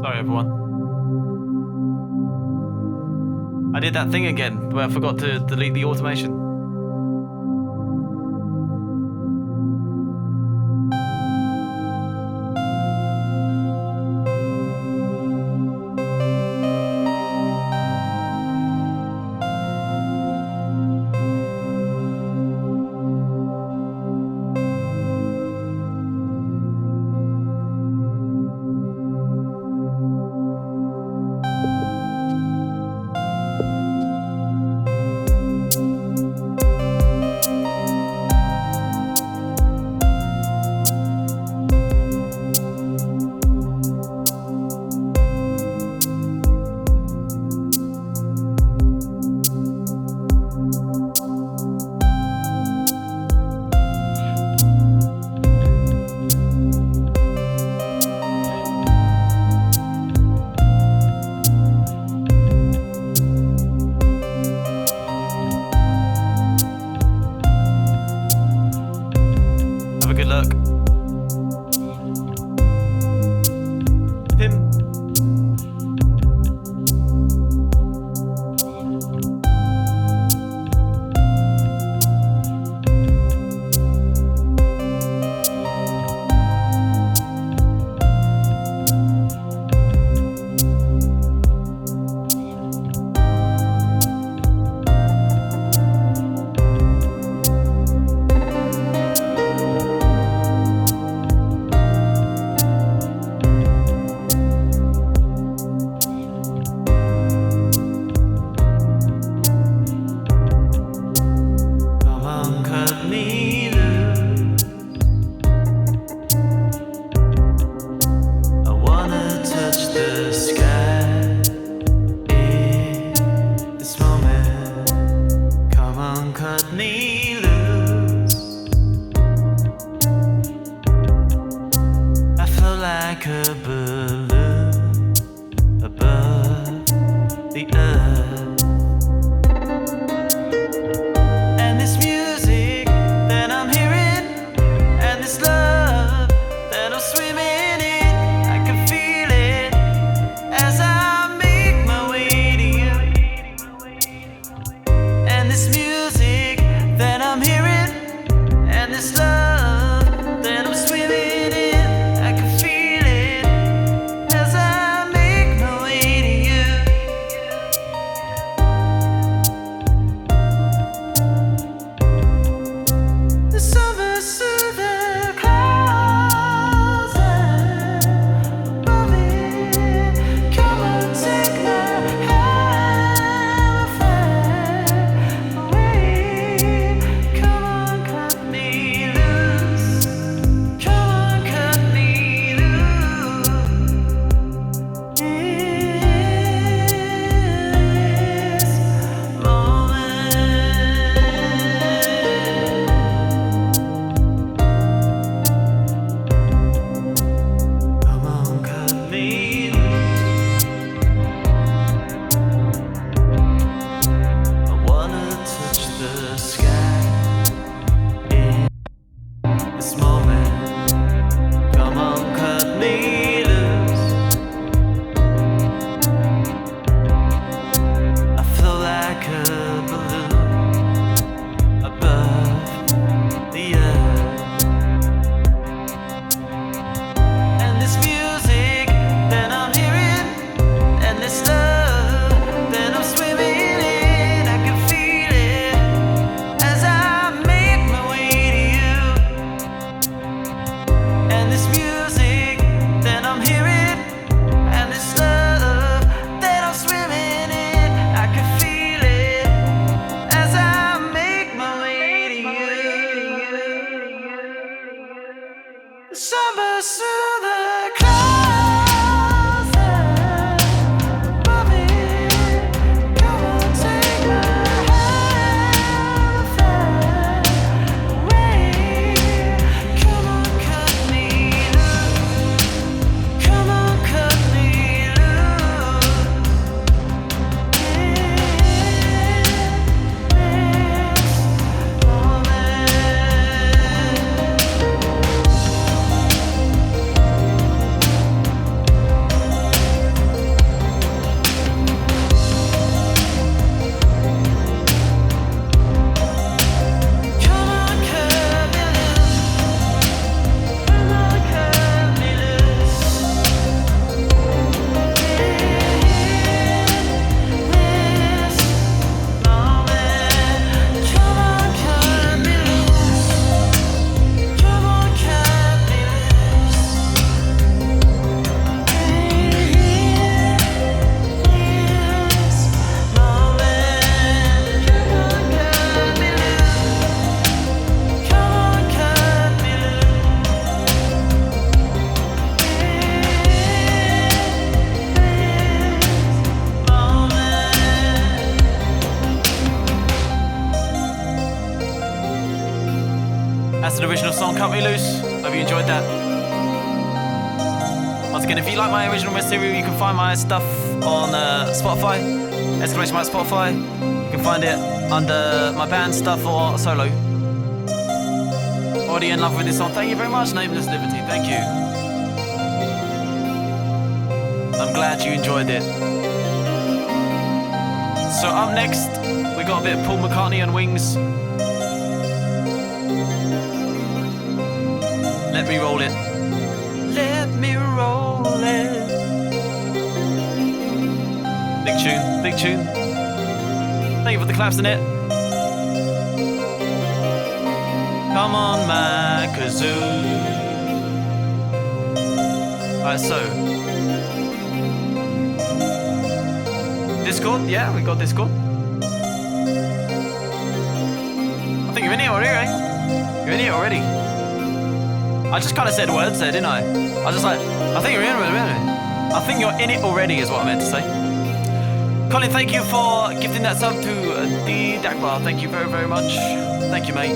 Sorry everyone. I did that thing again where I forgot to delete the automation. me loose. I feel like a balloon above the earth. And this music that I'm hearing, and this love that I'm swimming in, I can feel it as I make my way to you. And this music that I'm hearing, and this love that I'm swimming in, I can feel it as I make my way to you. Summer through the clouds above it. Come on, take my hand, fly away. Come on, cut me loose. Come on, cut me loose. This moment. Come on, cut me loose. Come on, cut me loose. This moment. Come on, cut me loose. Come on, cut me loose. This moment. Come on, cut me loose. Come on, cut me loose. That's the original song, Cut Me Loose. Hope you enjoyed that. Once again, if you like my original material, you can find my stuff on Spotify. Exclamation mark Spotify. You can find it under my band stuff or solo. Already in love with this song. Thank you very much, Nameless Liberty. Thank you. I'm glad you enjoyed it. So up next, we got a bit of Paul McCartney and Wings. Let me roll it. Let me roll it. Big tune, big tune. Thank you for the claps in it. Come on, my kazoo. Alright, so Discord, yeah, we got Discord. I think you're in here already, right? You're in here already. I just kind of said words there, didn't I? I was just like, I think you're in it. I think you're in it already is what I meant to say. Colin, thank you for gifting that sub to D Dagmar. Thank you very, very much. Thank you, mate.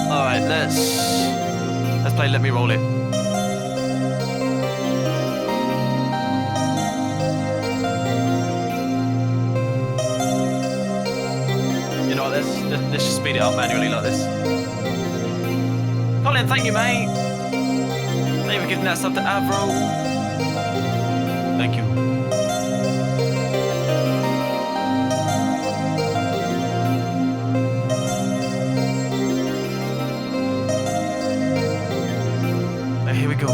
Alright, let's play Let Me Roll It. You know what, let's just speed it up manually like this. Colin, thank you, mate. Thank you for giving that sub to Avro. Thank you. Here we go.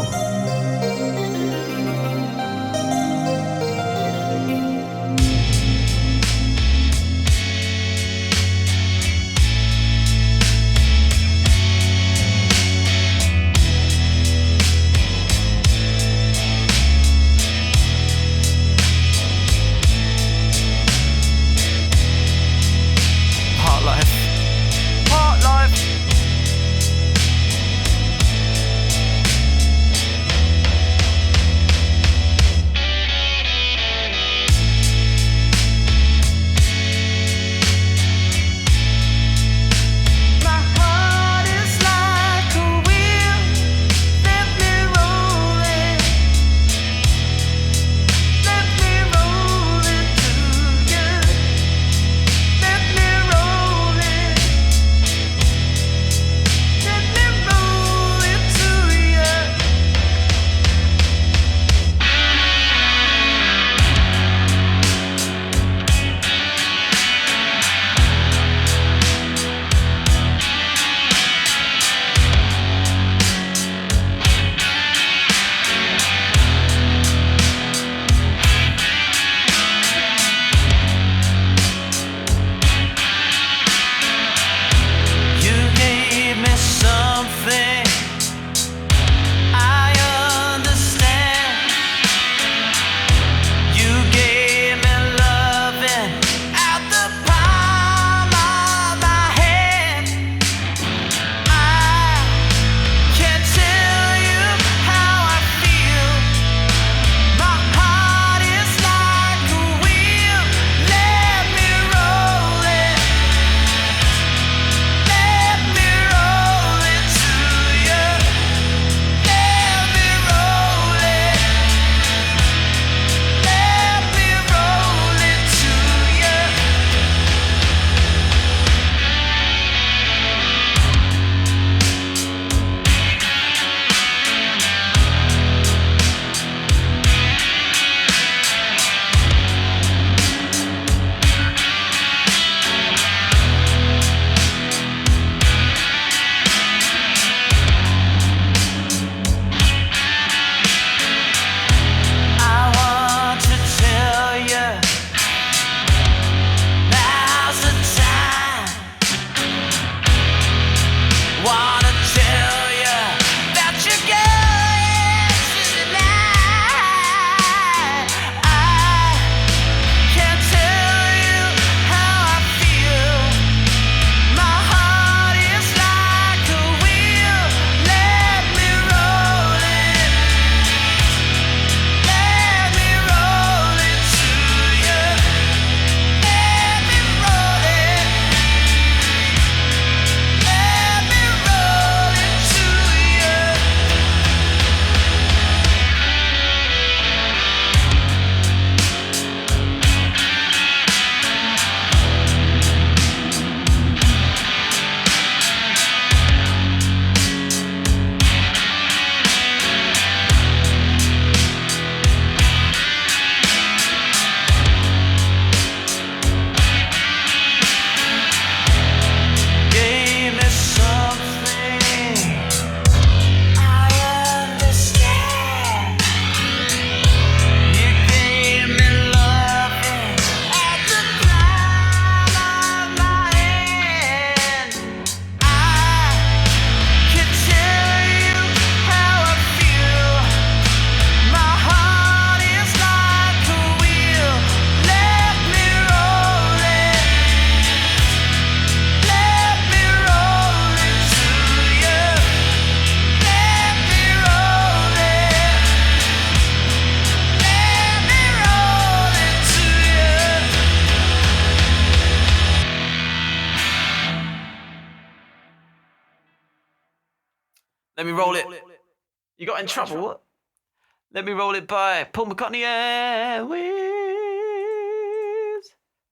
Let me roll it. You got in trouble? Let me roll it by Paul McCartney Airwaves.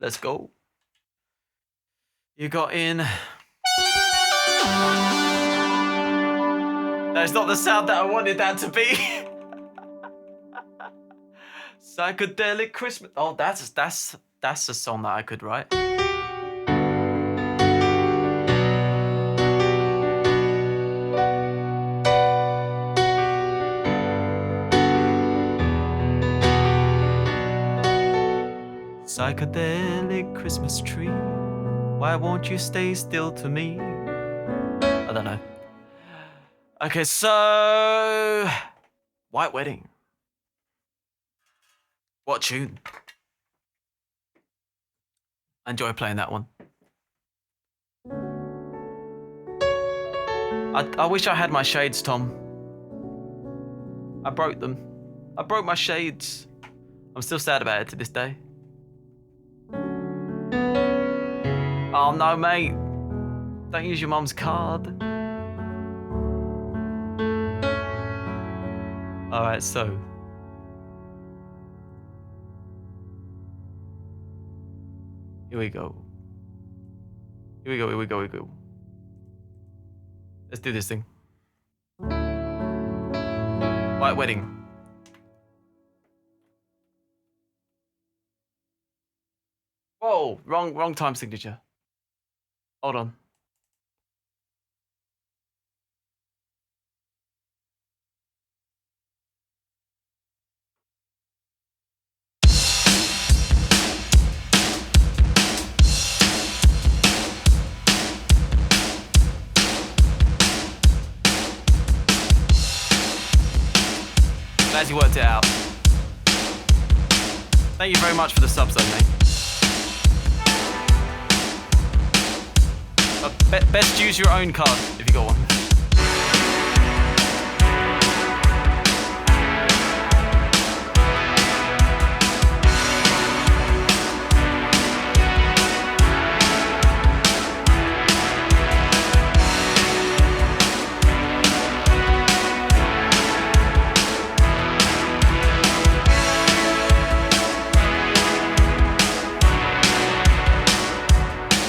Let's go. You got in. That's not the sound that I wanted that to be. Psychedelic Christmas. Oh, that's a song that I could write. Psychedelic Christmas tree, why won't you stay still to me? I don't know. Okay, so White Wedding. What tune? I enjoy playing that one. I wish I had my shades, Tom. I broke them. I broke my shades. I'm still sad about it to this day. Oh no, mate. Don't use your mum's card. Alright, so. Here we go. Here we go, here we go, here we go. Let's do this thing. White Wedding. Whoa, wrong time signature. Hold on. Glad you worked it out. Thank you very much for the subs though, mate. Best use your own card if you got one.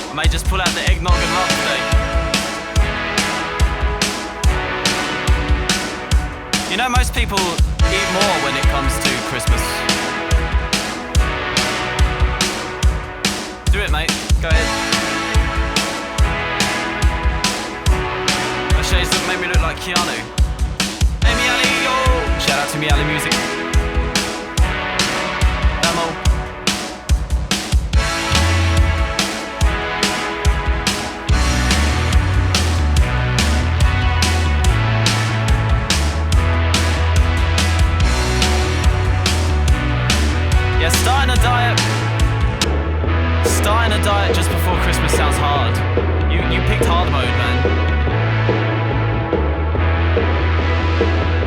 I may just pull out the eggnog and laugh today. You know, most people eat more when it comes to Christmas. Do it, mate. Go ahead. My shades make me look like Keanu. Hey, Miali, yo! Shout out to Miali Music. Damo. Yeah, starting a diet just before Christmas sounds hard. You picked hard mode, man.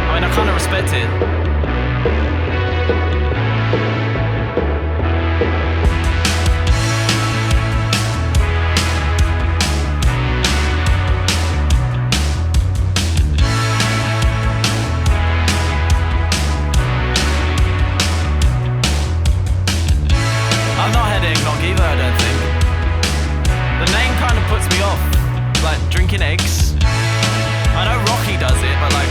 I mean, I kind of respect it. I've not had eggnog either, I don't think. The name kind of puts me off. Like, drinking eggs. I know Rocky does it, but like...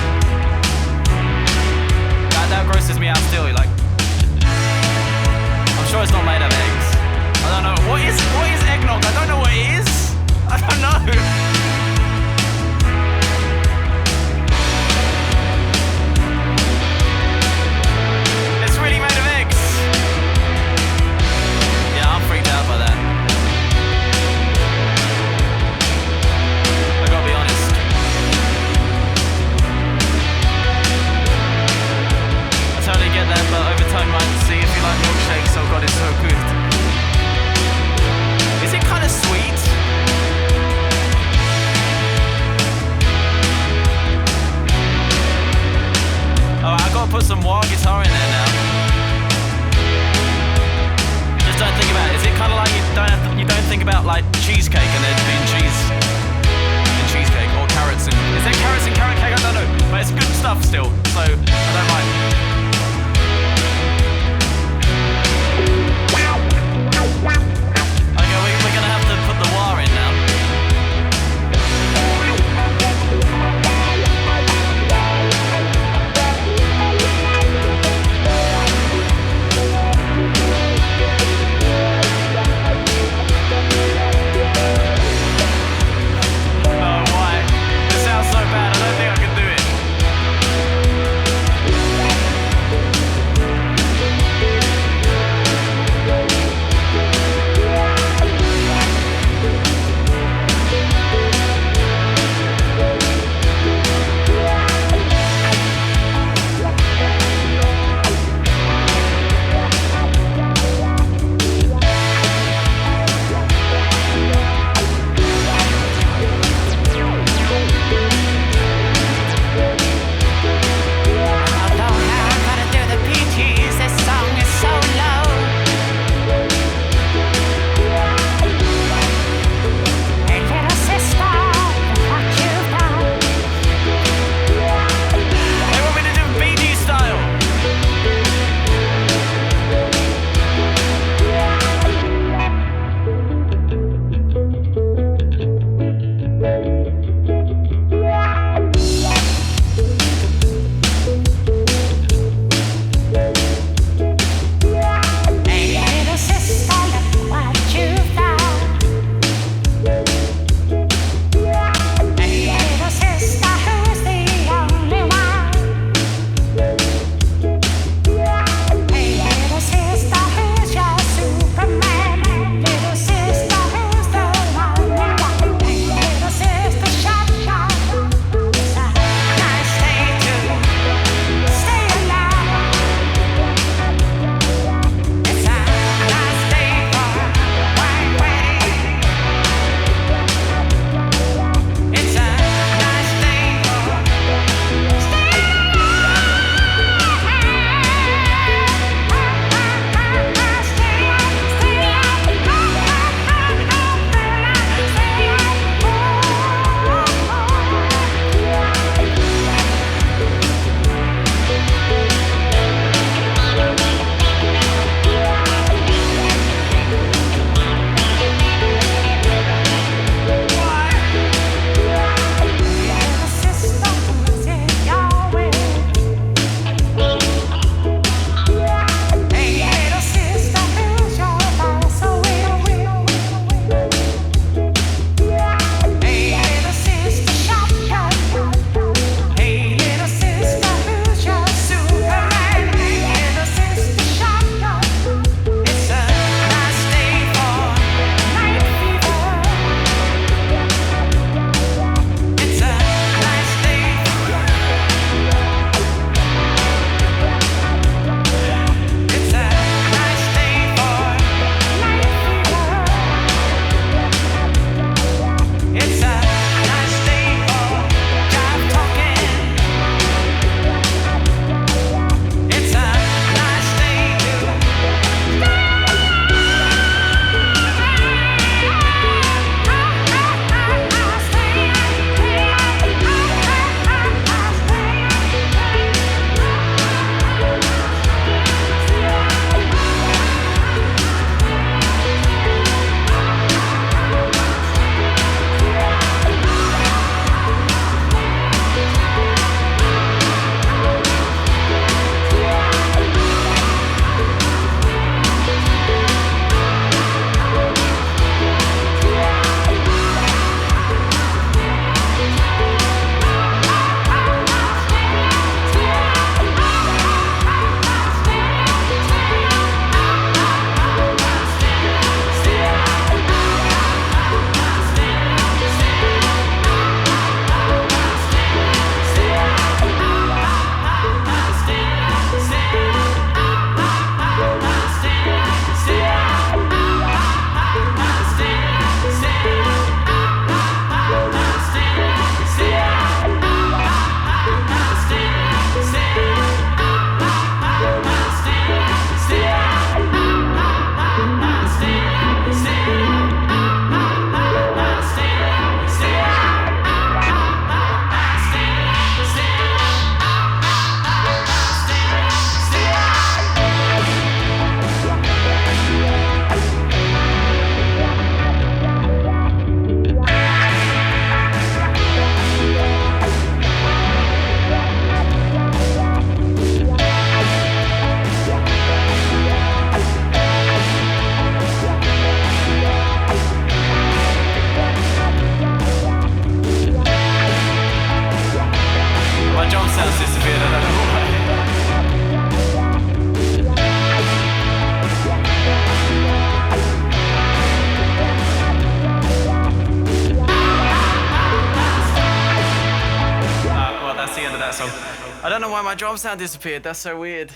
that song. I don't know why my drum sound disappeared. That's so weird.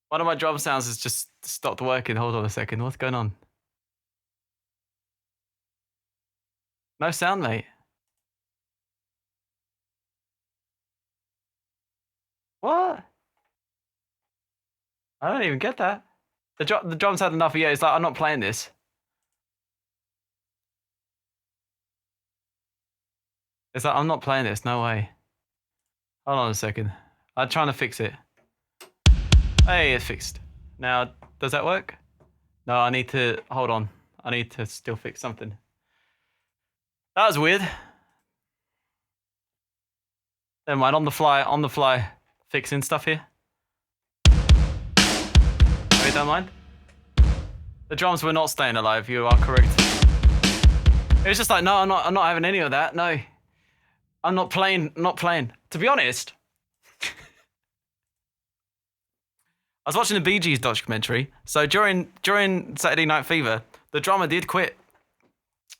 One of my drum sounds has just stopped working. Hold on a second. What's going on? No sound, mate. What? I don't even get that. The drums had enough. Yeah, it's like, I'm not playing this. It's like, I'm not playing this. No way. Hold on a second. I'm trying to fix it. Hey, it's fixed. Now, does that work? No, I need to... Hold on. I need to still fix something. That was weird. Never mind. On the fly, fixing stuff here. Oh, you don't mind? The drums were not staying alive. You are correct. It was just like, no, I'm not having any of that. No. I'm not playing. To be honest, I was watching the Bee Gees documentary. So during Saturday Night Fever, the drummer did quit.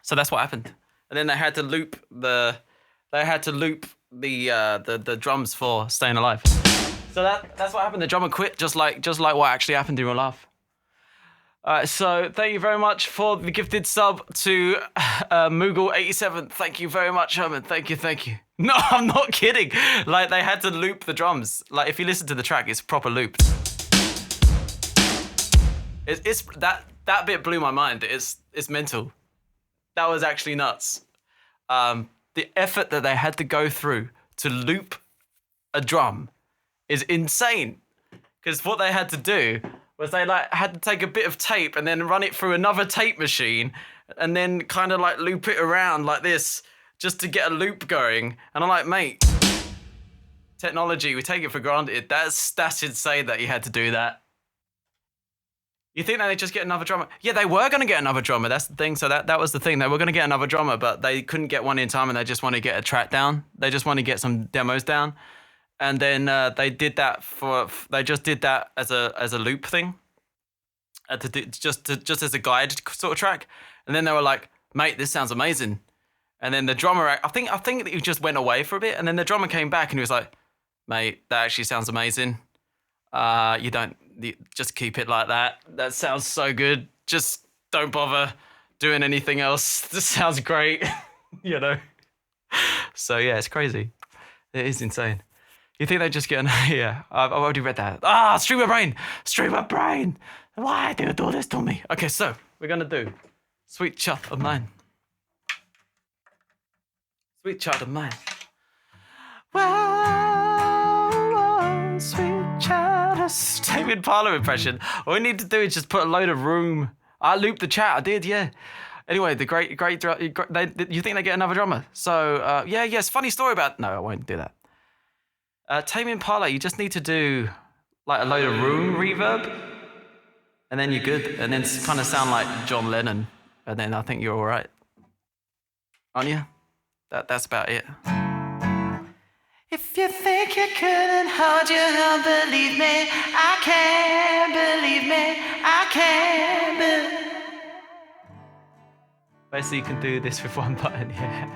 So that's what happened. And then they had to loop the drums for Staying Alive. So that's what happened. The drummer quit, just like what actually happened in real life. So thank you very much for the gifted sub to Moogle87. Thank you very much, Herman. Thank you. No, I'm not kidding. Like, they had to loop the drums. Like, if you listen to the track, it's proper looped. It's that bit blew my mind. It's mental. That was actually nuts. The effort that they had to go through to loop a drum is insane. Because what they had to do was they had to take a bit of tape and then run it through another tape machine and then kind of loop it around like this just to get a loop going. And I'm like, mate, technology, we take it for granted. That's insane that you had to do that. You think that they just get another drummer? Yeah, they were going to get another drummer. That's the thing. So that was the thing. They were going to get another drummer, but they couldn't get one in time, and they just want to get a track down. They just want to get some demos down. And then they did that they just did that as a loop thing, just as a guide sort of track. And then they were like, mate, this sounds amazing. And then the drummer, I think he just went away for a bit, and then the drummer came back and he was like, mate, that actually sounds amazing. Just keep it like that. That sounds so good. Just don't bother doing anything else. This sounds great. You know? So yeah, it's crazy. It is insane. You think they just get yeah, I've already read that. Streamer brain. Why do you do this to me? Okay, so we're gonna do Sweet Child of Mine. Sweet Child of Mine. Whoa, sweet child of David Parler impression. All we need to do is just put a load of room. I looped the chat. I did, yeah. Anyway, the great. You think they get another drummer? So yes. Funny story about. No, I won't do that. Tame Impala, you just need to do a load of room reverb, and then you're good. And then kind of sound like John Lennon, and then I think you're all right. Aren't you? That's about it. If you think you couldn't hold your own, believe me, I can. Believe me, I can. Basically, you can do this with one button, yeah.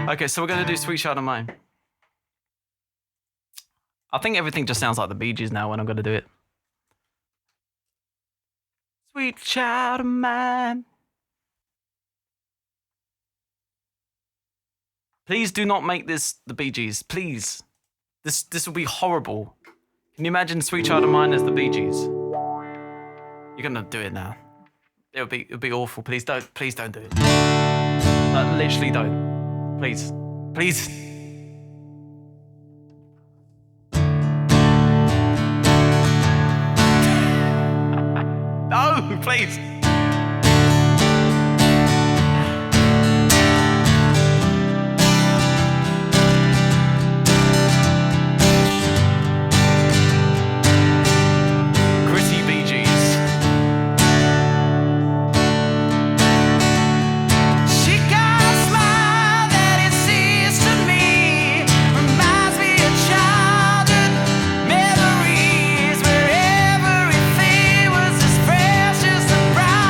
Okay, so we're gonna do Sweet Child of Mine. I think everything just sounds like the Bee Gees now when I'm gonna do it. Sweet child of mine. Please do not make this the Bee Gees. Please. This will be horrible. Can you imagine Sweet Child of Mine as the Bee Gees? You're gonna do it now. It'll be awful. Please don't do it. Literally don't. Please. No, please. Precious and bright.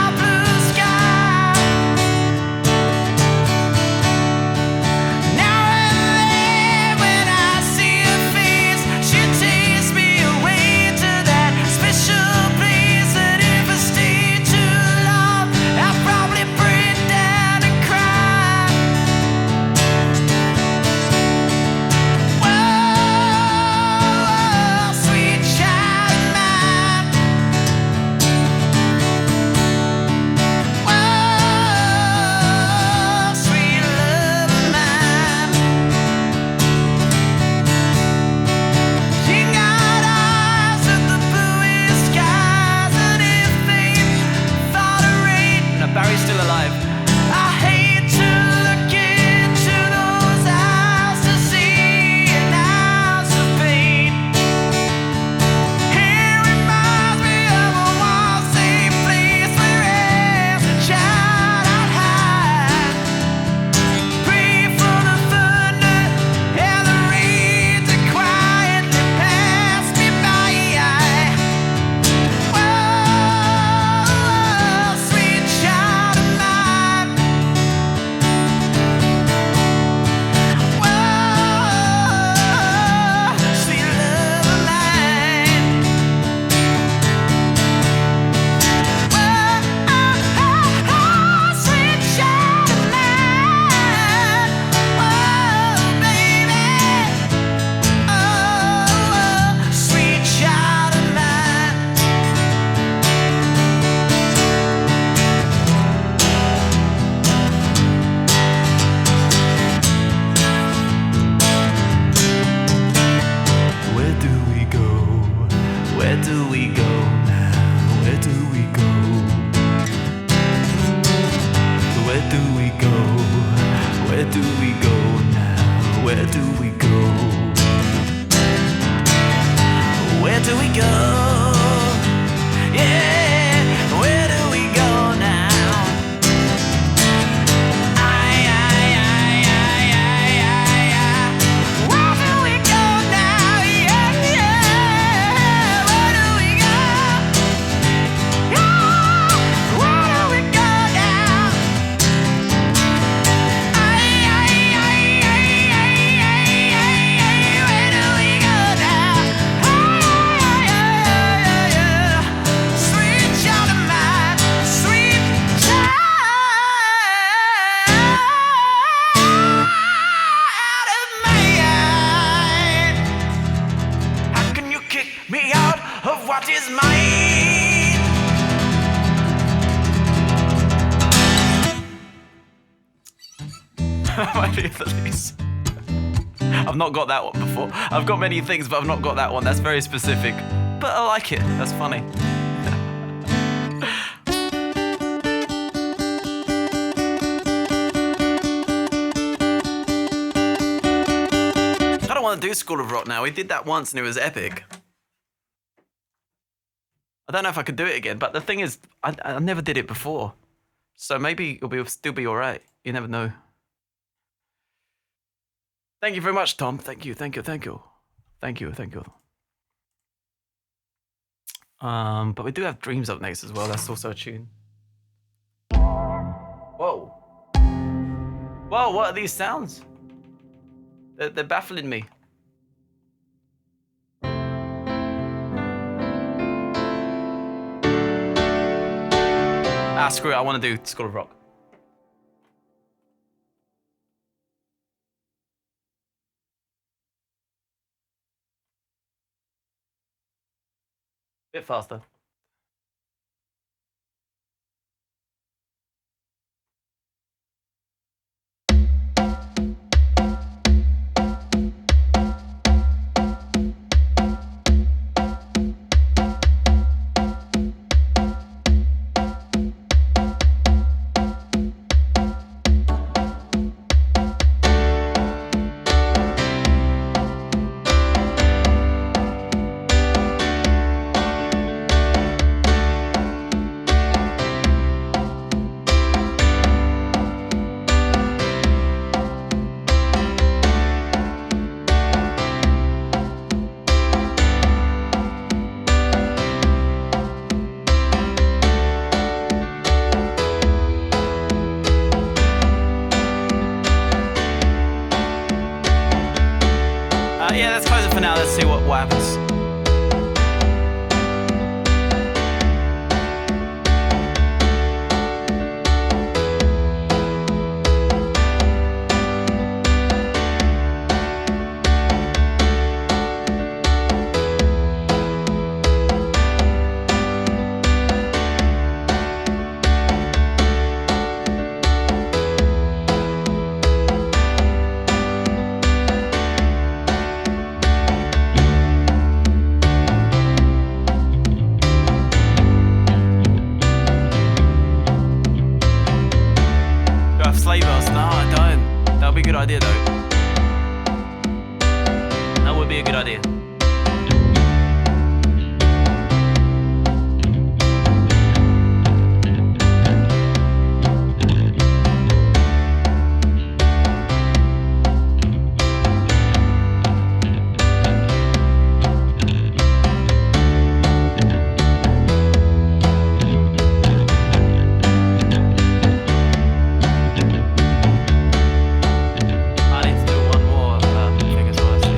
we go now? Where do we go? Where do we go? Yeah, where do we go now? Where do we go now? Yeah, yeah. Where do we go? Yeah, where do we go now? Where do we go now? Sweet child of mine, sweet child of mine. How can you kick me out of what is mine? Might be the least. I've not got that one before. I've got many things, but I've not got that one. That's very specific. But I like it. That's funny. I don't want to do School of Rock now. We did that once and it was epic. I don't know if I could do it again, but the thing is, I never did it before. So maybe it'll still be alright. You never know. Thank you very much, Tom. Thank you. But we do have Dreams up next as well. That's also a tune. Whoa. Whoa, what are these sounds? They're baffling me. Screw it. I want to do School of Rock. Bit faster. Yeah, let's close it for now. Let's see what happens. Good idea though. That would be a good idea. I need to do one more thing as well, I see.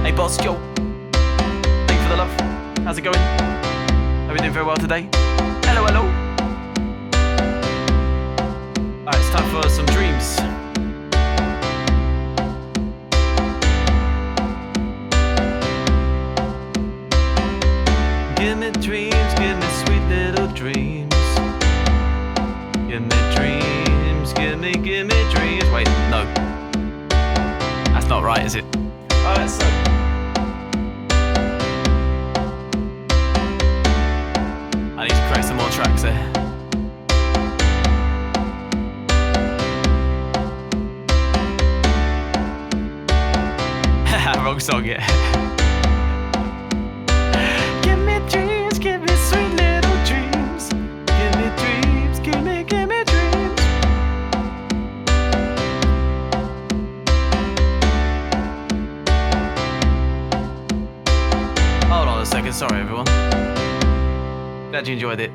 Hey boss, yo. Thank you for the love. How's it going? Are we doing very well today? Hello, hello. Alright, it's time for some dreams. Give me dreams, give me sweet little dreams. Give me dreams, give me dreams. Wait, no. That's not right, is it? Alright, so. I need to create some more tracks there. Wrong song, yeah. Give me dreams, give me sweet little dreams. Give me dreams, give me dreams. Hold on a second, sorry everyone. Glad you enjoyed it.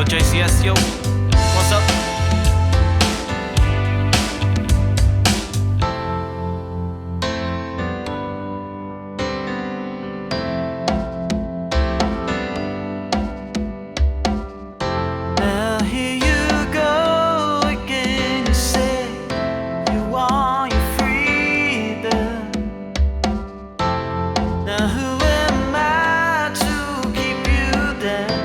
JCS, yo, what's up? Now here you go again, you say you want your freedom. Now who am I to keep you down?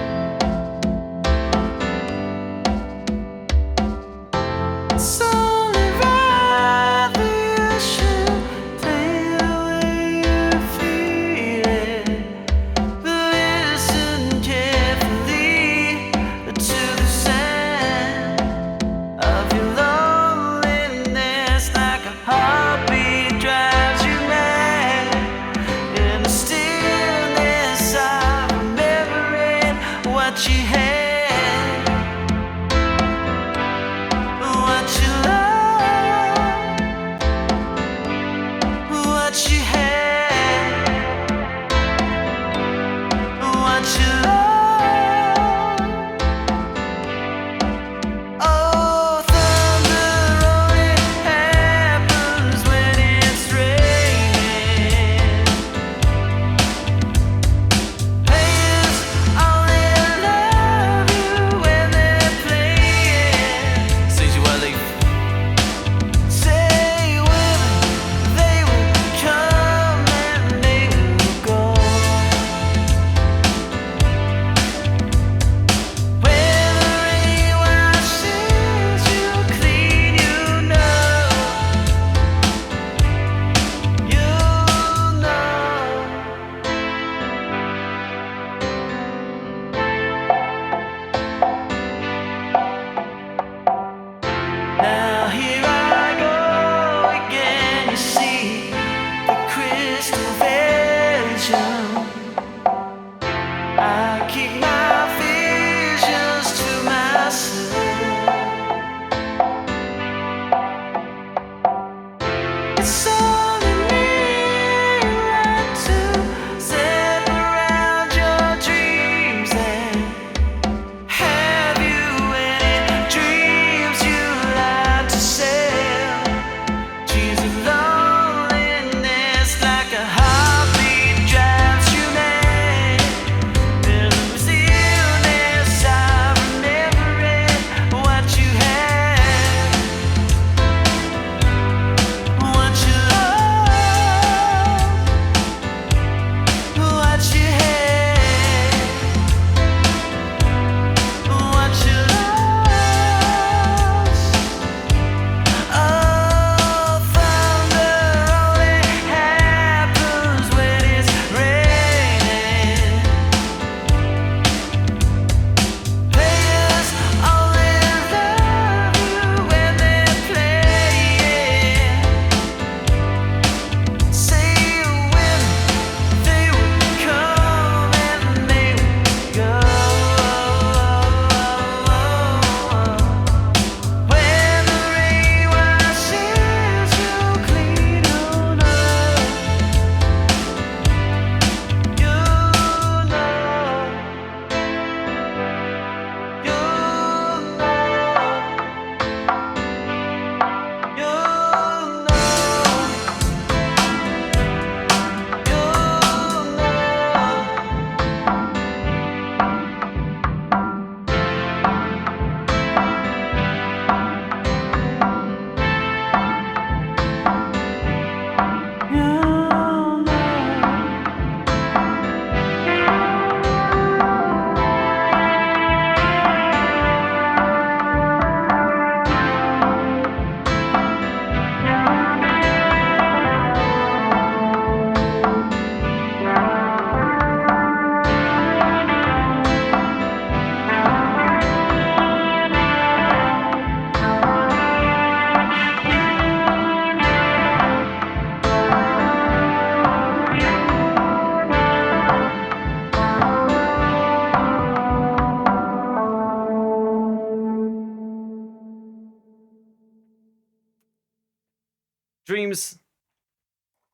Dreams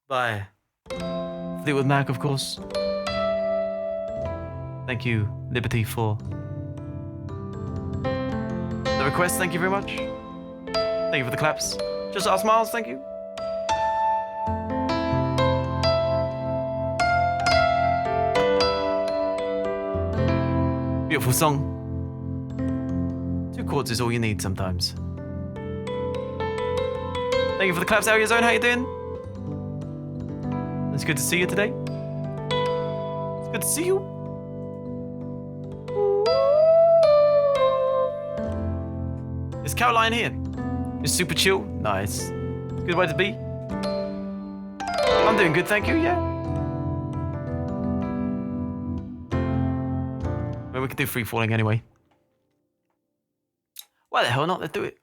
by Fleetwood Mac, of course. Thank you, Liberty, for the request. Thank you very much. Thank you for the claps. Just our smiles. Thank you. Beautiful song. 2 chords is all you need sometimes. Thank you for the claps, Area Zone. How you doing? It's good to see you today. It's good to see you. Is Caroline here? Is super chill? Nice. Good way to be. I'm doing good, thank you, yeah. Well, we could do free falling anyway. Why the hell not? Let's do it.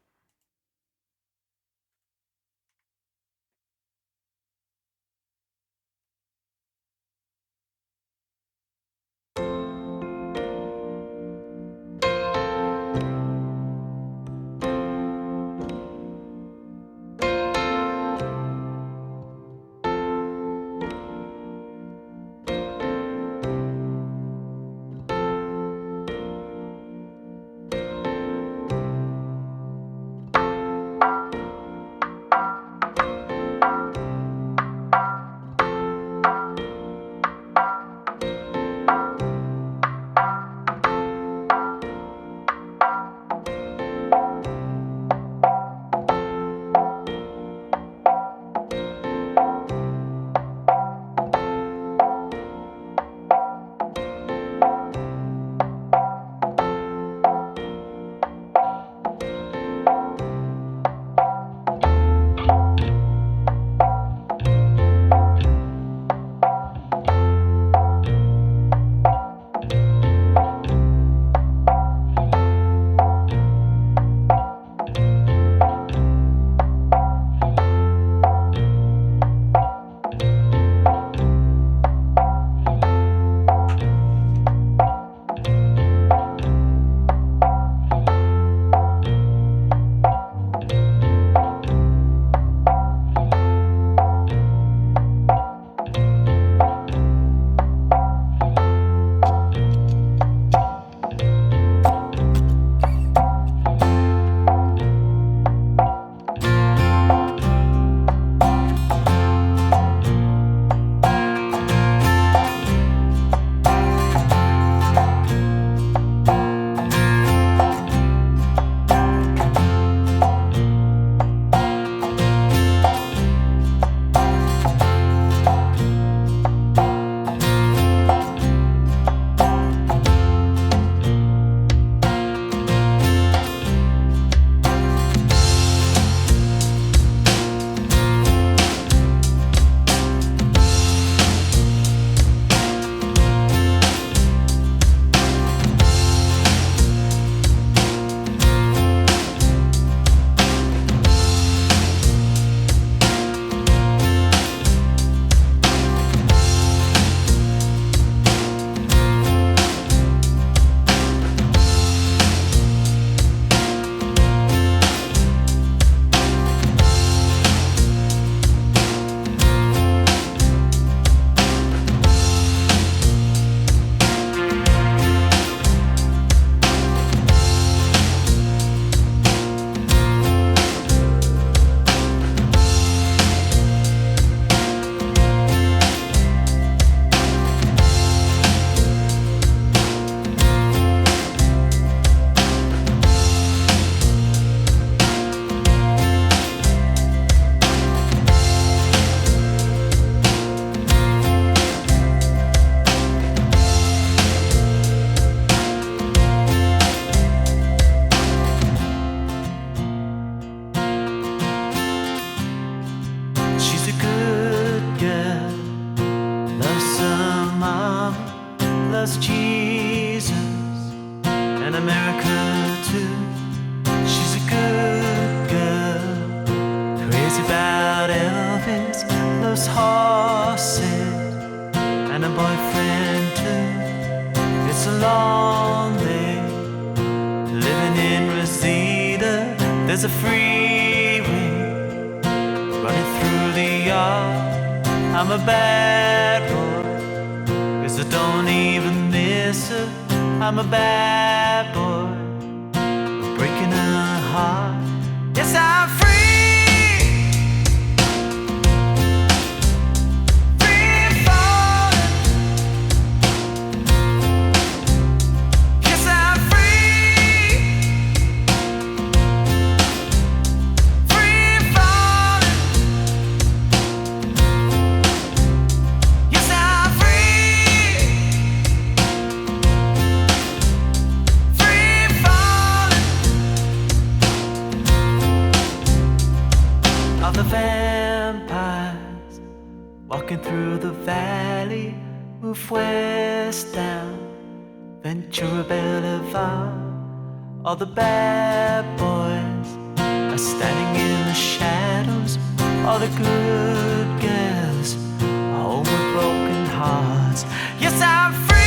loves Jesus and America too. She's a good girl, crazy about Elvis, loves horses and a boyfriend too. It's a long day living in Reseda. There's a freeway running through I'm a bad boy, 'cause I don't even miss her. I'm a bad boy, breaking her heart. Yes, I'm free. The vampires walking through the valley, move west down Ventura Boulevard. All the bad boys are standing in the shadows. All the good girls are home with broken hearts. Yes, I'm free.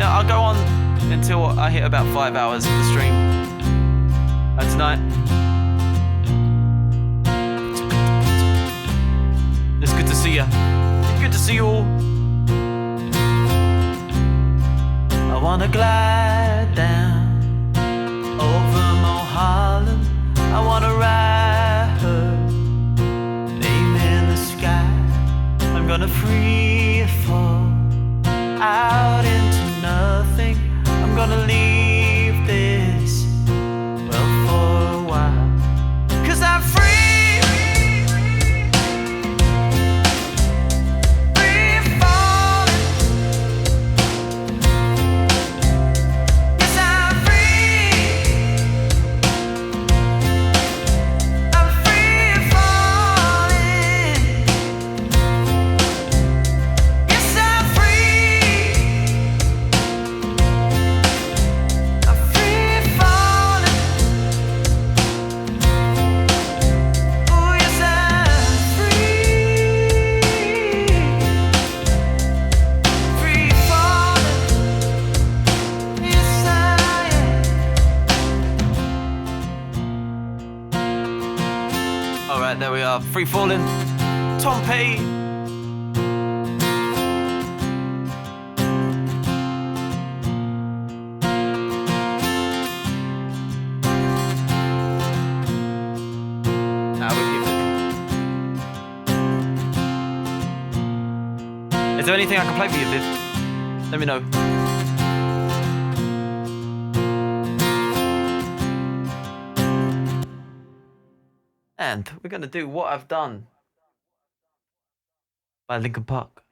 I'll go on until I hit about 5 hours of the stream tonight. It's good to see you. Good to see you all. I wanna glide down over Mulholland. I wanna ride her name in the sky. I'm gonna free fall out into nothing. I'm gonna leave this, well, for a while, 'cause I'm free. Free falling. Yes, I'm free. I'm free falling. Yes, I'm free. I'm free falling. Oh, yes, I'm free. Free falling. Yes, I am. All right, there we are. Free falling. Tom Petty. Is there anything I can play for you, Viv? Let me know. And we're gonna do What I've Done by Linkin Park.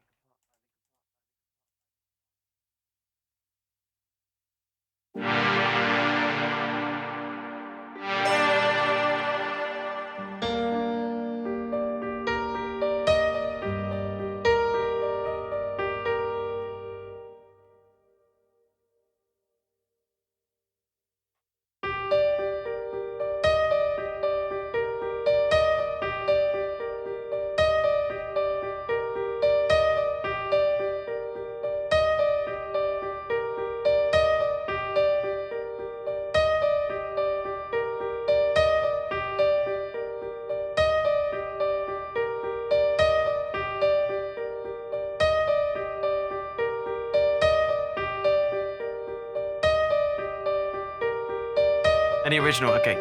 Any original? Okay.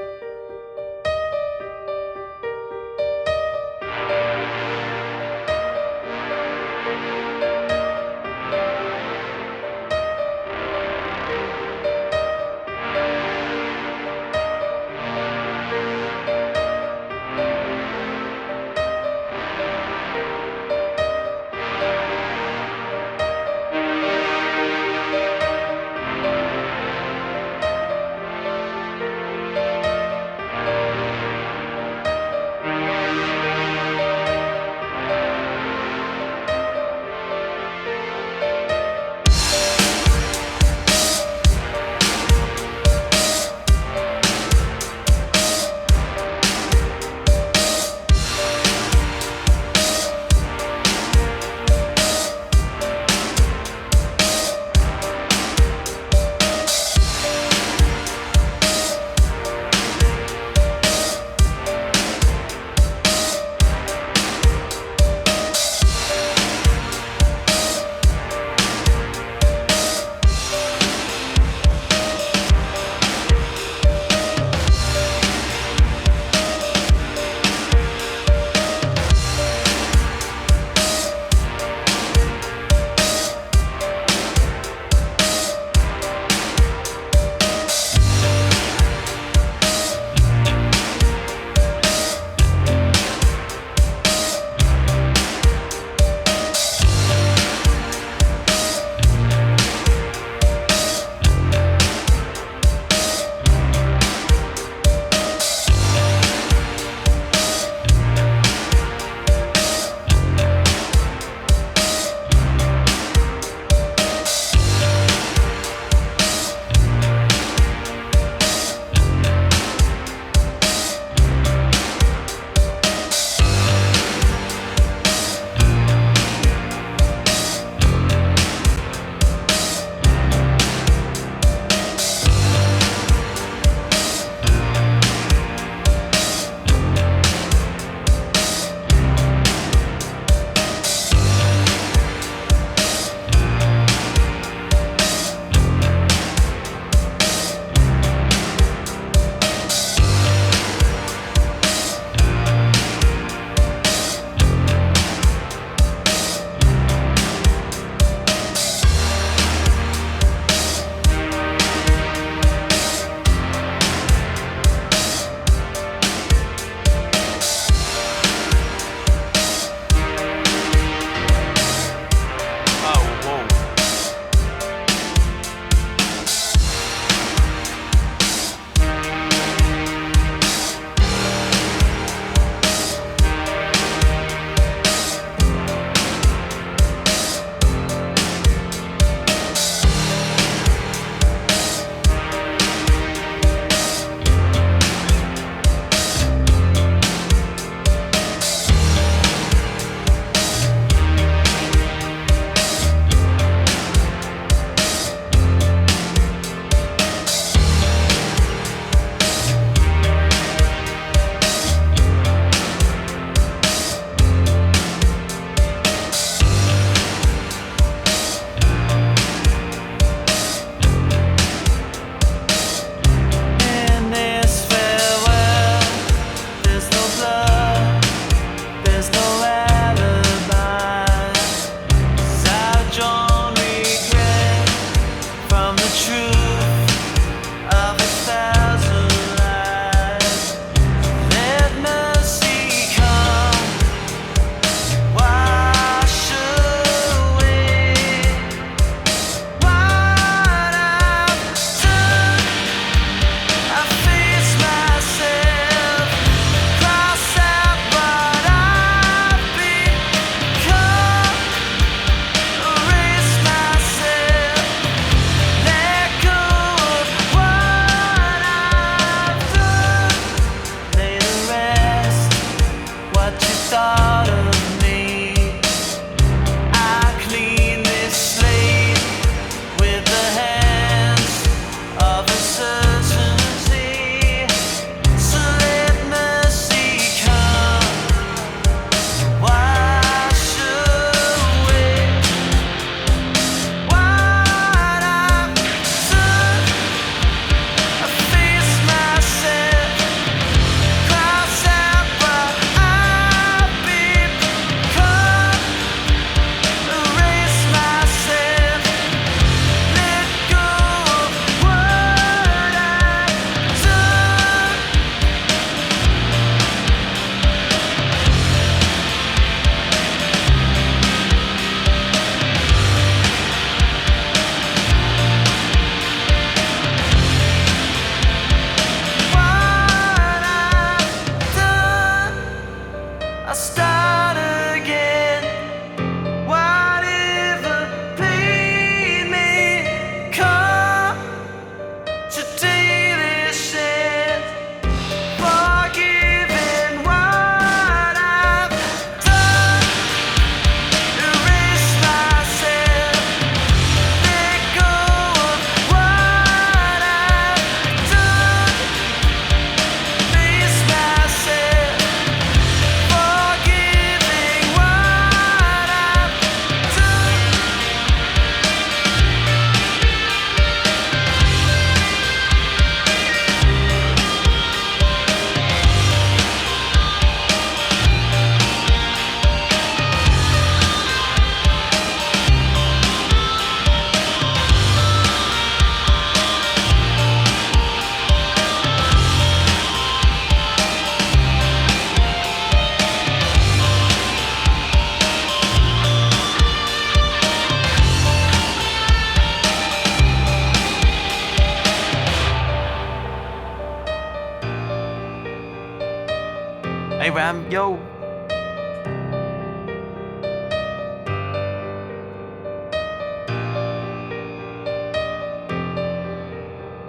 Hey Ram, yo.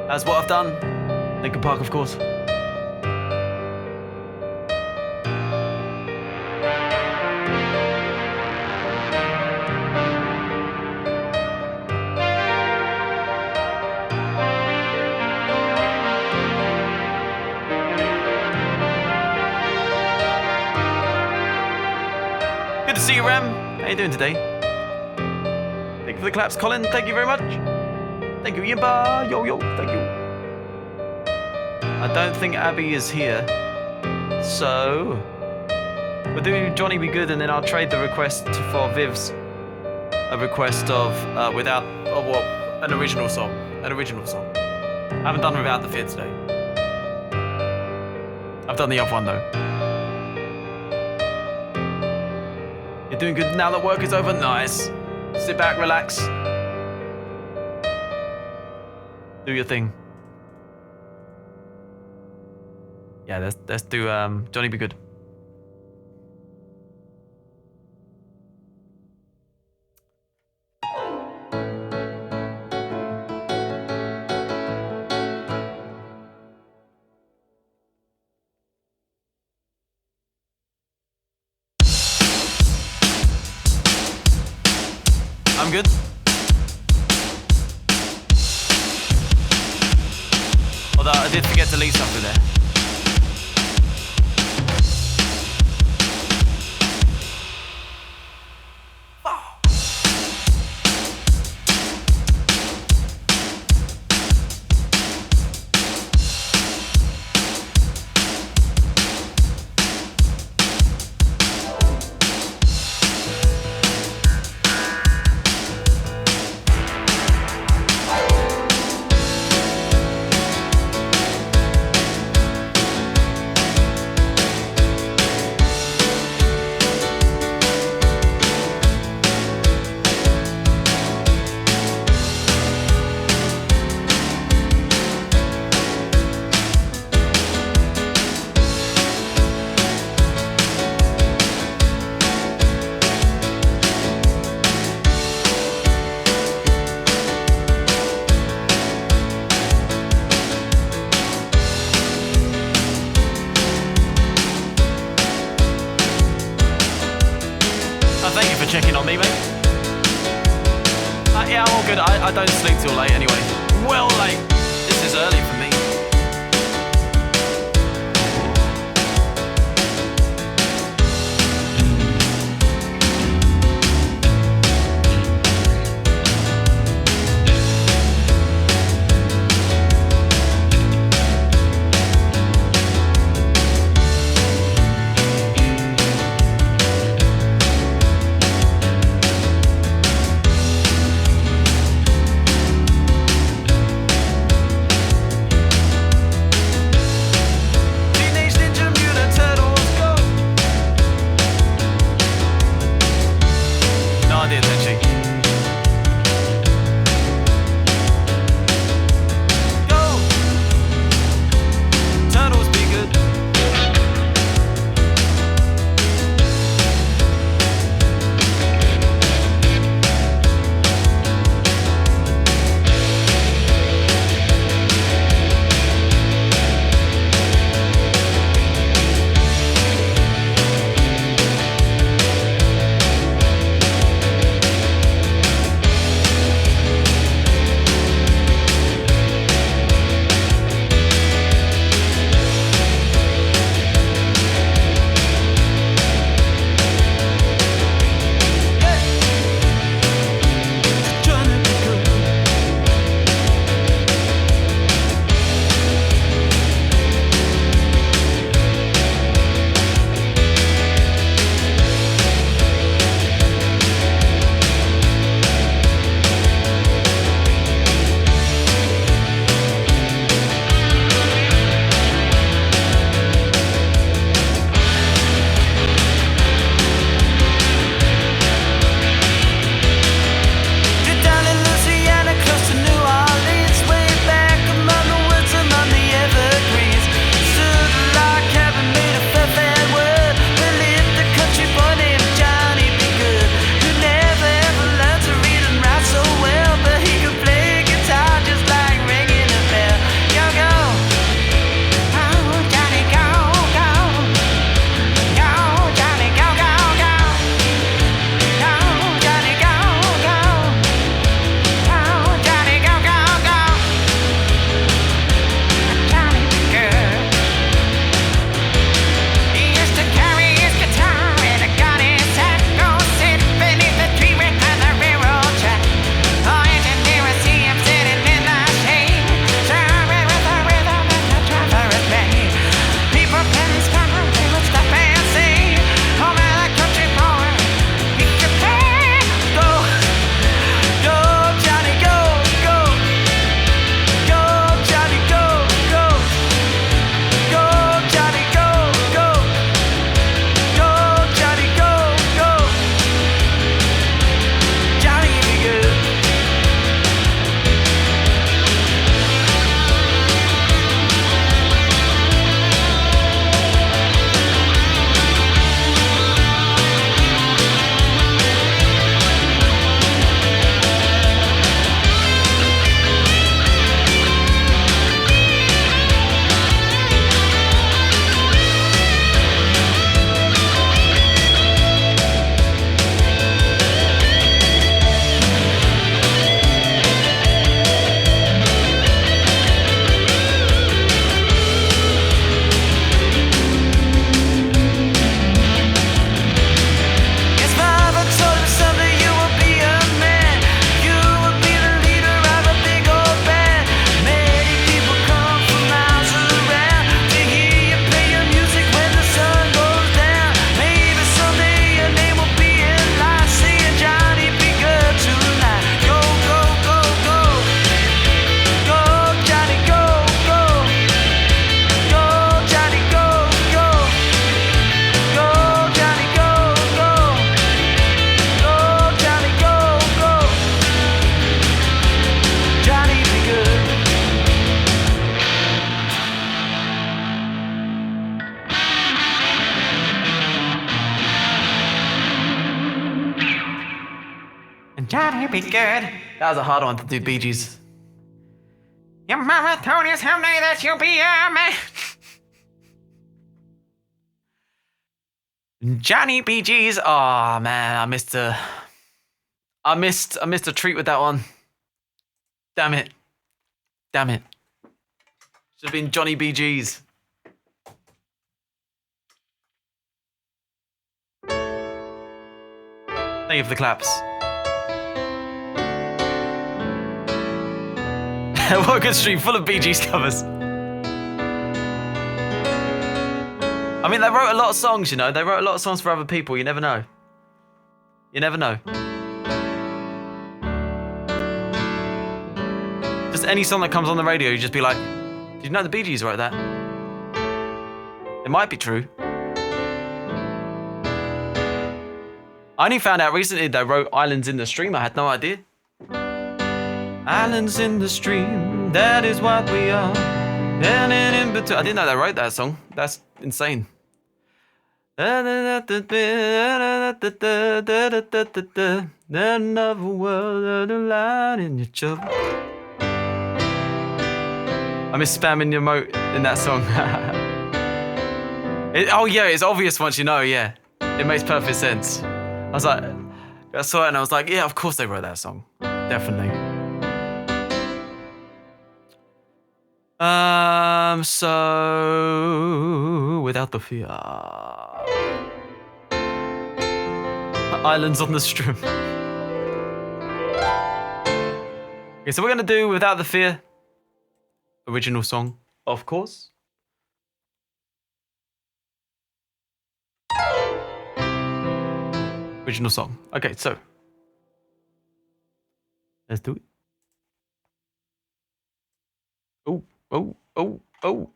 That's what I've done. Lincoln Park, of course. Good to see you, Ram. How you doing today? Thank you for the claps, Colin. Thank you very much. Thank you, Yimba. Yo, yo. Thank you. I don't think Abby is here. So we'll do Johnny Be Good, and then I'll trade the request for Viv's. A request of without, oh, well, an original song. An original song. I haven't done Without the Fear today. I've done the other one though. You're doing good now that work is over. Nice. Sit back, relax. Do your thing. Yeah, let's do Johnny Be Good. I'm good. Although I did forget to leave something there. Thank you for checking on me, mate. Yeah, I'm all good. I don't sleep till late anyway. Well late. This is early for me. Johnny be good. That was a hard one to do, Bee Gees. Your mama told you someday that you'll be a man. Johnny Bee Gees. Oh man, I missed a treat with that one. Damn it. Should have been Johnny Bee Gees. Thank you for the claps. What a good stream, full of Bee Gees covers. I mean, they wrote a lot of songs, you know. They wrote a lot of songs for other people. You never know. You never know. Just any song that comes on the radio, you just be like, did you know the Bee Gees wrote that? It might be true. I only found out recently they wrote Islands in the Stream. I had no idea. Islands in the stream, that is what we are. And in between. I didn't know they wrote that song. That's insane. Another world, a line in your trouble. I miss spamming your emote in that song. Oh yeah, it's obvious once you know, yeah. It makes perfect sense. I was like, I saw it and I was like, yeah, of course they wrote that song. Definitely. So without the fear. Islands on the Stream. Okay, so we're gonna do Without the Fear. Original song, of course. Original song. Okay, so let's do it. Oh, oh, oh, oh.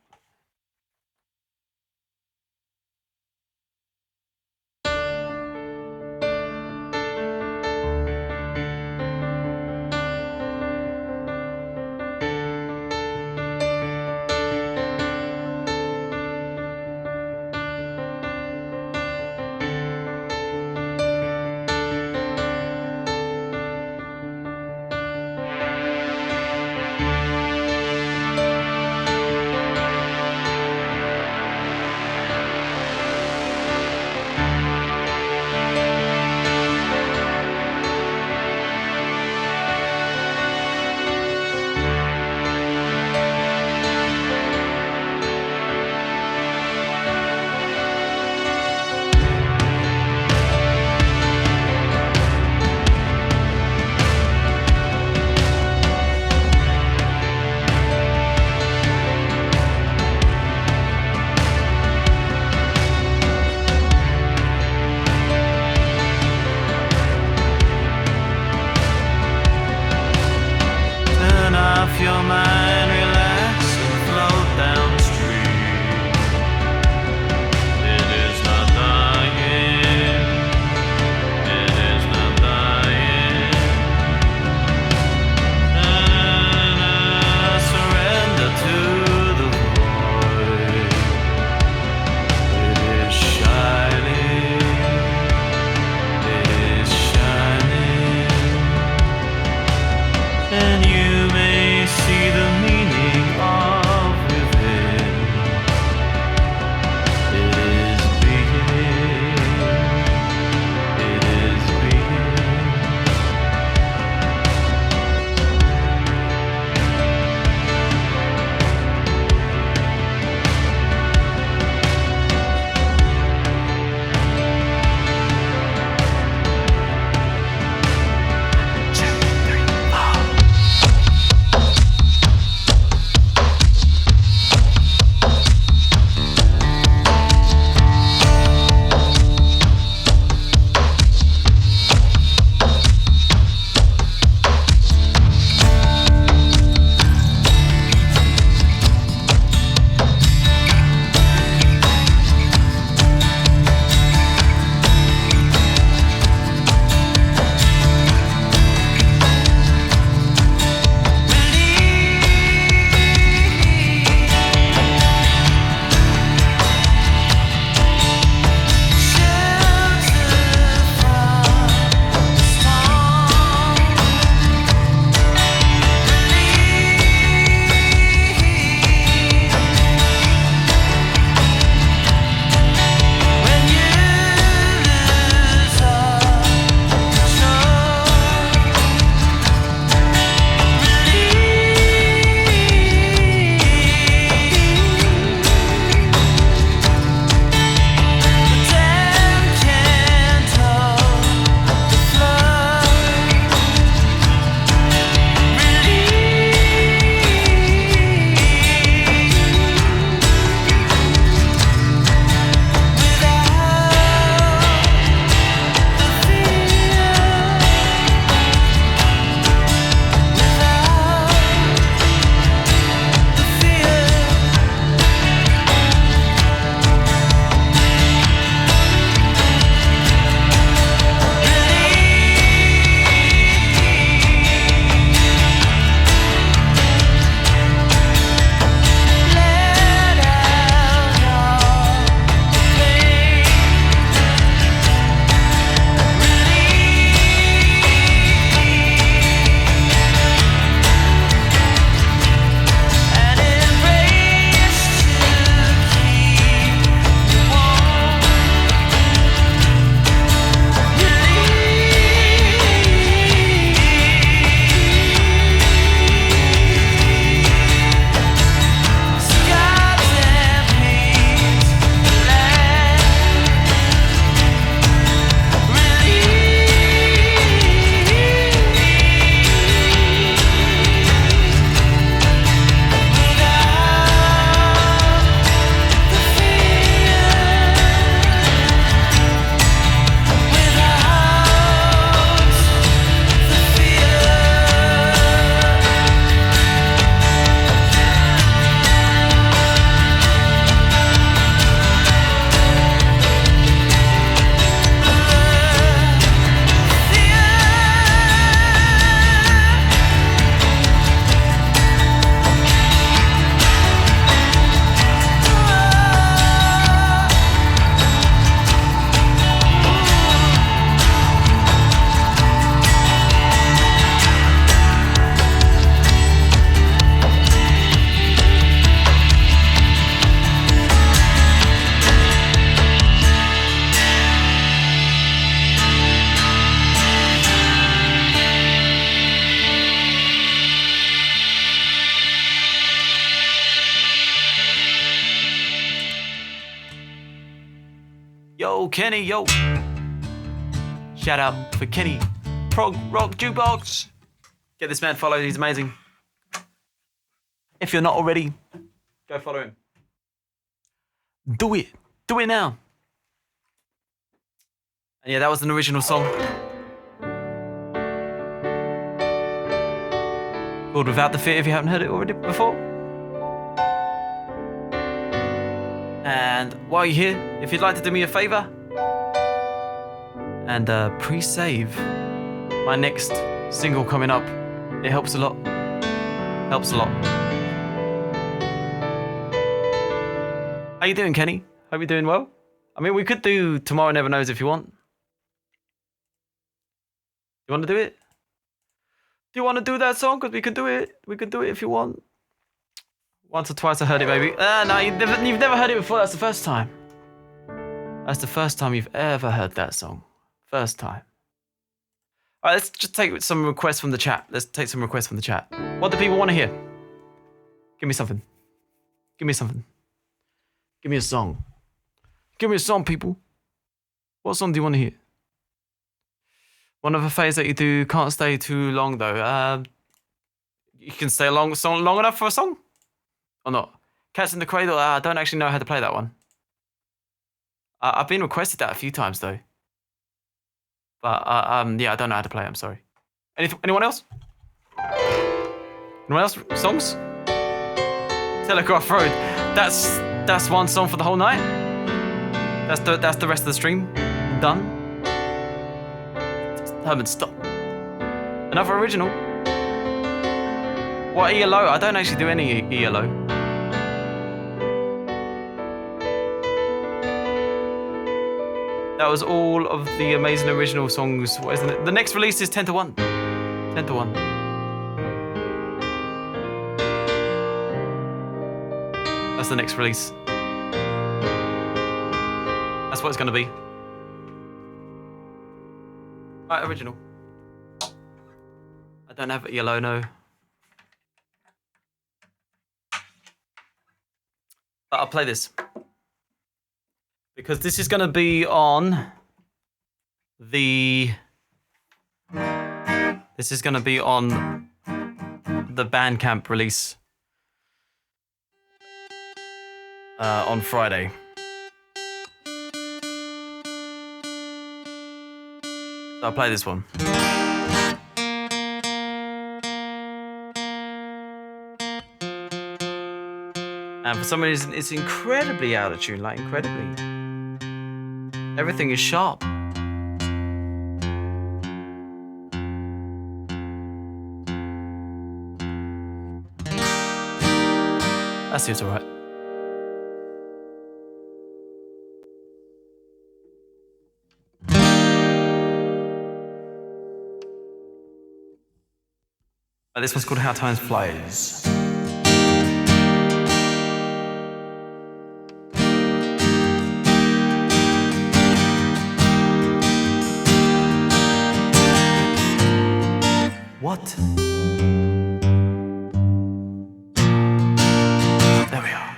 Yo, Kenny, yo. Shout out for Kenny. Prog Rock Jukebox. Get this man followed, he's amazing. If you're not already, go follow him. Do it. Do it now. And yeah, that was an original song. Called Without the Fear, if you haven't heard it already before. And while you're here, if you'd like to do me a favor and pre-save my next single coming up, it helps a lot. Helps a lot. How you doing, Kenny? Hope you're doing well. I mean, we could do Tomorrow Never Knows if you want. You want to do it? Do you want to do that song? Because we could do it. We could do it if you want. Once or twice I heard it, maybe. No, you've never heard it before. That's the first time. That's the first time you've ever heard that song. First time. All right, let's just take some requests from the chat. Let's take some requests from the chat. What do people want to hear? Give me something. Give me something. Give me a song. Give me a song, people. What song do you want to hear? One of the phase that you do can't stay too long though. You can stay long enough for a song, or not? Cats in the Cradle. I don't actually know how to play that one. I've been requested that a few times though. But yeah, I don't know how to play it. I'm sorry. Anyone else? Anyone else? Songs? Telegraph Road. That's one song for the whole night. That's the rest of the stream. Done. Herman, stop. Another original. What, ELO? I don't actually do any ELO. That was all of the amazing original songs. What is it? The next release is 10 to 1. 10 to 1. That's the next release. That's what it's going to be. Right, original. I don't have ELO, no. But I'll play this. Because this is going to be on the... This is going to be on the Bandcamp release on Friday. So I'll play this one. And for some reason, it's incredibly out of tune, like incredibly. Everything is sharp. That seems alright. This one's called How Time Flies. What? There we are.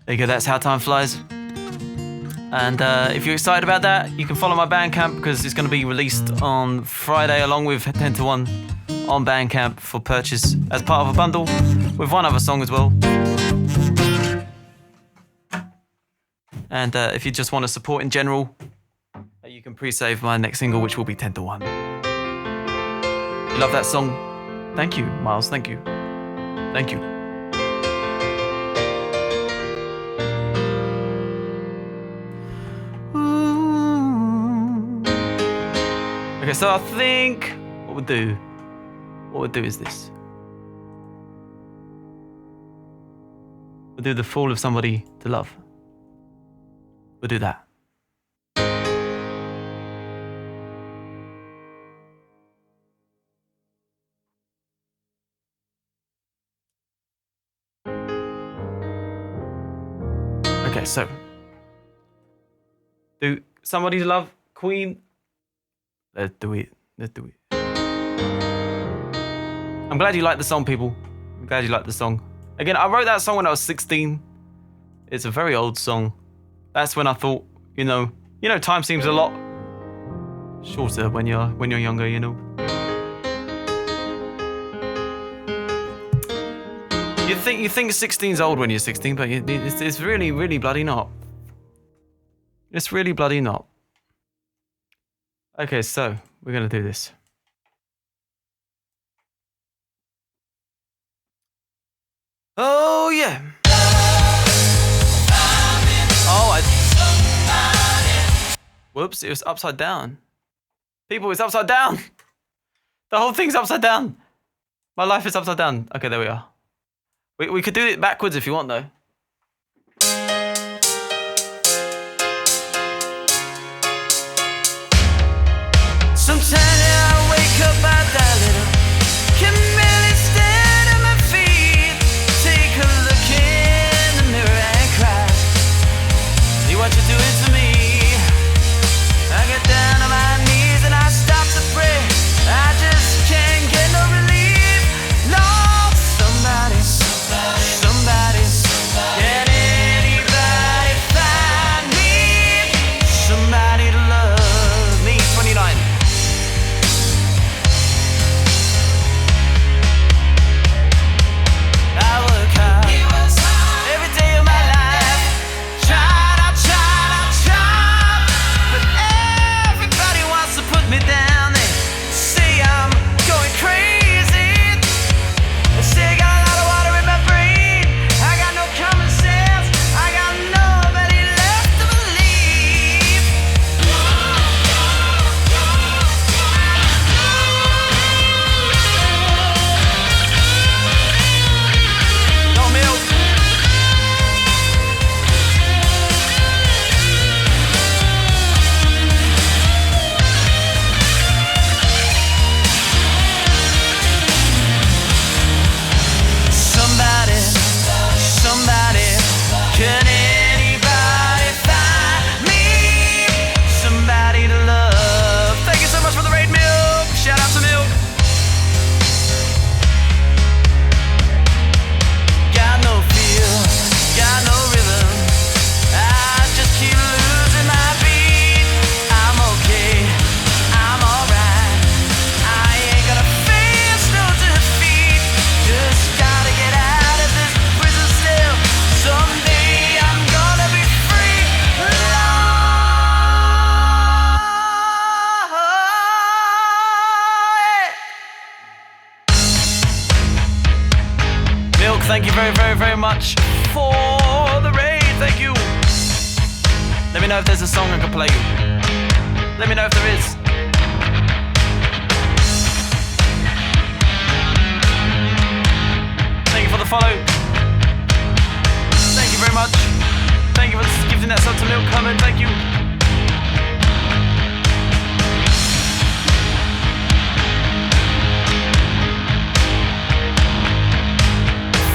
There you go, that's how time flies. And if you're excited about that, you can follow my Bandcamp because it's going to be released on Friday along with 10 to 1 on Bandcamp for purchase as part of a bundle with one other song as well. And if you just want to support in general, you can pre-save my next single, which will be 10 to 1. Love that song. Thank you, Miles. Thank you. Thank you. Okay, so I think what we'll do is this. We'll do The Fall of Somebody to Love. We'll do that. Okay, so do Somebody to Love, Queen. Let's do it. Let's do it. I'm glad you like the song, people. I'm glad you like the song. Again, I wrote that song when I was 16. It's a very old song. That's when I thought, you know, time seems a lot shorter when you're younger, you know. You think 16's old when you're 16, but it's really, really bloody not. It's really bloody not. Okay, so we're gonna do this. Oh yeah. Whoops, it was upside down. People, it's upside down. The whole thing's upside down. My life is upside down. Okay, there we are. We could do it backwards if you want, though. Sometimes I wake up at that little, can barely stand on my feet. Take a look in the mirror and cry. See what you're doing to me. I get down on my knees and I stop to pray. I just can't get no relief. Lord, somebody. Can anybody find me somebody to love me? 29. I work hard every day of my life, try, but everybody wants to put me down. They say I'm going crazy. They say I got a lot of water in my brain. I got no common sense. I got nobody left to believe. No milk. Somebody, can anybody find me somebody to love? Thank you so much for the raid, Milk. Shout out to Milk. Got no feel, got no rhythm. I just keep losing my beat. I'm okay, I'm alright. I ain't gonna face no defeat. Just gotta get out of this prison cell. Someday I'm gonna be free. Milk, thank you very, very, very much for the raid. Thank you. Let me know if there's a song I can play you. Let me know if there is. Thank you for the follow. Thank you very much. Thank you for giving that sub to Milk comment. Thank you.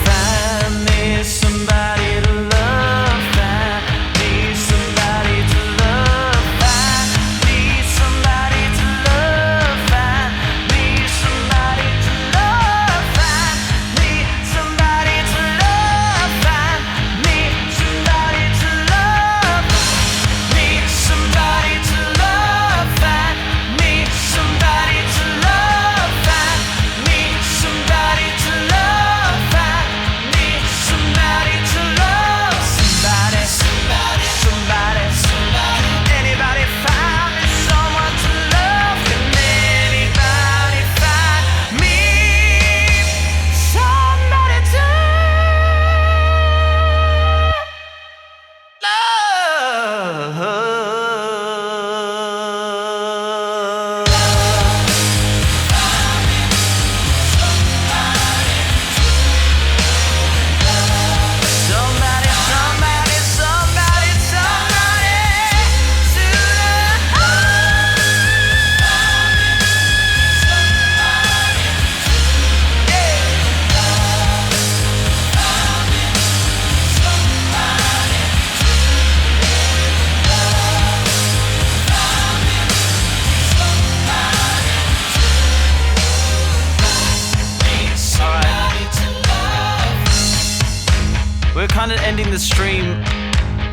Find me somebody to love. Find me somebody to love. Find me somebody to love. Find me somebody to love. Find me somebody to love. Find me somebody.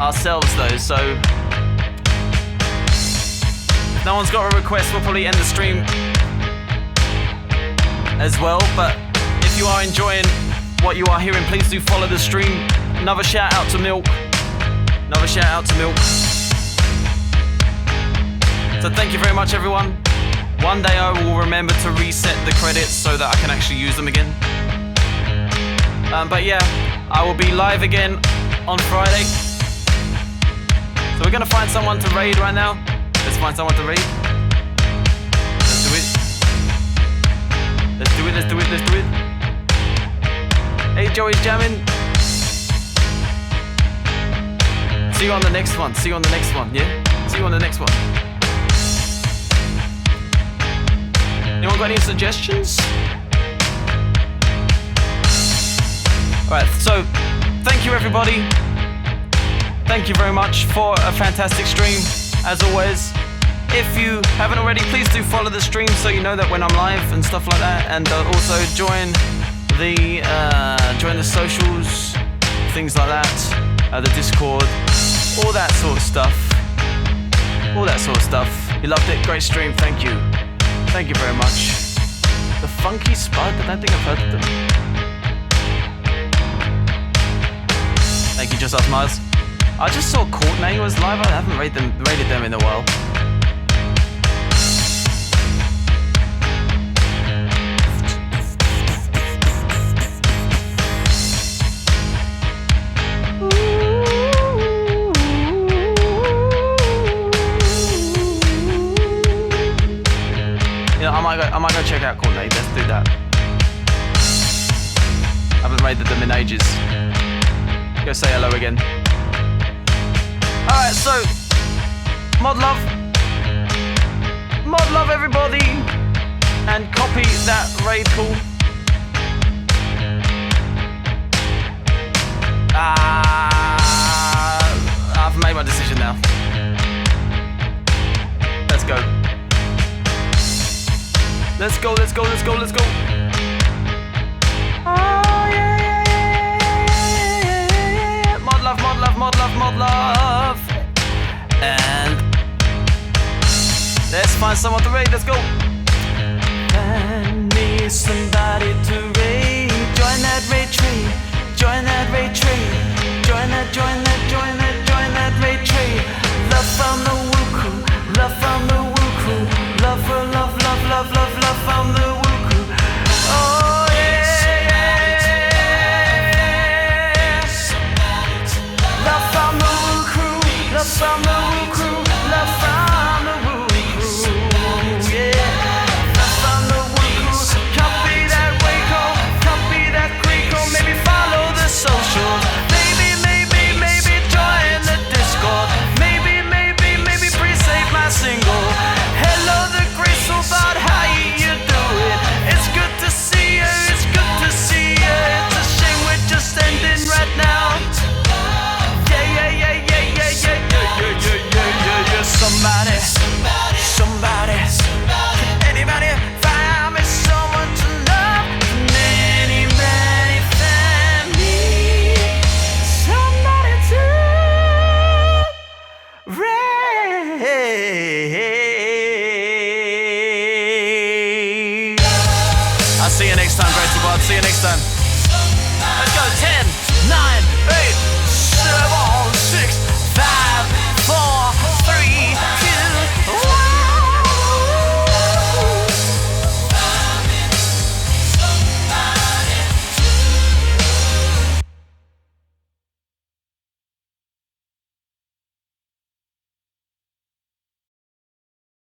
ourselves though, so if no one's got a request, we'll probably end the stream as well. But if you are enjoying what you are hearing, please do follow the stream. Another shout out to Milk. Another shout out to Milk. So thank you very much, everyone. One day I will remember to reset the credits so that I can actually use them again. But yeah, I will be live again on Friday. So we're gonna find someone to raid right now. Let's find someone to raid. Let's do it. Let's do it, let's do it, let's do it. Hey, Joey's jamming. See you on the next one. See you on the next one, yeah? See you on the next one. Anyone got any suggestions? Alright, so thank you everybody. Thank you very much for a fantastic stream, as always. If you haven't already, please do follow the stream so you know that when I'm live and stuff like that, and also join the socials, things like that, the Discord, all that sort of stuff. All that sort of stuff. You loved it, great stream, thank you. Thank you very much. The Funky Spud, I don't think I've heard of them. Thank you, Just Us Miles. I just saw Courtney was live. I haven't rated them in a while. Yeah, I might go check out Courtney. Let's do that. I haven't rated them in ages. Go say hello again. Alright, so mod love everybody, and copy that raid call. I've made my decision now. Let's go. Let's go, let's go, let's go, let's go. Oh yeah. Mod love, mod love, mod love, mod love. And let's find someone to raid, let's go. Find me somebody to raid. Join that raid train. Join that raid train. Join that raid train. Love from the Woo Crew. Love from the Woo Crew. Love for love, love, love, love, love from the Woo Crew. Oh yeah. Love from the Woo Crew. Love from the Woo Crew. Love from the Woo Crew. Yeah. Love from the Woo Crew. Copy that Waco. Copy that Greco. Maybe follow the social. Maybe join the Discord. Maybe pre-save my single. Hello, the graceful bot. How you do it? It's good to see you. It's good to see you. It's a shame we're just ending right now. Yeah. Somebody. Anybody find me someone to love? Anybody find me somebody to raid? I'll see you next time, Gracie Bard. See you next time.